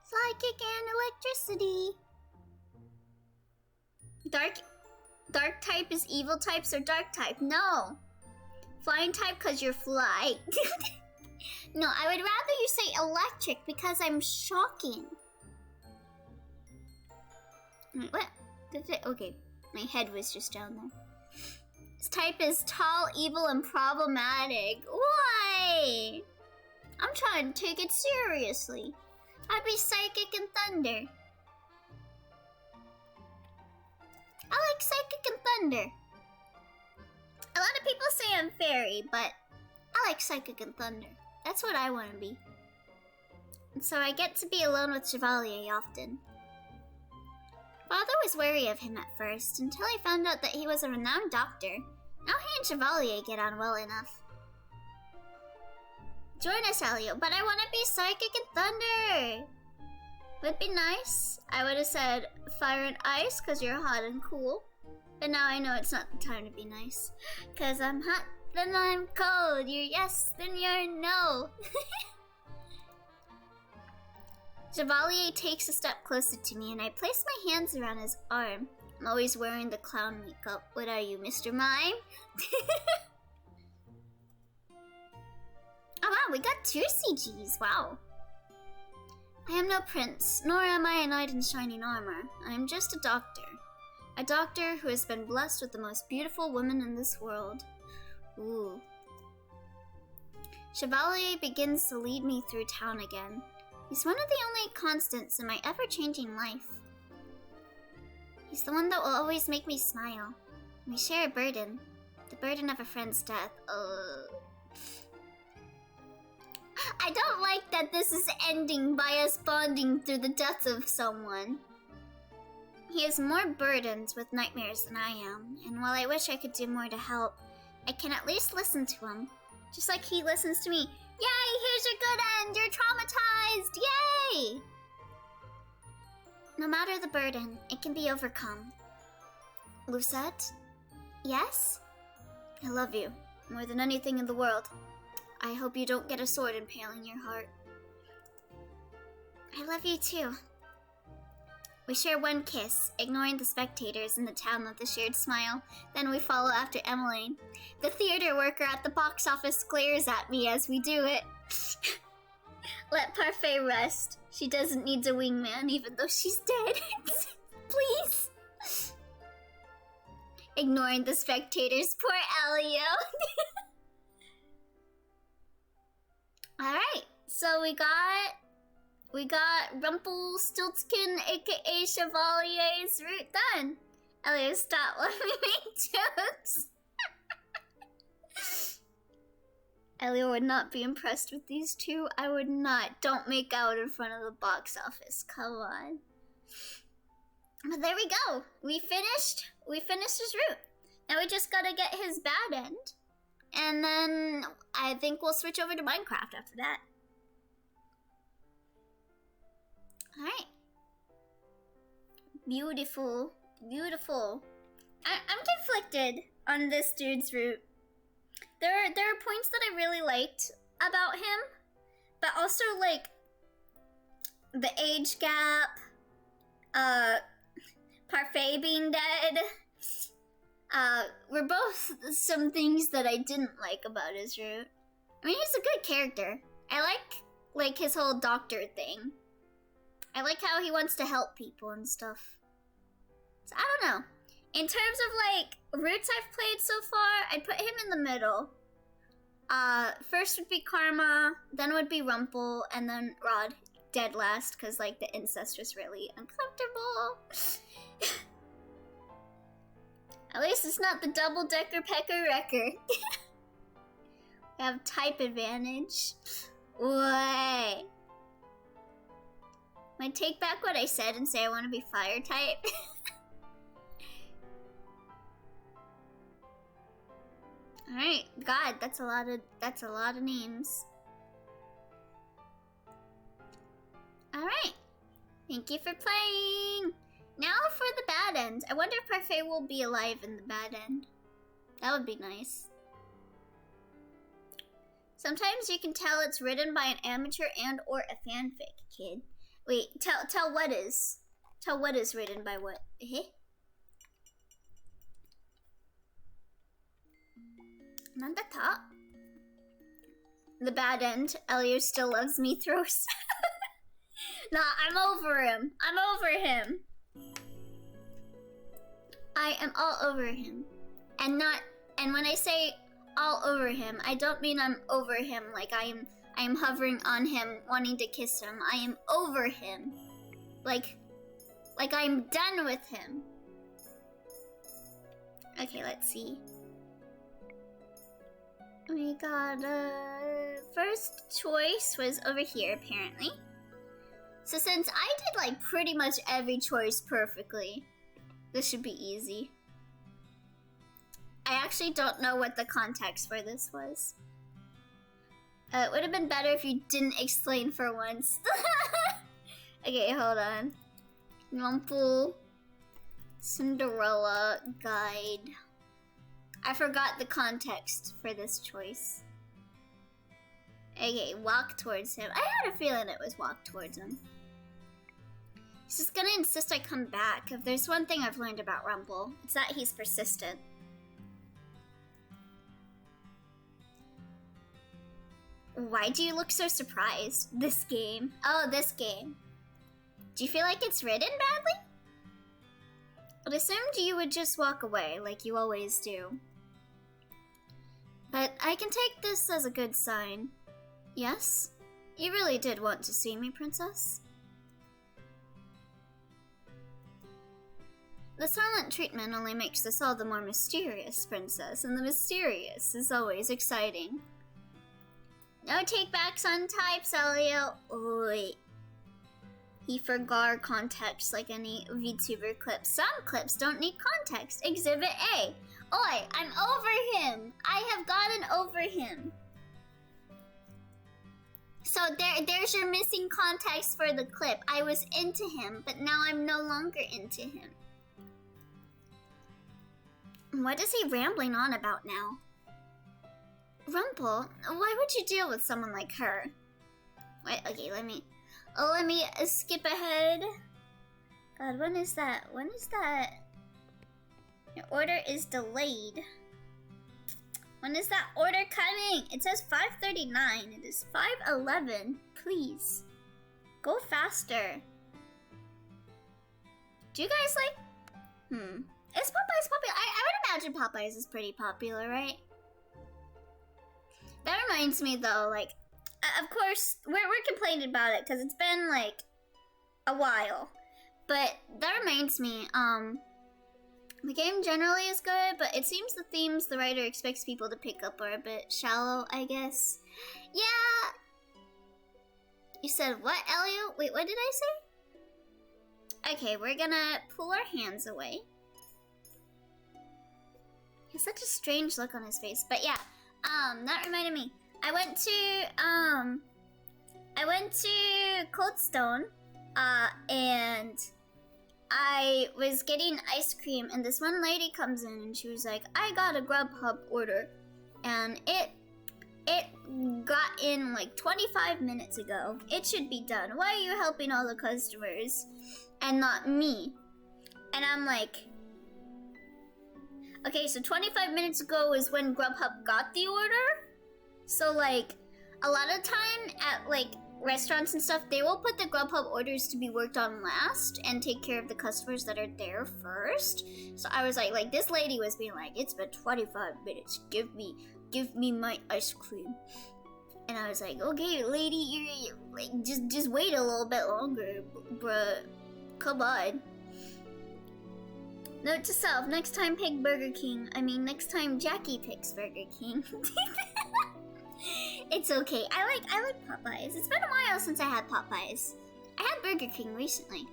Psychic and electricity. Dark type is evil types or dark type? No. Flying type because you're fly. No, I would rather you say electric because I'm shocking. What? Okay, my head was just down there. This type is tall, evil, and problematic. Why? I'm trying to take it seriously. I'd be psychic and thunder. I like psychic and thunder. A lot of people say I'm fairy, but I like psychic and thunder. That's what I want to be. And so I get to be alone with Chevalier often. Father was wary of him at first, until I found out that he was a renowned doctor. Now he and Chevalier get on well enough. Join us, Elio, but I want to be psychic and thunder. Would be nice. I would have said fire and ice because you're hot and cool. But now I know it's not the time to be nice. Because I'm hot, then I'm cold. You're yes, then you're no. Chevalier takes a step closer to me and I place my hands around his arm. I'm always wearing the clown makeup. What are you, Mr. Mime? Oh wow, we got 2 CGs, wow. I am no prince, nor am I a knight in shining armor. I am just a doctor. A doctor who has been blessed with the most beautiful woman in this world. Ooh. Chevalier begins to lead me through town again. He's one of the only constants in my ever-changing life. He's the one that will always make me smile. We share a burden. The burden of a friend's death. I don't like that this is ending by us bonding through the death of someone. He has more burdens with nightmares than I am, and while I wish I could do more to help, I can at least listen to him. Just like he listens to me. Yay, here's your good end! You're traumatized! Yay! No matter the burden, it can be overcome. Lucette? Yes? I love you, more than anything in the world. I hope you don't get a sword impaling your heart. I love you too. We share one kiss, ignoring the spectators in the town with a shared smile. Then we follow after Emmeline. The theater worker at the box office glares at me as we do it. Let Parfait rest. She doesn't need a wingman even though she's dead. Please. Ignoring the spectators. Poor Elio. Alright, so we got Rumpelstiltskin, aka Chevalier's route done. Elio, stop. Let me make jokes. Elio would not be impressed with these two. I would not. Don't make out in front of the box office. Come on. But there we go. We finished his route. Now we just gotta get his bad end. And then I think we'll switch over to Minecraft after that. Alright. Beautiful. Beautiful. I'm conflicted on this dude's route. There are points that I really liked about him, but also like the age gap, Parfait being dead, were both some things that I didn't like about his route. I mean, he's a good character. I like his whole doctor thing. I like how he wants to help people and stuff. So I don't know. In terms of like routes I've played so far, I'd put him in the middle. First would be Karma, then would be Rumpel, and then Rod dead last because like the incest was really uncomfortable. At least it's not the double-decker pecker wrecker. We have type advantage. Way. Might take back what I said and say I want to be fire type. Alright, God, that's a lot of names. Alright. Thank you for playing. Now for the bad end. I wonder if Parfait will be alive in the bad end. That would be nice. Sometimes you can tell it's written by an amateur and or a fanfic, kid. Wait, tell what is. Tell what is written by what. Eh? Not the top. The bad end. Elio still loves me throws. Nah, I'm over him. I'm over him. I am all over him. And when I say all over him, I don't mean I'm over him like I am hovering on him, wanting to kiss him. I am over him. Like I'm done with him. Okay, let's see. We got, first choice was over here, apparently. So since I did, like, pretty much every choice perfectly, this should be easy. I actually don't know what the context for this was. It would have been better if you didn't explain for once. Okay, hold on. Rumpel, Cinderella, guide. I forgot the context for this choice. Okay, walk towards him. I had a feeling it was walk towards him. He's just gonna insist I come back. If there's one thing I've learned about Rumpel, it's that he's persistent. Why do you look so surprised? This game. Oh, this game. Do you feel like it's written badly? I'd assumed you would just walk away, like you always do. But I can take this as a good sign. Yes? You really did want to see me, Princess? The silent treatment only makes this all the more mysterious, Princess, and the mysterious is always exciting. No takebacks on types, Elio. Wait. He forgot context like any VTuber clip. Some clips don't need context. Exhibit A. Oi, I'm over him. I have gotten over him. So there's your missing context for the clip. I was into him, but now I'm no longer into him. What is he rambling on about now? Rumpel, why would you deal with someone like her? Wait, okay, let me skip ahead. God, when is that? When is that? Your order is delayed. When is that order coming? It says 5:39. It is 5:11. Please. Go faster. Do you guys like... Is Popeyes popular? I would imagine Popeyes is pretty popular, right? That reminds me though, like... Of course, we're complaining about it because it's been like a while. But that reminds me, the game generally is good, but it seems the themes the writer expects people to pick up are a bit shallow, I guess. Yeah! You said what, Elio? Wait, what did I say? Okay, we're gonna pull our hands away. He has such a strange look on his face. But yeah, that reminded me. I went to Cold Stone, and I was getting ice cream, and this one lady comes in, and she was like, I got a Grubhub order, and it got in like 25 minutes ago. It should be done. Why are you helping all the customers and not me? And I'm like, okay, so 25 minutes ago is when Grubhub got the order? So like, a lot of time at like restaurants and stuff, they will put the Grubhub orders to be worked on last and take care of the customers that are there first. So I was like this lady was being like, it's been 25 minutes, give me my ice cream. And I was like, okay, lady, you like just wait a little bit longer, bruh. Come on. Note to self, next time pick Burger King. I mean, next time Jackie picks Burger King. It's okay. I like Popeyes. It's been a while since I had Popeyes. I had Burger King recently.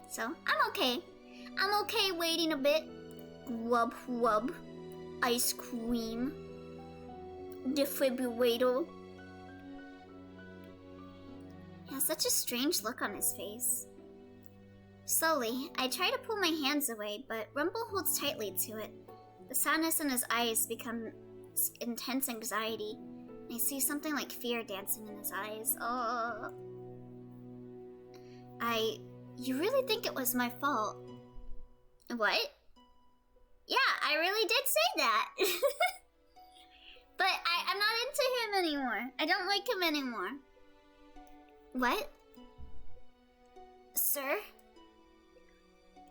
So, I'm okay. I'm okay waiting a bit. Wub wub. Ice cream. Defibrillator. He has such a strange look on his face. Slowly, I try to pull my hands away, but Rumpel holds tightly to it. The sadness in his eyes becomes intense anxiety. I see something like fear dancing in his eyes. Oh. You really think it was my fault? What? Yeah, I really did say that. But I'm not into him anymore. I don't like him anymore. What? Sir?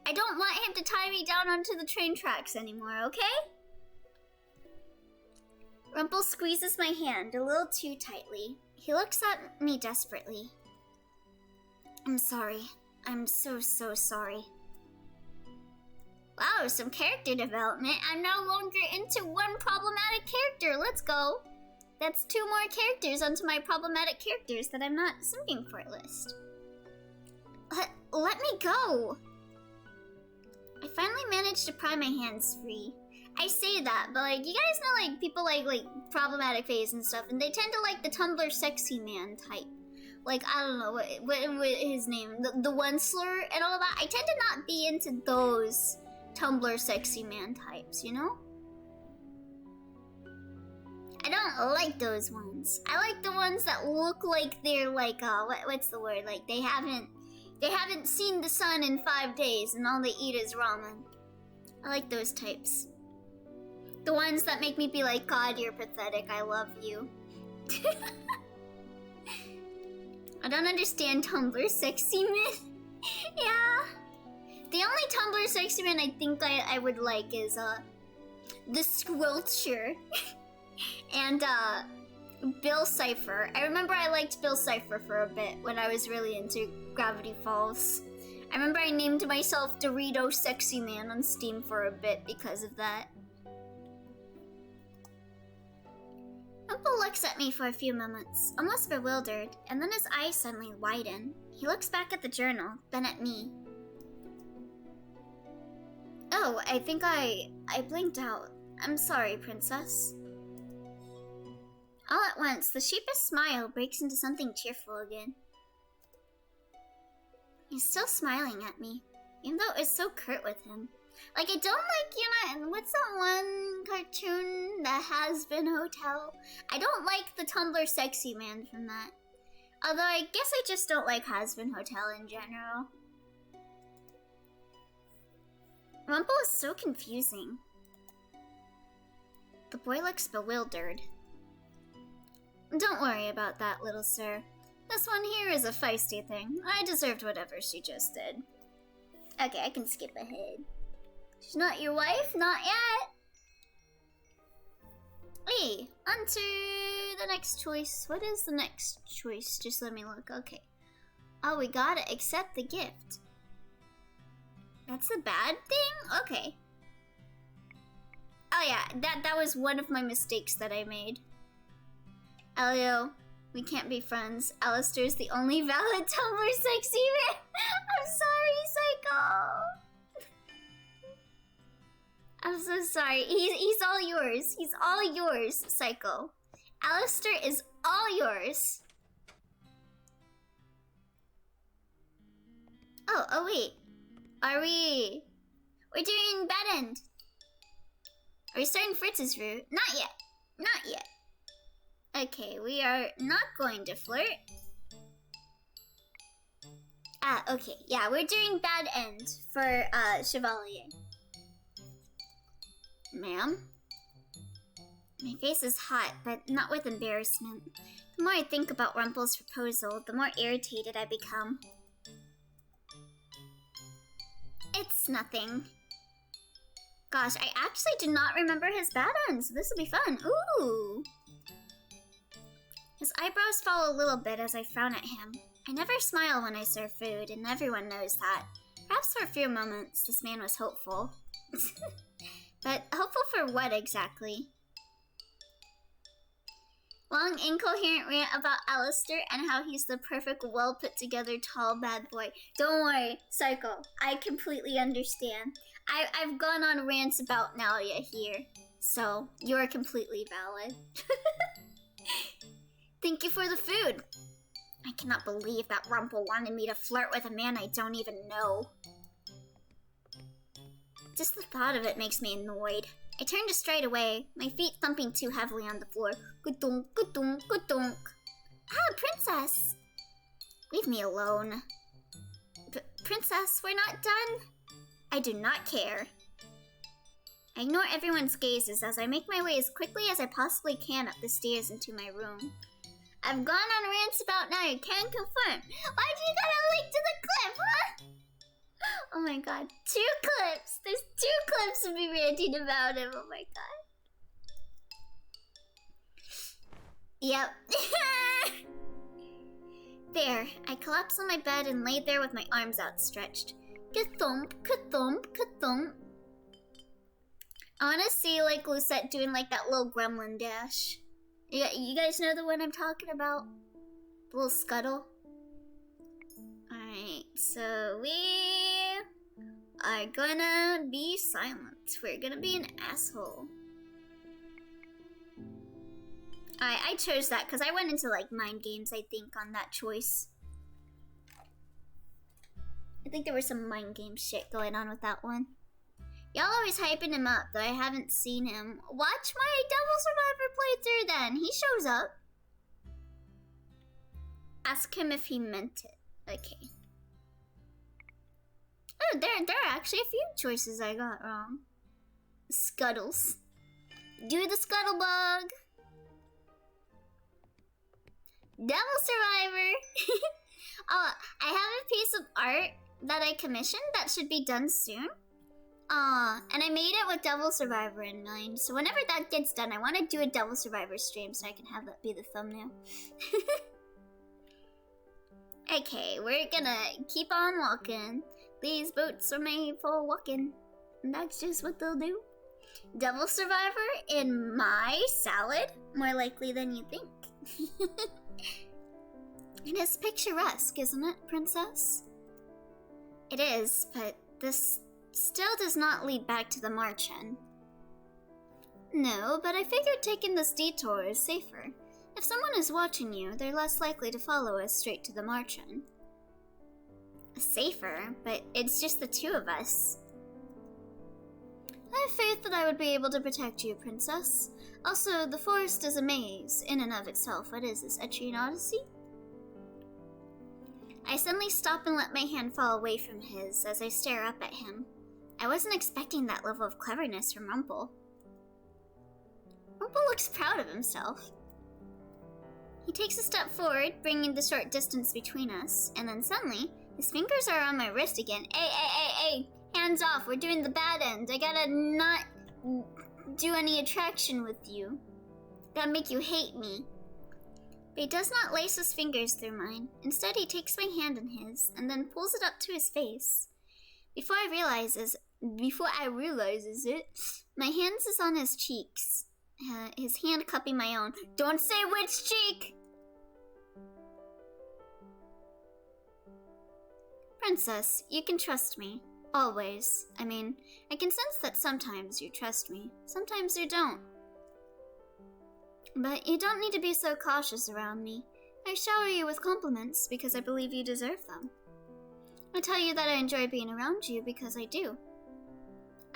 I don't want him to tie me down onto the train tracks anymore, okay? Rumpel squeezes my hand a little too tightly. He looks at me desperately. I'm sorry. I'm so sorry. Wow, some character development. I'm no longer into one problematic character. Let's go. That's 2 more characters onto my problematic characters that I'm not simping for list. Let me go. I finally managed to pry my hands free. I say that, but like, you guys know like people like problematic phase and stuff, and they tend to like the Tumblr sexy man type. Like, I don't know, what his name, the one slur and all that. I tend to not be into those Tumblr sexy man types, you know? I don't like those ones. I like the ones that look like they're like, what's the word? Like, they haven't seen the sun in 5 days and all they eat is ramen. I like those types. The ones that make me be like, God, you're pathetic, I love you. I don't understand Tumblr sexy men. Yeah. The only Tumblr sexy man I think I would like is, the Squelcher. And, Bill Cipher. I remember I liked Bill Cipher for a bit when I was really into Gravity Falls. I remember I named myself Dorito Sexy Man on Steam for a bit because of that. Rumpel looks at me for a few moments, almost bewildered, and then his eyes suddenly widen. He looks back at the journal, then at me. Oh, I think I blinked out. I'm sorry, princess. All at once, the sheepish smile breaks into something cheerful again. He's still smiling at me, even though it was so curt with him. Like, I don't like, you know, what's that one cartoon, The Has-Been Hotel? I don't like the Tumblr sexy man from that. Although, I guess I just don't like Has-Been Hotel in general. Rumpel is so confusing. The boy looks bewildered. Don't worry about that, little sir. This one here is a feisty thing. I deserved whatever she just did. Okay, I can skip ahead. She's not your wife? Not yet. Hey, on to the next choice. What is the next choice? Just let me look. Okay. Oh, we gotta accept the gift. That's a bad thing? Okay. Oh yeah, that was one of my mistakes that I made. Elio, we can't be friends. Alistair's the only valid Tumblr sexy man. I'm sorry, Psycho. I'm so sorry. He's all yours. He's all yours, Psycho. Alistair is all yours. Oh wait. We're doing bad end. Are we starting Fritz's route? Not yet. Not yet. Okay, we are not going to flirt. Okay. Yeah, we're doing bad end for, Chevalier. Ma'am? My face is hot, but not with embarrassment. The more I think about Rumpel's proposal, the more irritated I become. It's nothing. Gosh, I actually do not remember his bad ends. This will be fun. Ooh! His eyebrows fall a little bit as I frown at him. I never smile when I serve food, and everyone knows that. Perhaps for a few moments, this man was hopeful. But hopeful for what exactly? Long, incoherent rant about Alistair and how he's the perfect, well-put-together, tall, bad boy. Don't worry, Psycho. I completely understand. I've gone on rants about Nalia here, so you're completely valid. Thank you for the food. I cannot believe that Rumpel wanted me to flirt with a man I don't even know. Just the thought of it makes me annoyed. I turn to stride away, my feet thumping too heavily on the floor. Good-donk, good-donk, good-donk. Ah, Princess! Leave me alone. Princess, we're not done? I do not care. I ignore everyone's gazes as I make my way as quickly as I possibly can up the stairs into my room. I've gone on rants about now, you can confirm. Why'd you gotta link to the clip, huh? Oh my god, 2 clips! There's 2 clips of me ranting about him, oh my god. Yep. There, I collapsed on my bed and laid there with my arms outstretched. Ka-thump, ka-thump, ka-thump. I wanna see like Lucette doing like that little gremlin dash. You guys know the one I'm talking about? The little scuttle? Alright, so we are gonna be silent. We're gonna be an asshole. Alright, I chose that because I went into like mind games, I think, on that choice. I think there was some mind game shit going on with that one. Y'all always hyping him up, though I haven't seen him. Watch my Devil Survivor playthrough then. He shows up. Ask him if he meant it. Okay. Oh, there are actually a few choices I got wrong. Scuttles. Do the Scuttlebug. Devil Survivor. Oh, I have a piece of art that I commissioned that should be done soon. And I made it with Devil Survivor in mind. So whenever that gets done, I want to do a Devil Survivor stream so I can have that be the thumbnail. Okay, we're gonna keep on walking. These boots are made for walking. And that's just what they'll do. Devil Survivor in my salad? More likely than you think. It is picturesque, isn't it, Princess? It is, but this still does not lead back to the Marchen. No, but I figured taking this detour is safer. If someone is watching you, they're less likely to follow us straight to the Marchen. Safer, but it's just the 2 of us. I have faith that I would be able to protect you, Princess. Also, the forest is a maze, in and of itself. What is this, Etrian Odyssey? I suddenly stop and let my hand fall away from his as I stare up at him. I wasn't expecting that level of cleverness from Rumpel. Rumpel looks proud of himself. He takes a step forward, bringing the short distance between us, and then suddenly, his fingers are on my wrist again. Hey! Hands off, we're doing the bad end. I gotta not do any attraction with you. Gotta make you hate me. But he does not lace his fingers through mine. Instead, he takes my hand in his, and then pulls it up to his face. Before I realizes it, my hands is on his cheeks. His hand cupping my own. Don't say which cheek! Princess, you can trust me. Always. I mean, I can sense that sometimes you trust me. Sometimes you don't. But you don't need to be so cautious around me. I shower you with compliments because I believe you deserve them. I tell you that I enjoy being around you because I do.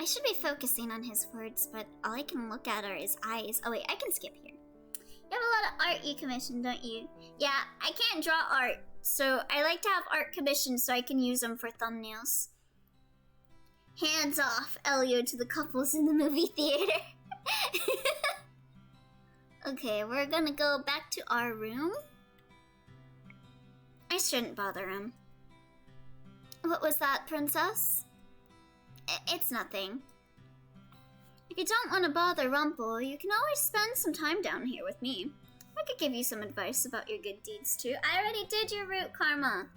I should be focusing on his words, but all I can look at are his eyes. Oh wait, I can skip here. You have a lot of art you commission, don't you? Yeah, I can't draw art, so I like to have art commissioned so I can use them for thumbnails. Hands off, Elio to the couples in the movie theater. Okay, we're gonna go back to our room. I shouldn't bother him. What was that, princess? It's nothing. If you don't want to bother Rumpel, you can always spend some time down here with me. I could give you some advice about your good deeds too. I already did your route, Karma.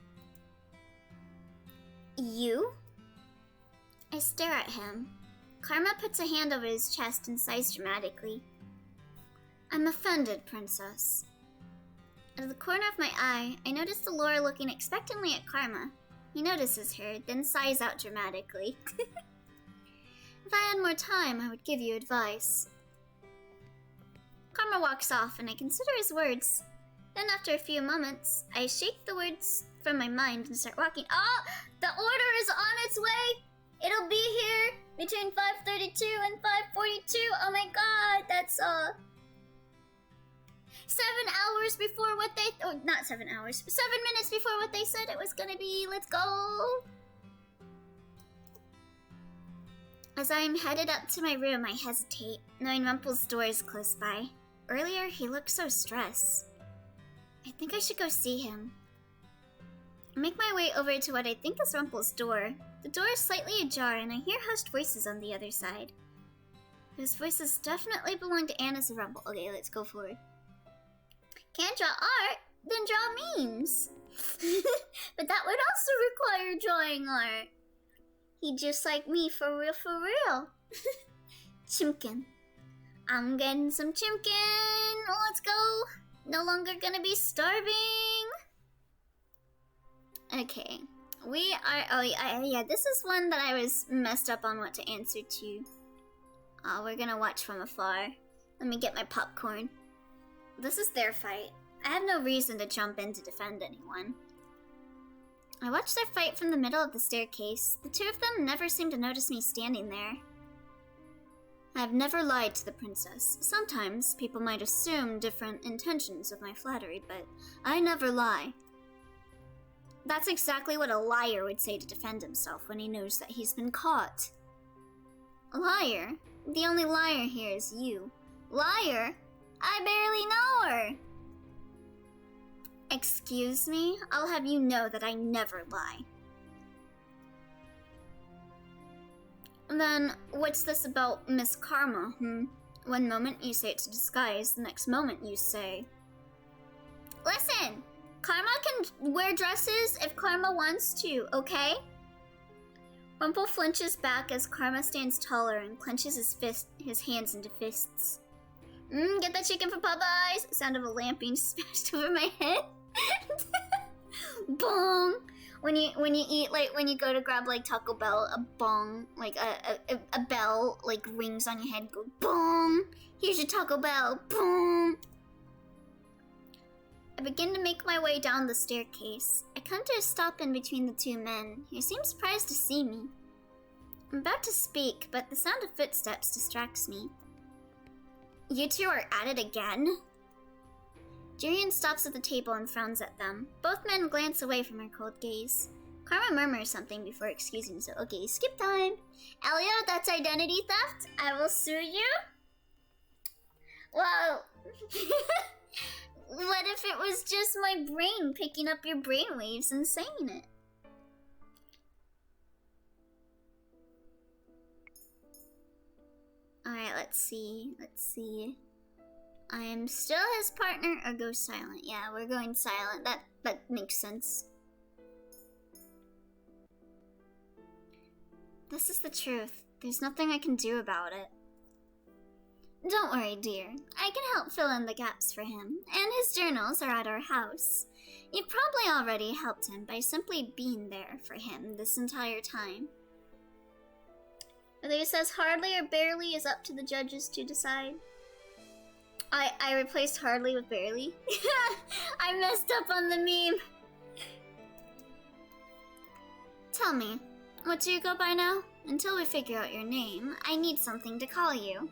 You? I stare at him. Karma puts a hand over his chest and sighs dramatically. I'm offended, princess. Out of the corner of my eye, I notice the Laura looking expectantly at Karma. He notices her, then sighs out dramatically. If I had more time, I would give you advice. Karma walks off, and I consider his words. Then after a few moments, I shake the words from my mind and start walking. Oh! The order is on its way! It'll be here between 5:32 and 5:42. Oh my god, that's 7 hours before what they... Oh, not 7 hours. 7 minutes before what they said it was gonna be. Let's go! As I'm headed up to my room, I hesitate, knowing Rumpel's door is close by. Earlier, he looked so stressed. I think I should go see him. I make my way over to what I think is Rumpel's door. The door is slightly ajar, and I hear hushed voices on the other side. Those voices definitely belong to Annis and Rumpel. Okay, let's go forward. Can't draw art? Then draw memes. But that would also require drawing art. He just like me, for real, for real. Chimkin. I'm getting some chimkin. Let's go. No longer gonna be starving. Okay. We are... Oh, yeah, this is one that I was messed up on what to answer to. We're gonna watch from afar. Let me get my popcorn. This is their fight. I have no reason to jump in to defend anyone. I watch their fight from the middle of the staircase. The two of them never seem to notice me standing there. I have never lied to the princess. Sometimes people might assume different intentions of my flattery, but I never lie. That's exactly what a liar would say to defend himself when he knows that he's been caught. A liar? The only liar here is you. Liar? I barely know her! Excuse me? I'll have you know that I never lie. Then, what's this about Miss Karma, One moment you say it's a disguise, the next moment you say... Listen! Karma can wear dresses if Karma wants to, okay? Rumpel flinches back as Karma stands taller and clenches his hands into fists. Get that chicken for Popeyes! Sound of a lamp being smashed over my head. Bong! When you eat, like, when you go to grab, like, Taco Bell, a bong, like, a bell, like, rings on your head, go bong! Here's your Taco Bell, bong! I begin to make my way down the staircase. I come to a stop in between the two men, who seem surprised to see me. I'm about to speak, but the sound of footsteps distracts me. You two are at it again? Jurian stops at the table and frowns at them. Both men glance away from her cold gaze. Karma murmurs something before excusing himself. Okay, skip time. Elio, that's identity theft. I will sue you. Well, what if it was just my brain picking up your brainwaves and saying it? Alright, let's see. I am still his partner or go silent. Yeah, we're going silent. That makes sense. This is the truth. There's nothing I can do about it. Don't worry, dear. I can help fill in the gaps for him, and his journals are at our house. You've probably already helped him by simply being there for him this entire time. Whether he says hardly or barely is up to the judges to decide. I replaced hardly with barely. I messed up on the meme. Tell me, what do you go by now? Until we figure out your name, I need something to call you.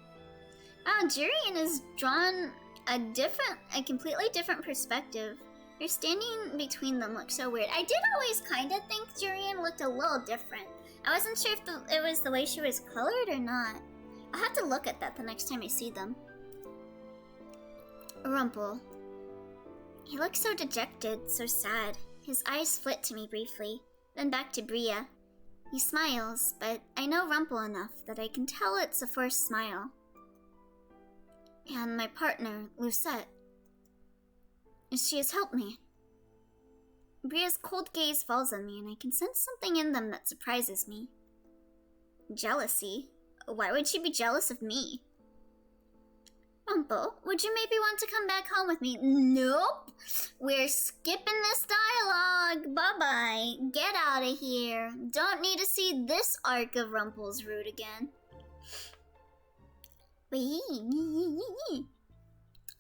Wow, Jurian has drawn a completely different perspective. You're standing between them looks so weird. I did always kind of think Jurian looked a little different. I wasn't sure if it was the way she was colored or not. I'll have to look at that the next time I see them. Rumpel. He looks so dejected, so sad. His eyes flit to me briefly, then back to Bria. He smiles, but I know Rumpel enough that I can tell it's a forced smile. And my partner, Lucette. She has helped me. Bria's cold gaze falls on me, and I can sense something in them that surprises me. Jealousy? Why would she be jealous of me? Rumpel, would you maybe want to come back home with me? Nope! We're skipping this dialogue! Bye-bye! Get out of here! Don't need to see this arc of Rumpel's route again.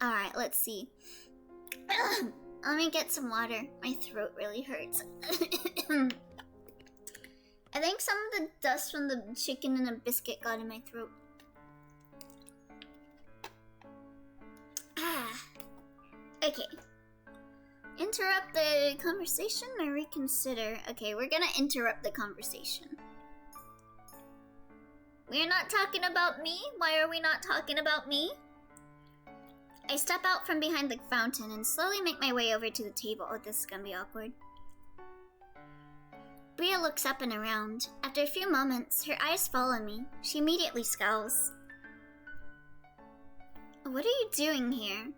Alright, let's see. Let me get some water. My throat really hurts. I think some of the dust from the chicken and a biscuit got in my throat. Okay. Interrupt the conversation or reconsider? Okay, we're gonna interrupt the conversation. We're not talking about me? Why are we not talking about me? I step out from behind the fountain and slowly make my way over to the table. Oh, this is gonna be awkward. Bria looks up and around. After a few moments, her eyes fall on me. She immediately scowls. What are you doing here?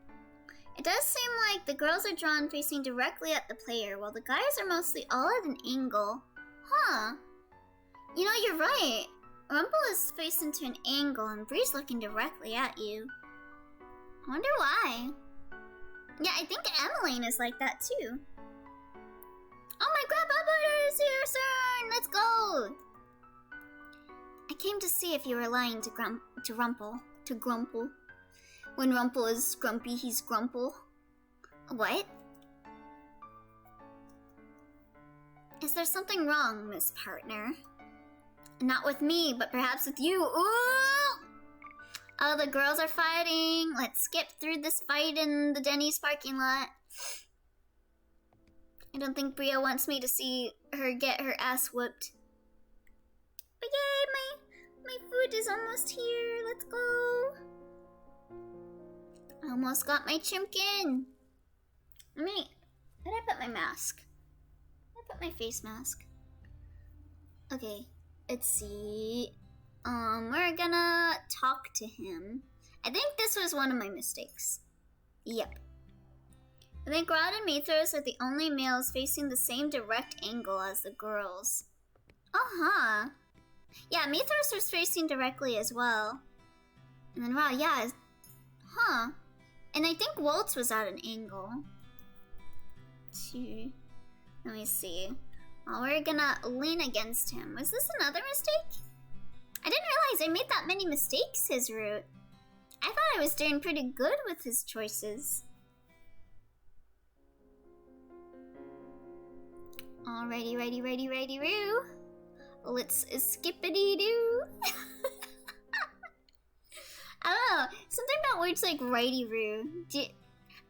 It does seem like the girls are drawn facing directly at the player, while the guys are mostly all at an angle. Huh. You know, you're right. Rumpel is faced into an angle and Bria's looking directly at you. I wonder why. Yeah, I think Emmeline is like that too. Oh, my grandmother is here, sir! Let's go! I came to see if you were lying to Grumpel. When Rumpel is grumpy, he's Grumpel. What? Is there something wrong, Miss Partner? Not with me, but perhaps with you. Ooh! Oh, the girls are fighting. Let's skip through this fight in the Denny's parking lot. I don't think Bria wants me to see her get her ass whooped. But yay, my food is almost here. Let's go. I almost got my chimkin. Where did I put my mask? Where did I put my face mask? Okay, let's see. We're gonna talk to him. I think this was one of my mistakes. Yep. I think Rod and Mithras are the only males facing the same direct angle as the girls. Uh-huh. Yeah, Mithras was facing directly as well. And then Rod, yeah. Huh. And I think Waltz was at an angle. Let me see. Oh, we're gonna lean against him. Was this another mistake? I didn't realize I made that many mistakes his route. I thought I was doing pretty good with his choices. Alrighty, ready, roo. Let's skippity-doo. I don't know. Something about words like righty-roo.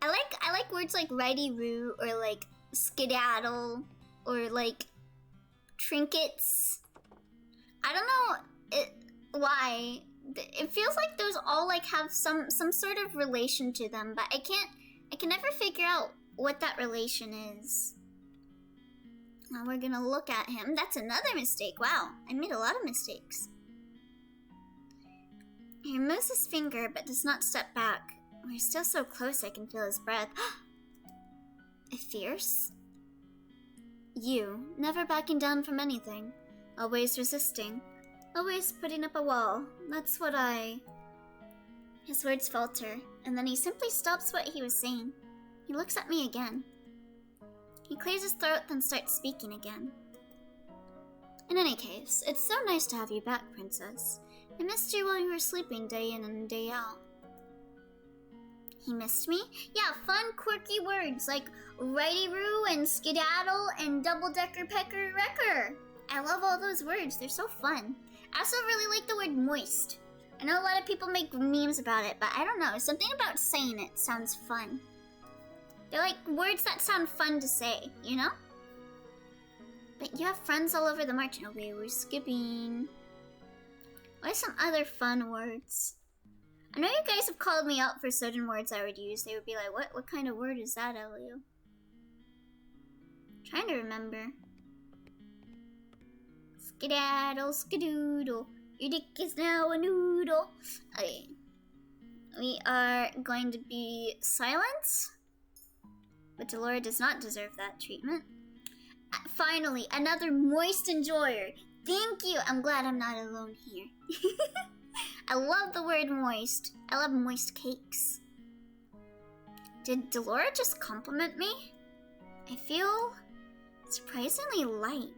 I like words like righty-roo or like skedaddle or like trinkets. I don't know why. It feels like those all like have some sort of relation to them, but I can never figure out what that relation is. Now we're gonna look at him. That's another mistake. Wow, I made a lot of mistakes. He removes his finger but does not step back. We're still so close I can feel his breath. Fierce? You, never backing down from anything. Always resisting. Always putting up a wall. That's what I... His words falter, and then he simply stops what he was saying. He looks at me again. He clears his throat, then starts speaking again. In any case, it's so nice to have you back, Princess. I missed you while you were sleeping day in and day out. He missed me? Yeah, fun, quirky words like righty-roo and skedaddle and double-decker pecker wrecker. I love all those words. They're so fun. I also really like the word moist. I know a lot of people make memes about it, but I don't know. Something about saying it sounds fun. They're like words that sound fun to say, you know? But you have friends all over the march. Okay, we're skipping. What are some other fun words? I know you guys have called me out for certain words I would use. They would be like, what kind of word is that, Elio? Trying to remember. Skedaddle, skedoodle. Your dick is now a noodle. Okay. We are going to be silent. But Delora does not deserve that treatment. Finally, another moist enjoyer. Thank you. I'm glad I'm not alone here. I love the word moist. I love moist cakes. Did Delora just compliment me? I feel surprisingly light.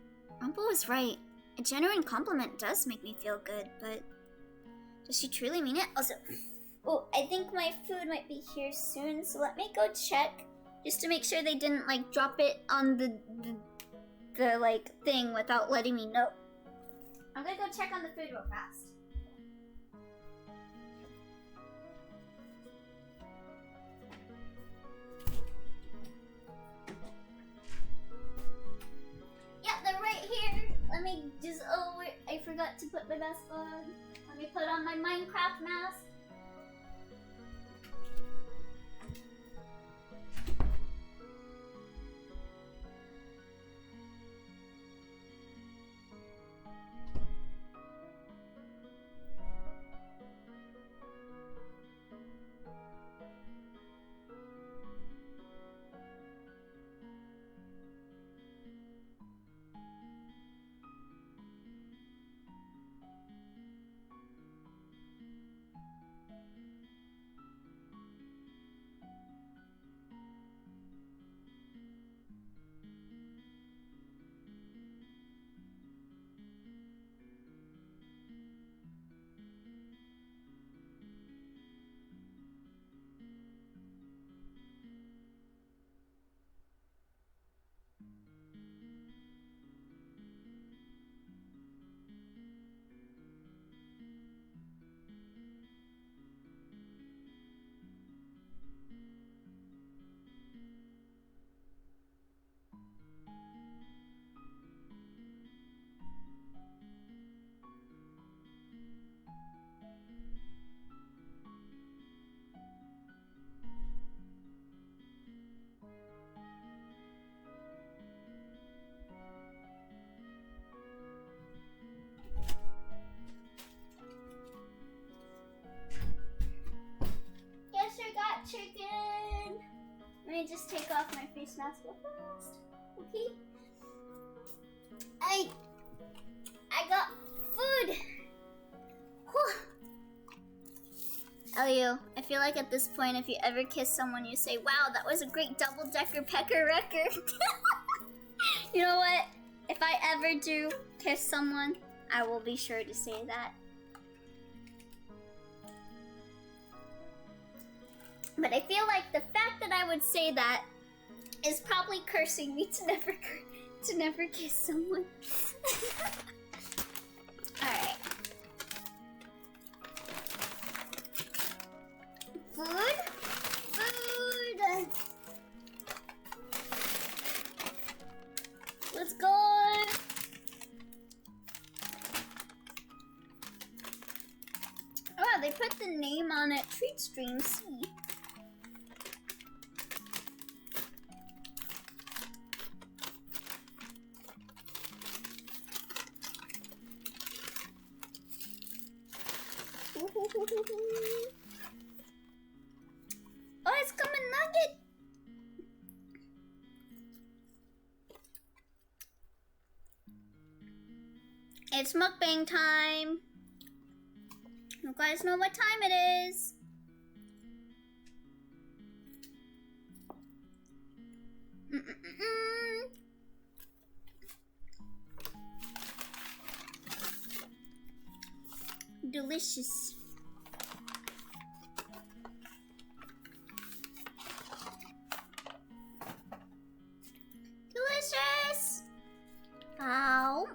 Rumpel was right. A genuine compliment does make me feel good, but does she truly mean it? Also, oh, I think my food might be here soon, so let me go check just to make sure they didn't like drop it on the like thing without letting me know. I'm gonna go check on the food real fast. Yeah, they're right here. Let me just, oh, wait, I forgot to put my mask on. Let me put on my Minecraft mask. Chicken. Let me just take off my face mask real fast. Okay. I got food. Whew. Elio, I feel like at this point, if you ever kiss someone, you say, "Wow, that was a great double-decker pecker wrecker." You know what? If I ever do kiss someone, I will be sure to say that. But I feel like the fact that I would say that is probably cursing me to never kiss someone. Alright. Food? Food! Let's go! they put the name on it. Treat stream C. Oh, it's coming nugget. It's mukbang time. You guys know what time it is. Delicious. Delicious. Ow.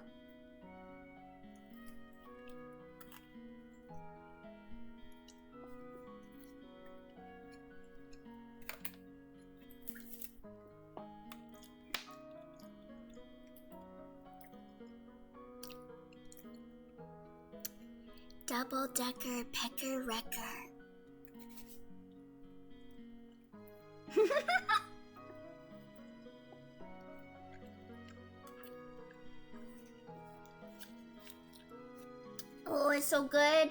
Double-decker pecker-wrecker. Oh, it's so good.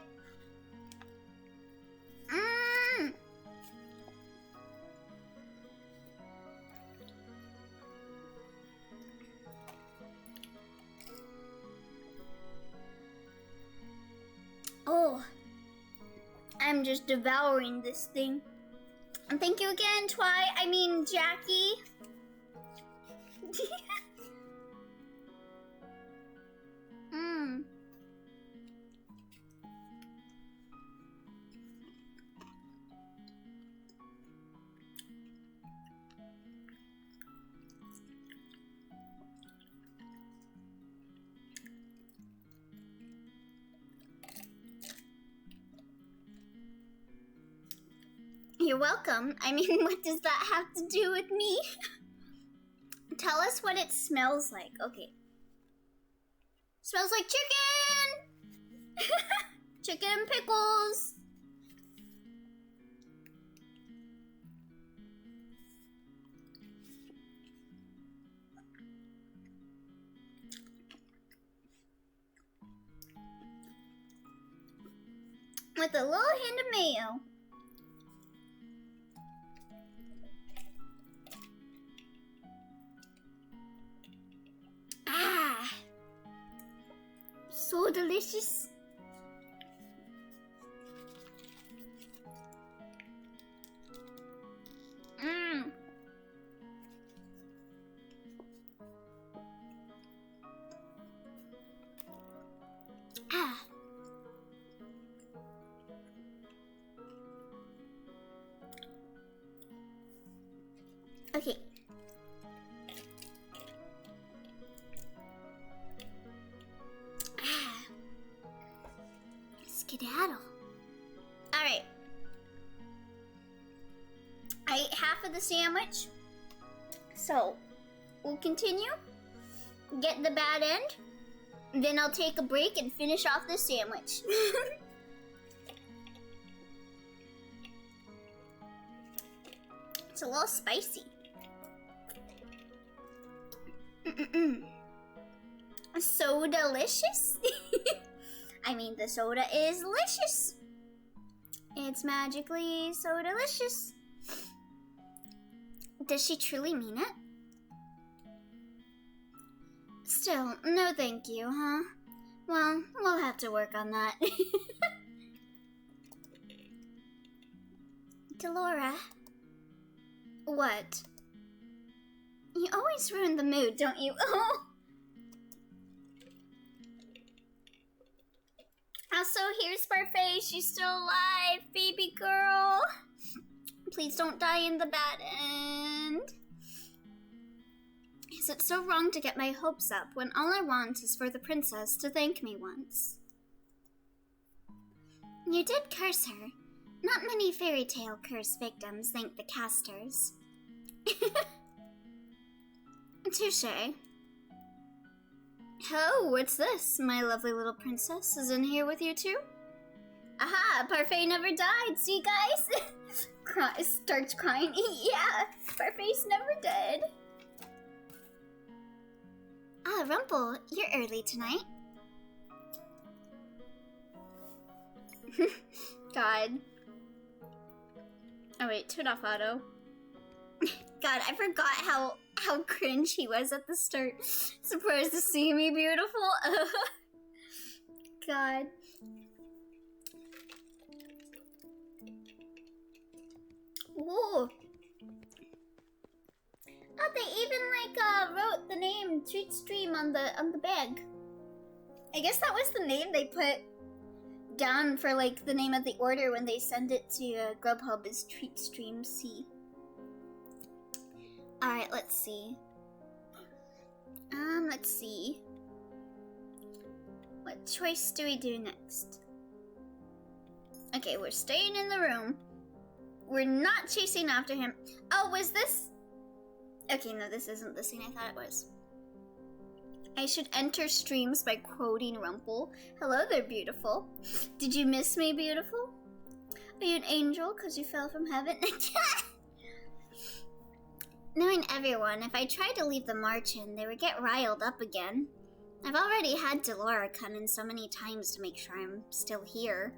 Mmm. Oh, I'm just devouring this thing. And thank you again, Jackie. Mmm. You're welcome. What does that have to do with me? Tell us what it smells like. Okay. Smells like chicken! Chicken and pickles! With a little hint of mayo. Ah, so delicious. Mmm. Ah. Okay. Skedaddle. Alright. I ate half of the sandwich. So, we'll continue. Get the bad end. Then I'll take a break and finish off the sandwich. It's a little spicy. So delicious. The soda is delicious. It's magically so delicious. Does she truly mean it? Still, no thank you, huh? Well, we'll have to work on that. Delora. What? You always ruin the mood, don't you? Oh. Also, here's Parfait. She's still alive, baby girl. Please don't die in the bad end. Is it so wrong to get my hopes up when all I want is for the princess to thank me once? You did curse her. Not many fairy tale curse victims thank the casters. Touché. Oh, what's this? My lovely little princess is in here with you too? Aha! Parfait never died! See, guys? Starts crying. Yeah! Parfait's never dead. Ah, Rumpel, you're early tonight. God. Oh wait, turn off auto. God, I forgot how cringe he was at the start. Surprised to see me, beautiful. God. Whoa. Oh, they even wrote the name Treat Stream on the bag. I guess that was the name they put down for the name of the order when they send it to Grubhub is Treat Stream C. Alright, let's see. Let's see. What choice do we do next? Okay, we're staying in the room. We're not chasing after him. Oh, was this? Okay, no, this isn't the scene I thought it was. I should enter streams by quoting Rumpel. Hello there, beautiful. Did you miss me, beautiful? Are you an angel because you fell from heaven? Knowing everyone, if I tried to leave the march in, they would get riled up again. I've already had Delora come in so many times to make sure I'm still here.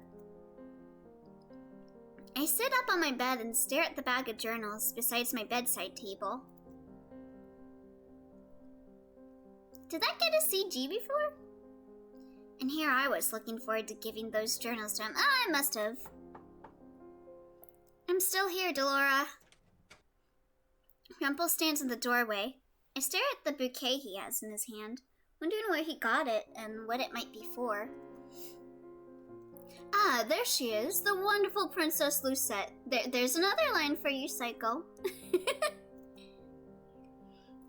I sit up on my bed and stare at the bag of journals besides my bedside table. Did that get a CG before? And here I was looking forward to giving those journals to him. Oh, I must have. I'm still here, Delora. Rumpel stands in the doorway. I stare at the bouquet he has in his hand, wondering where he got it and what it might be for. Ah, there she is, the wonderful Princess Lucette. There's another line for you, Psycho.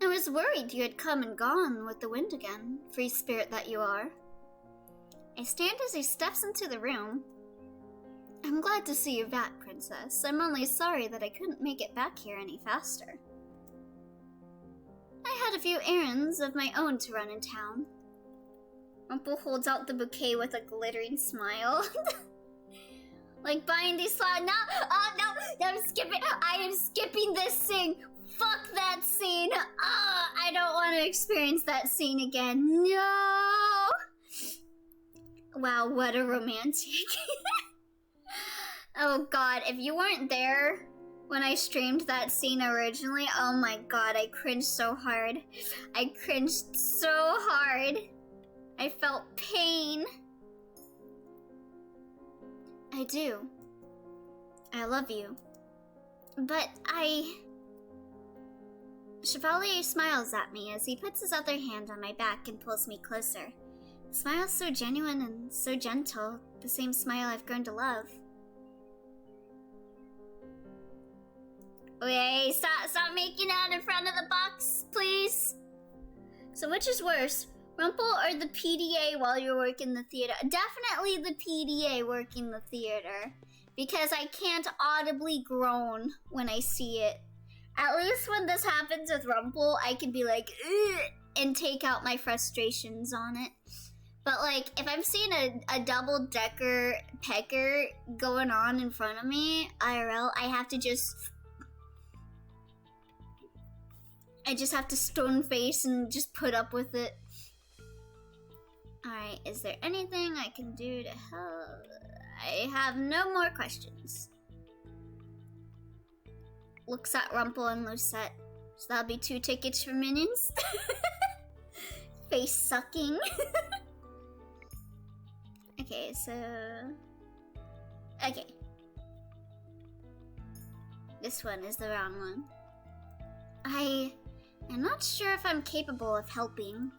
I was worried you had come and gone with the wind again, free spirit that you are. I stand as he steps into the room. I'm glad to see you back, Princess. I'm only sorry that I couldn't make it back here any faster. I had a few errands of my own to run in town. Rumpel holds out the bouquet with a glittering smile. Like buying these flowers. No! Oh, no! I am skipping this scene. Fuck that scene. Oh, I don't want to experience that scene again. No! Wow, what a romantic. Oh god, if you weren't there when I streamed that scene originally, oh my god, I cringed so hard. I cringed so hard. I felt pain. I do. I love you. But Chevalier smiles at me as he puts his other hand on my back and pulls me closer. The smile's so genuine and so gentle, the same smile I've grown to love. Okay, stop making out in front of the box, please. So which is worse, Rumpel or the PDA while you're working the theater? Definitely the PDA working the theater, because I can't audibly groan when I see it. At least when this happens with Rumpel, I can be like, ugh, and take out my frustrations on it. But like, if I'm seeing a double-decker pecker going on in front of me, IRL, I just have to stone face and just put up with it. Alright, is there anything I can do to help? I have no more questions. Looks at Rumpel and Lucette. So that'll be 2 tickets for Minions. Face sucking. Okay, so... Okay. This one is the wrong one. I'm not sure if I'm capable of helping.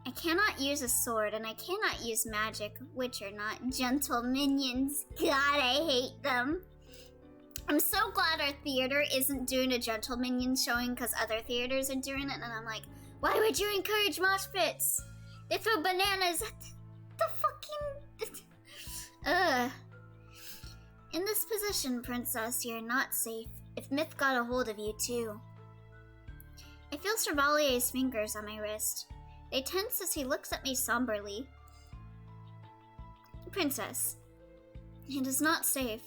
I cannot use a sword, and I cannot use magic, which are not gentle minions. God, I hate them. I'm so glad our theater isn't doing a gentle minion showing because other theaters are doing it, and I'm like, why would you encourage mosh pits? They throw bananas at the fucking... Ugh. In this position, Princess, you're not safe. If Myth got a hold of you, too. I feel Chevalier's fingers on my wrist. They tense as he looks at me somberly. Princess, It is not safe.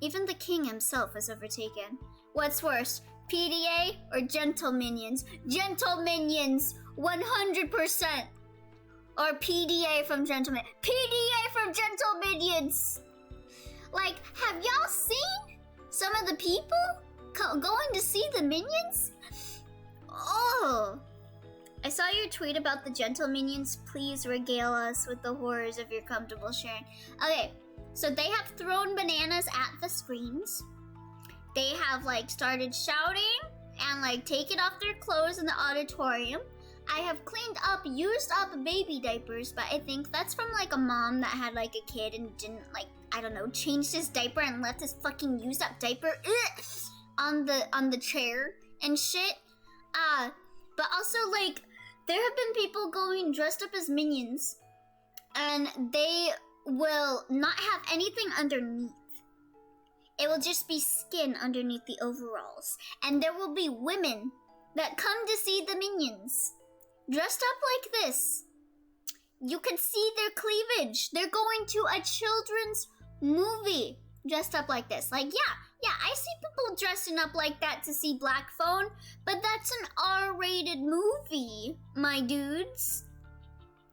Even the king himself is overtaken. What's worse, PDA or gentle minions? Gentle minions, 100%. Or PDA from gentlemen. PDA from gentle minions. Like, have y'all seen some of the people going to see the minions? Oh. I saw your tweet about the gentle minions. Please regale us with the horrors of your comfortable sharing. Okay, so they have thrown bananas at the screens. They have, like, started shouting and, like, taken off their clothes in the auditorium. I have cleaned up used up baby diapers, but I think that's from, like, a mom that had, like, a kid and didn't, like, I don't know, changed his diaper and left his fucking used up diaper on the chair and shit. But also, like, there have been people going dressed up as minions, and they will not have anything underneath. It will just be skin underneath the overalls. And there will be women that come to see the minions, dressed up like this. You can see their cleavage. They're going to a children's movie dressed up like this. Like, yeah, I see people dressing up like that to see Black Phone, but that's an R-rated movie, my dudes.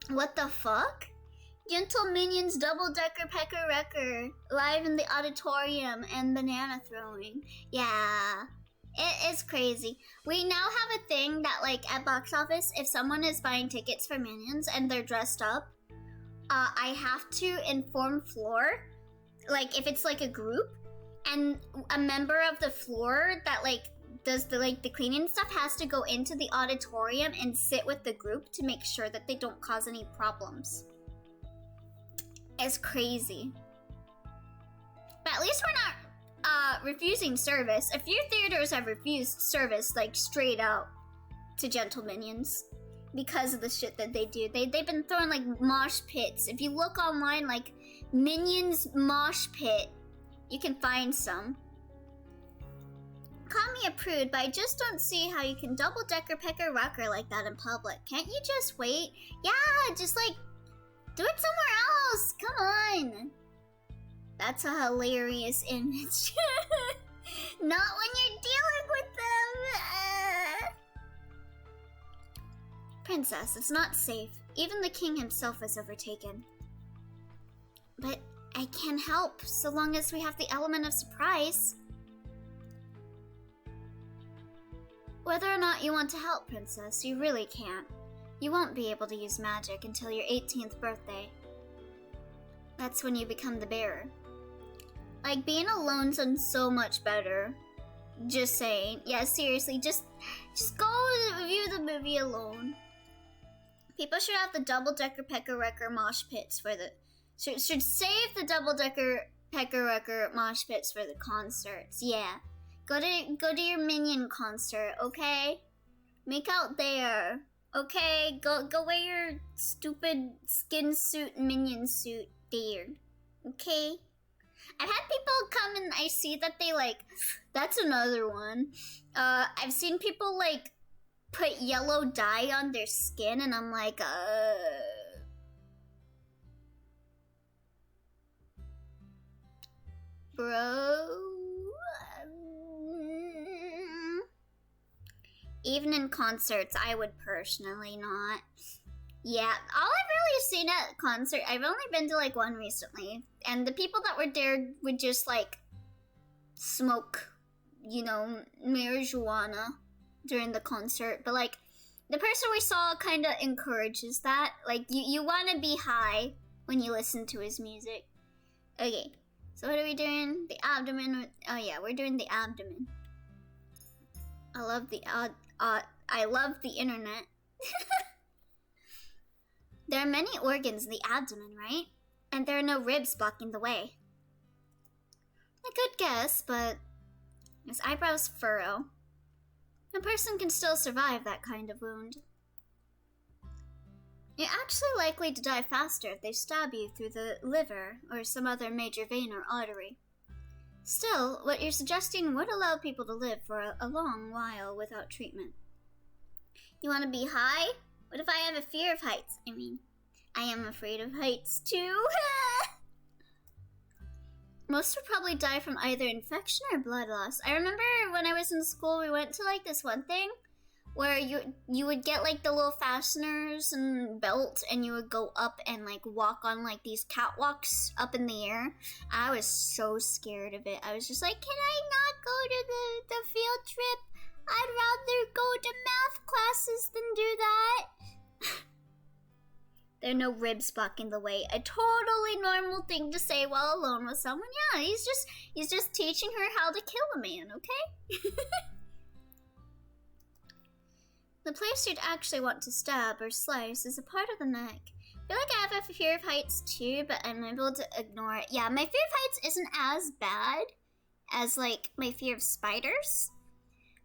What the fuck? Gentle Minions double-decker pecker-wrecker live in the auditorium and banana throwing. Yeah, it is crazy. We now have a thing that, like, at box office, if someone is buying tickets for Minions and they're dressed up, I have to inform floor, like, if it's, like, a group, and a member of the floor that, like, does the cleaning stuff has to go into the auditorium and sit with the group to make sure that they don't cause any problems. It's crazy. But at least we're not refusing service. A few theaters have refused service, like, straight out to Gentle Minions because of the shit that they do. They've been throwing, like, mosh pits. If you look online, like, Minions mosh pit, you can find some. Call me a prude, but I just don't see how you can double-decker pecker-rocker like that in public. Can't you just wait? Yeah, just, like, do it somewhere else! Come on! That's a hilarious image. Not when you're dealing with them! Princess, it's not safe. Even the king himself is overtaken. But I can help, so long as we have the element of surprise. Whether or not you want to help, Princess, you really can't. You won't be able to use magic until your 18th birthday. That's when you become the bearer. Like, being alone sounds so much better. Just saying. Yeah, seriously, just go view the movie alone. People should have the double-decker pecker-wrecker mosh pits for the... Should save the double-decker pecker-wrecker mosh pits for the concerts. Yeah. Go to your Minion concert, okay? Make out there. Okay, go wear your stupid skin suit Minion suit there. Okay? I've had people come and I see that they, like, that's another one. I've seen people, like, put yellow dye on their skin and I'm like, bro. Even in concerts, I would personally not. Yeah, all I've really seen at concert, I've only been to, like, one recently. And the people that were there would just, like, smoke, you know, marijuana during the concert. But, like, the person we saw kind of encourages that. Like, you want to be high when you listen to his music. Okay, so what are we doing? The abdomen. Oh, yeah, we're doing the abdomen. I love the I love the internet. There are many organs in the abdomen, right? And there are no ribs blocking the way. A good guess, but his eyebrows furrow. A person can still survive that kind of wound. You're actually likely to die faster if they stab you through the liver or some other major vein or artery. Still, what you're suggesting would allow people to live for a long while without treatment. You want to be high? What if I have a fear of heights? I mean, I am afraid of heights too. Most would probably die from either infection or blood loss. I remember when I was in school, we went to like this one thing where you would get like the little fasteners and belt, and you would go up and like walk on like these catwalks up in the air. I was so scared of it. I was just like, can I not go to the field trip? I'd rather go to math classes than do that. There are no ribs blocking the way. A totally normal thing to say while alone with someone. Yeah, he's just teaching her how to kill a man, okay? The place you'd actually want to stab or slice is a part of the neck. I feel like I have a fear of heights too, but I'm able to ignore it. Yeah, my fear of heights isn't as bad as like my fear of spiders.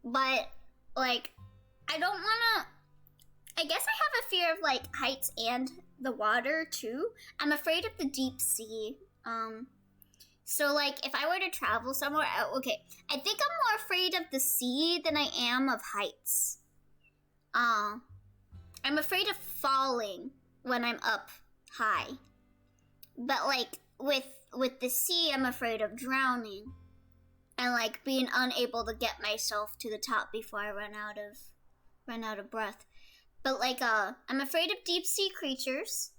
But like, I don't wanna, I guess I have a fear of like heights and the water too. I'm afraid of the deep sea. So like if I were to travel somewhere, okay, I think I'm more afraid of the sea than I am of heights. I'm afraid of falling when I'm up high. But like with the sea, I'm afraid of drowning and like being unable to get myself to the top before I run out of breath. But like I'm afraid of deep sea creatures.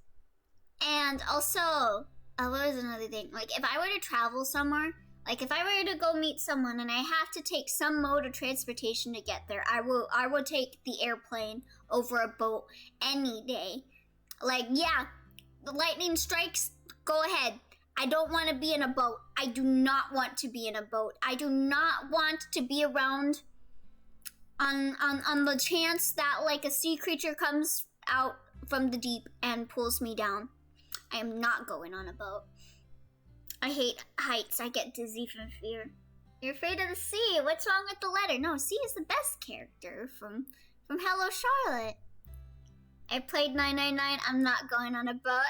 And also, what was another thing? Like if I were to travel somewhere, like if I were to go meet someone and I have to take some mode of transportation to get there, I will take the airplane over a boat any day. Like, yeah, the lightning strikes, go ahead. I don't want to be in a boat. I do not want to be in a boat. I do not want to be around on the chance that like a sea creature comes out from the deep and pulls me down. I am not going on a boat. I hate heights. I get dizzy from fear. You're afraid of the sea. What's wrong with the letter? No, C is the best character from Hello Charlotte. I played 999. I'm not going on a boat.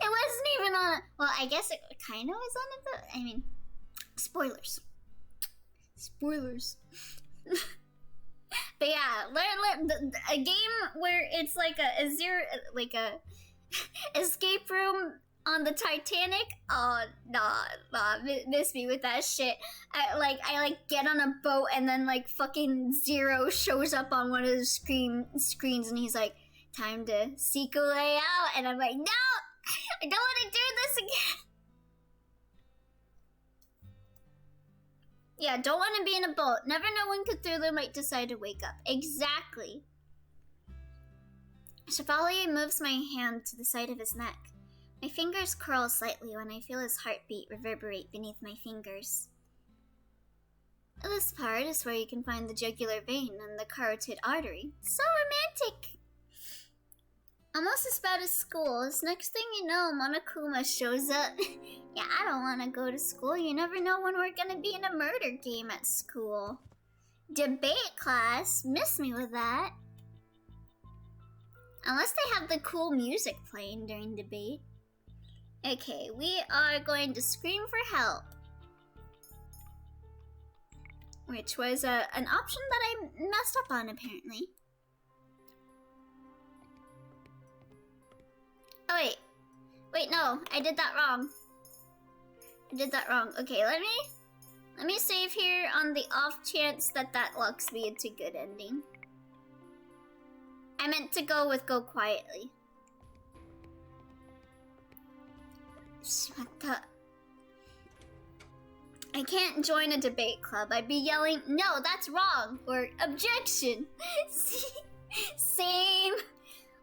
It wasn't even on. Well, I guess it kind of was on a boat. I mean, spoilers. Spoilers. But yeah, a game where it's like a zero, like a escape room on the Titanic. Oh nah, miss me with that shit. I get on a boat and then like fucking Zero shows up on one of the screens and he's like, time to seek a way out, and I'm like, no, I don't want to do this again. Yeah, don't want to be in a boat. Never know when Cthulhu might decide to wake up. Exactly. Chevalier moves my hand to the side of his neck. My fingers curl slightly when I feel his heartbeat reverberate beneath my fingers. This part is where you can find the jugular vein and the carotid artery. So romantic! Almost as bad as school. Next thing you know, Monokuma shows up. Yeah, I don't want to go to school. You never know when we're gonna be in a murder game at school. Debate class. Miss me with that. Unless they have the cool music playing during debate. Okay, we are going to scream for help. Which was an option that I messed up on, apparently. Oh, wait, no, I did that wrong. Okay, let me save here on the off chance that locks me into good ending. I meant to go with go quietly. Shimatta. I can't join a debate club. I'd be yelling, no, that's wrong, or objection. Same.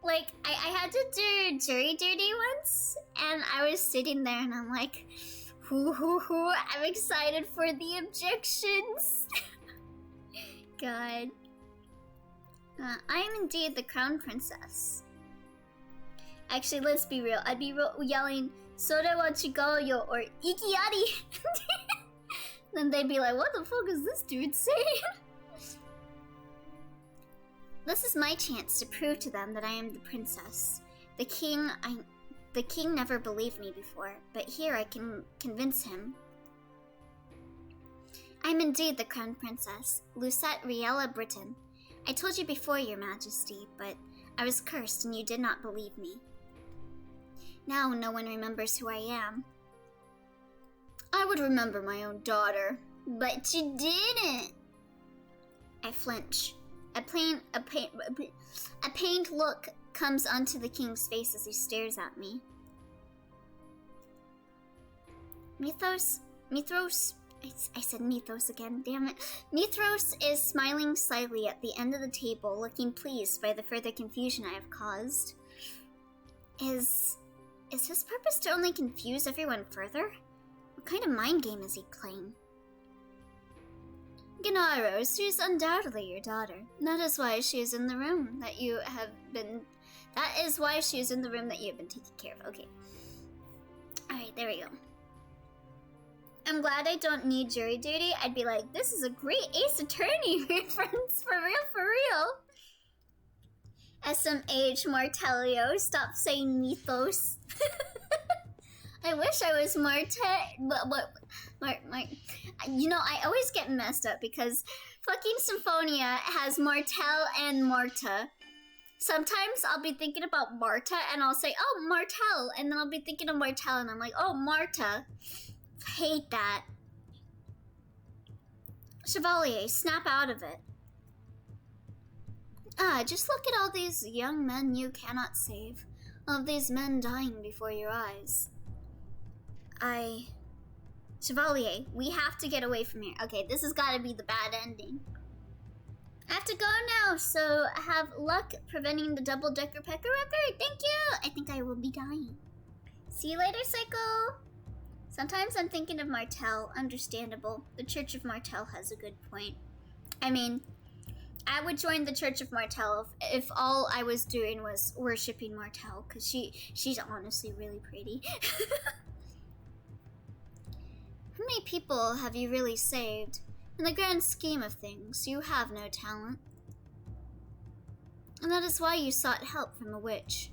Like, I had to do jury duty once, and I was sitting there, and I'm like, I'm excited for the objections. God. I am indeed the crown princess. Actually, let's be real. I'd be yelling, Sore wa chigou or Ikiari. Then they'd be like, what the fuck is this dude saying? This is my chance to prove to them that I am the princess. The king never believed me before, but here I can convince him. I'm indeed the crown princess, Lucette Riella Britain. I told you before, your majesty, but I was cursed and you did not believe me. Now no one remembers who I am. I would remember my own daughter, but you didn't. I flinch. A pained look comes onto the king's face as he stares at me. Mithros, I said Mithros again, damn it. Mithros is smiling slyly at the end of the table, looking pleased by the further confusion I have caused. Is his purpose to only confuse everyone further? What kind of mind game is he playing? Gennaro, she is undoubtedly your daughter. That is why she is in the room that you have been... That is why she is in the room that you have been taking care of. Okay. Alright, there we go. I'm glad I don't need jury duty. I'd be like, this is a great Ace Attorney reference, for real. SMH Martellio, stop saying mythos. I wish I was you know, I always get messed up because fucking Symphonia has Martel and Marta. Sometimes I'll be thinking about Marta and I'll say, oh, Martel, and then I'll be thinking of Martel and I'm like, oh, Marta. Hate that. Chevalier, snap out of it. Ah, just look at all these young men you cannot save. All of these men dying before your eyes. Chevalier, we have to get away from here. Okay, this has got to be the bad ending. I have to go now, so have luck preventing the double-decker pecker record. Thank you! I think I will be dying. See you later, Psycho! Sometimes I'm thinking of Martel. Understandable. The Church of Martel has a good point. I mean, I would join the Church of Martel if all I was doing was worshipping Martel, because she's honestly really pretty. How many people have you really saved? In the grand scheme of things, you have no talent. And that is why you sought help from a witch.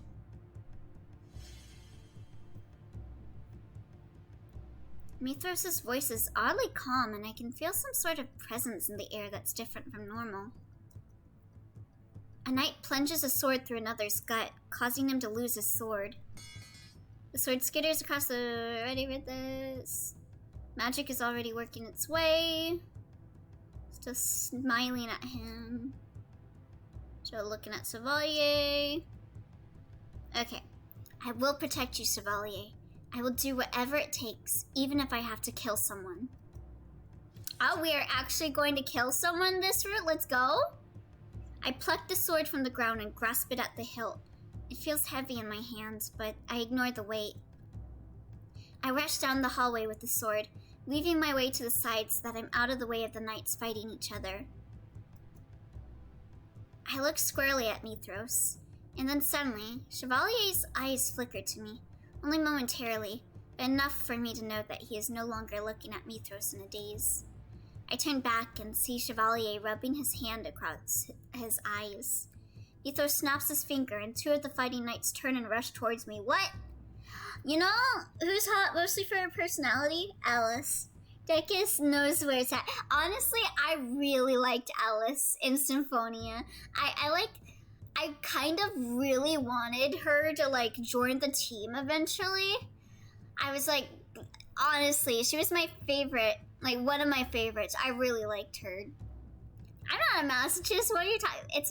Mithros' voice is oddly calm, and I can feel some sort of presence in the air that's different from normal. A knight plunges a sword through another's gut, causing him to lose his sword. The sword skitters across the... Ready for this? Magic is already working its way. Still smiling at him. Still looking at Chevalier. Okay. I will protect you, Chevalier. I will do whatever it takes, even if I have to kill someone. Oh, we are actually going to kill someone this route? Let's go. I pluck the sword from the ground and grasp it at the hilt. It feels heavy in my hands, but I ignore the weight. I rush down the hallway with the sword, weaving my way to the side so that I'm out of the way of the knights fighting each other. I look squarely at Mithros, and then suddenly, Chevalier's eyes flicker to me, only momentarily, but enough for me to know that he is no longer looking at Mithros in a daze. I turn back and see Chevalier rubbing his hand across his eyes. Mithros snaps his finger, and two of the fighting knights turn and rush towards me. What? You know who's hot mostly for her personality? Alice. Dekis knows where it's at. Honestly, I really liked Alice in Symphonia. I kind of really wanted her to, like, join the team eventually. I was like, honestly, she was my favorite. Like, one of my favorites. I really liked her. I'm not a masochist. What are you talking? It's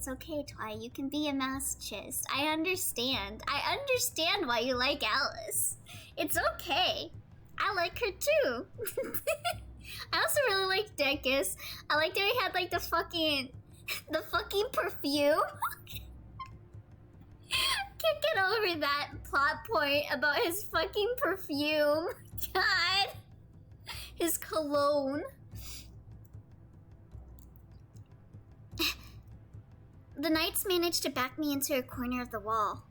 okay, Twi. You can be a masochist. I understand. I understand why you like Alice. It's okay. I like her too. I also really like Dekis. I liked that he had like the fucking perfume. Can't get over that plot point about his fucking perfume. God. His cologne. The knights manage to back me into a corner of the wall.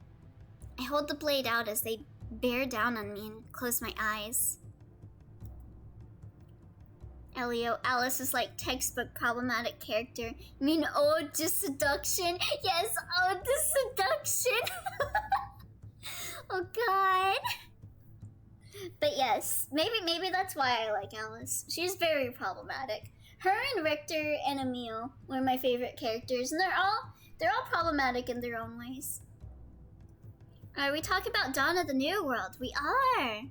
I hold the blade out as they bear down on me and close my eyes. Elio, Alice is like textbook problematic character. You mean ode to seduction? Yes, ode to seduction. Oh god. But yes, maybe that's why I like Alice. She's very problematic. Her and Richter and Emile were my favorite characters, and they're all problematic in their own ways. Are we talking about Dawn of the New World? We are.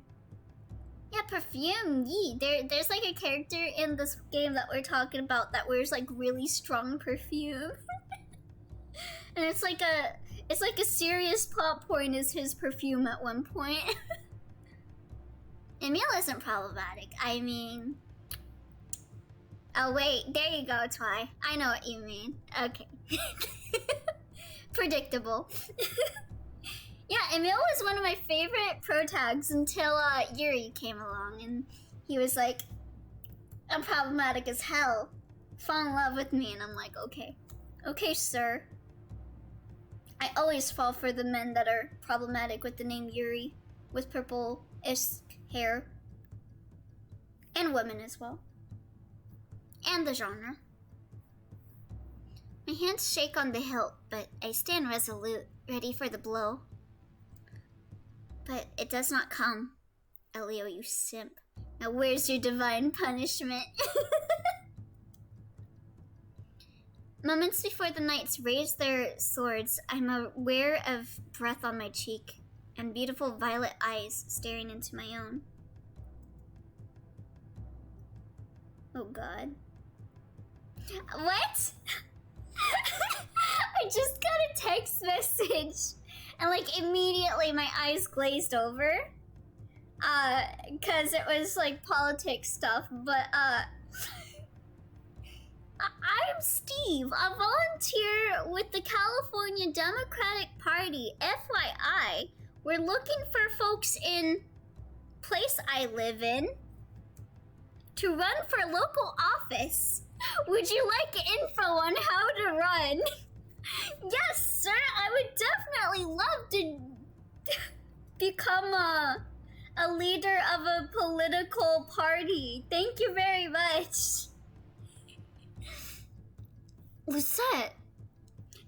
Yeah, perfume. Yee. There's like a character in this game that we're talking about that wears like really strong perfume, and it's like a serious plot point. Is his perfume at one point? Emil isn't problematic. I mean, oh wait, there you go, Twy. I know what you mean. Okay, predictable. Yeah, Emil was one of my favorite pro tags until Yuri came along, and he was like, I'm problematic as hell. Fall in love with me, and I'm like, okay. Okay, sir. I always fall for the men that are problematic with the name Yuri, with purple-ish hair. And women as well. And the genre. My hands shake on the hilt, but I stand resolute, ready for the blow. But it does not come. Elio, you simp. Now where's your divine punishment? Moments before the knights raise their swords, I'm aware of breath on my cheek and beautiful violet eyes staring into my own. Oh god. What? I just got a text message. And like immediately my eyes glazed over. Cause it was like politics stuff, but I'm Steve, a volunteer with the California Democratic Party. FYI, we're looking for folks in place I live in to run for local office. Would you like info on how to run? Yes, sir, I would definitely love to become a leader of a political party. Thank you very much. Lucette,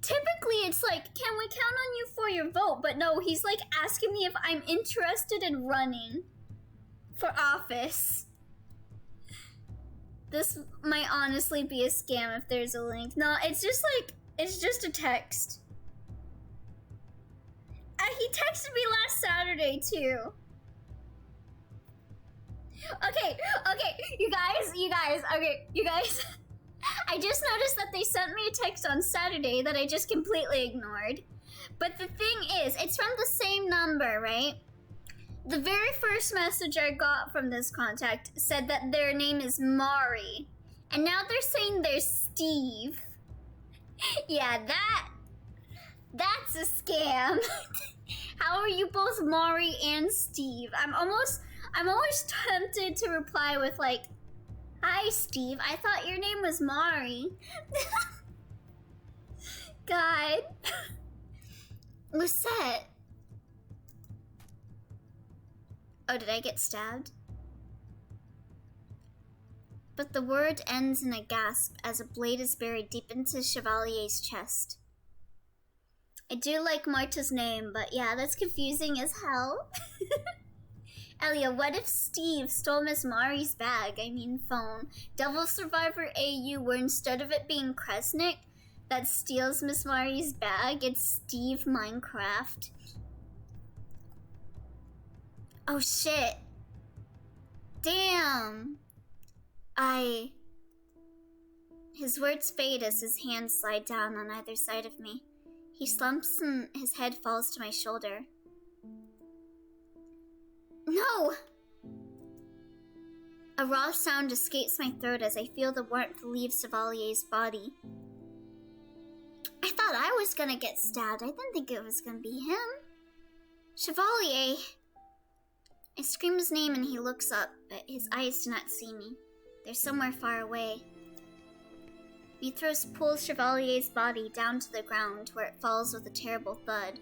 typically it's like, can we count on you for your vote? But no, he's like asking me if I'm interested in running for office. This might honestly be a scam if there's a link. No, it's just like, it's just a text. He texted me last Saturday too. Okay, you guys. I just noticed that they sent me a text on Saturday that I just completely ignored. But the thing is, it's from the same number, right? The very first message I got from this contact said that their name is Mari. And now they're saying they're Steve. Yeah, that's a scam. How are you both Mari and Steve? I'm almost tempted to reply with like, hi Steve, I thought your name was Mari. God. Lucette. Oh, did I get stabbed? But the word ends in a gasp as a blade is buried deep into Chevalier's chest. I do like Marta's name, but yeah, that's confusing as hell. Elia, what if Steve stole Miss Mari's bag? I mean phone. Devil Survivor AU, where instead of it being Kresnik that steals Miss Mari's bag, it's Steve Minecraft. Oh shit. Damn. His words fade as his hands slide down on either side of me. He slumps and his head falls to my shoulder. No! A raw sound escapes my throat as I feel the warmth leave Chevalier's body. I thought I was gonna get stabbed. I didn't think it was gonna be him. Chevalier! I scream his name and he looks up, but his eyes do not see me. They're somewhere far away. Mithras pulls Chevalier's body down to the ground, where it falls with a terrible thud.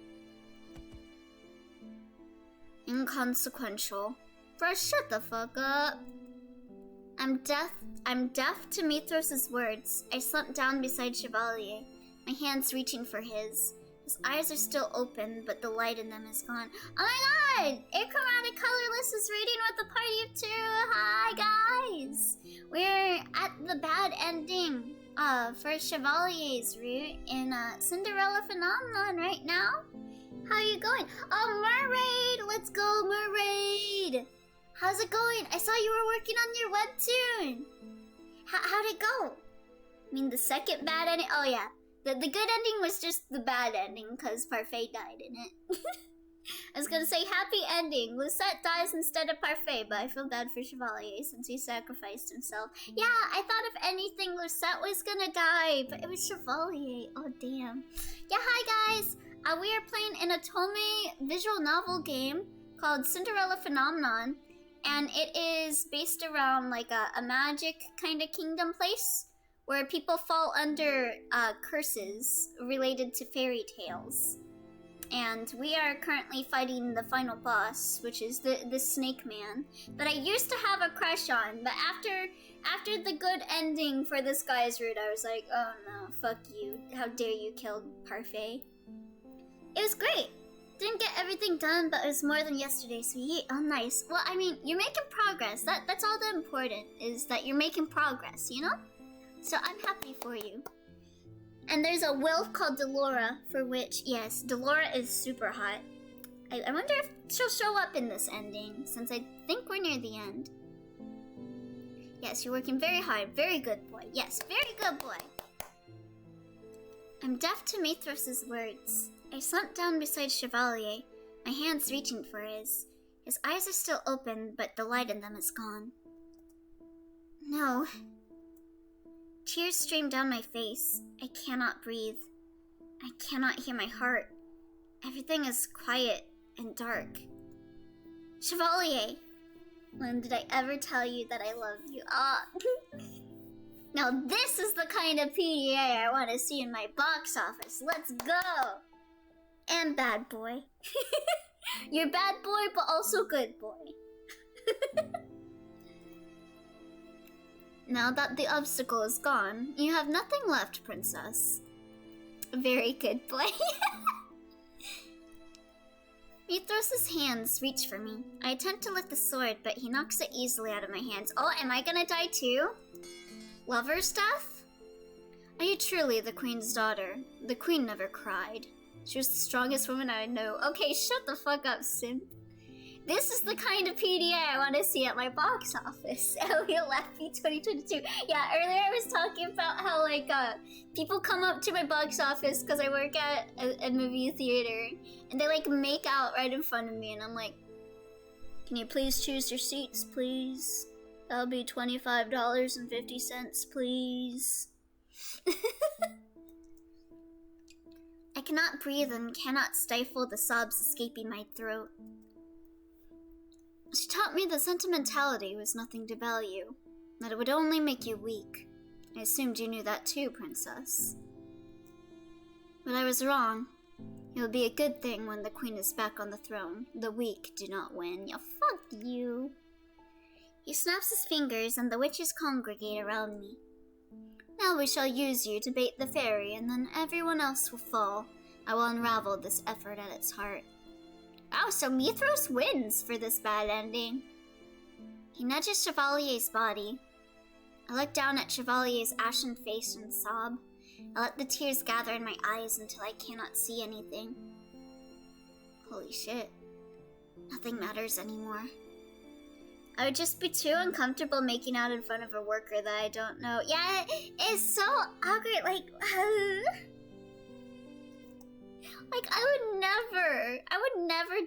Inconsequential. First, shut the fuck up. I'm deaf to Mithras' words. I slump down beside Chevalier, my hands reaching for his. His eyes are still open, but the light in them is gone. Oh my god! Achromatic Colorless is reading with a party of two! Hi guys! We're at the bad ending for Chevalier's route in Cinderella Phenomenon right now. How you going? Oh, Mermaid! Let's go, Mermaid! How's it going? I saw you were working on your webtoon. How'd it go? I mean, the second bad ending. Oh yeah, the good ending was just the bad ending because Parfait died in it. I was gonna say happy ending. Lucette dies instead of Parfait, but I feel bad for Chevalier since he sacrificed himself. Yeah, I thought if anything Lucette was gonna die, but it was Chevalier. Oh damn. Yeah, hi guys. We are playing an otome visual novel game called Cinderella Phenomenon, and it is based around like a magic kind of kingdom place where people fall under curses related to fairy tales. And we are currently fighting the final boss, which is the Snake Man that I used to have a crush on, but after the good ending for this guy's route, I was like, oh no, fuck you. How dare you kill Parfait? It was great. Didn't get everything done, but it was more than yesterday, sweet. Oh, nice. Well, I mean, you're making progress. That's all that important, is that you're making progress, you know? So I'm happy for you. And there's a Wilf called Delora, for which, yes, Delora is super hot. I wonder if she'll show up in this ending, since I think we're near the end. Yes, you're working very hard. Very good boy. Yes, very good boy. I'm deaf to Mithras' words. I slumped down beside Chevalier, my hands reaching for his. His eyes are still open, but the light in them is gone. No. Tears stream down my face. I cannot breathe. I cannot hear my heart. Everything is quiet and dark. Chevalier! When did I ever tell you that I love you? Ah. Now this is the kind of PDA I want to see in my box office. Let's go! And bad boy. You're bad boy, but also good boy. Now that the obstacle is gone, you have nothing left, princess. Very good boy. Mithras' hands reach for me. I attempt to lift the sword, but he knocks it easily out of my hands. Oh, am I gonna die too? Lover's death? Are you truly the queen's daughter? The queen never cried. She was the strongest woman I know. Okay, shut the fuck up, simp. This is the kind of PDA I want to see at my box office. Elliot Laffy 2022. Yeah, earlier I was talking about how, like, people come up to my box office because I work at a movie theater, and they, like, make out right in front of me, and I'm like, can you please choose your seats, please? That'll be $25.50, please. I cannot breathe and cannot stifle the sobs escaping my throat. She taught me that sentimentality was nothing to value, that it would only make you weak. I assumed you knew that too, princess. But I was wrong. It will be a good thing when the queen is back on the throne. The weak do not win. Yeah, fuck you. He snaps his fingers and the witches congregate around me. Now we shall use you to bait the fairy, and then everyone else will fall. I will unravel this effort at its heart. Oh, so Mithras wins for this bad ending. He nudges Chevalier's body. I look down at Chevalier's ashen face and sob. I let the tears gather in my eyes until I cannot see anything. Holy shit. Nothing matters anymore. I would just be too uncomfortable making out in front of a worker that I don't know. Yeah, it's so awkward, like... Like, I would never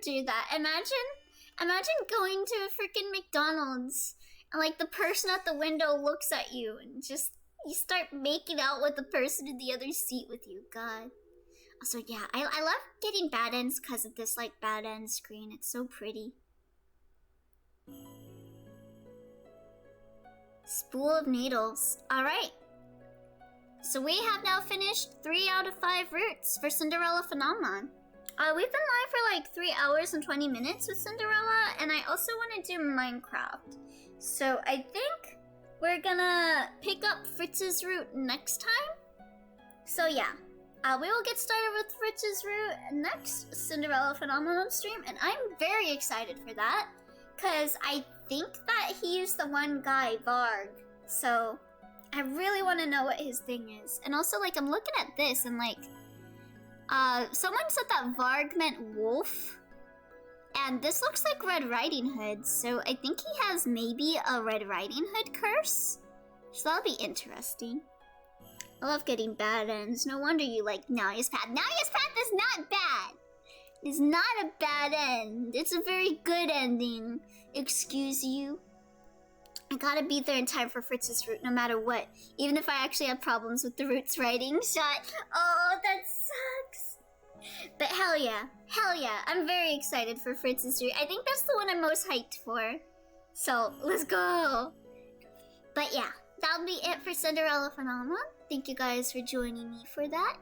do that. Imagine going to a freaking McDonald's and, like, the person at the window looks at you and just, you start making out with the person in the other seat with you. God. Also, yeah, I love getting bad ends because of this, like, bad end screen. It's so pretty. Spool of needles. Alright. So we have now finished 3 out of 5 routes for Cinderella Phenomenon. We've been live for like 3 hours and 20 minutes with Cinderella, and I also want to do Minecraft. So I think we're gonna pick up Fritz's route next time. So yeah, we will get started with Fritz's route next Cinderella Phenomenon stream, and I'm very excited for that, because I think that he's the one guy, Varg. So I really want to know what his thing is. And also, like, I'm looking at this and, like, someone said that Varg meant wolf. And this looks like Red Riding Hood, so I think he has maybe a Red Riding Hood curse. So that'll be interesting. I love getting bad ends. No wonder you like Nalia's Path. Nalia's Path is not bad. It's not a bad end. It's a very good ending. Excuse you. I gotta be there in time for Fritz's route no matter what. Even if I actually have problems with the route's writing shot. Oh, that sucks. But hell yeah. Hell yeah. I'm very excited for Fritz's route. I think that's the one I'm most hyped for. So, let's go. But yeah, that'll be it for Cinderella Phenomenon. Thank you guys for joining me for that.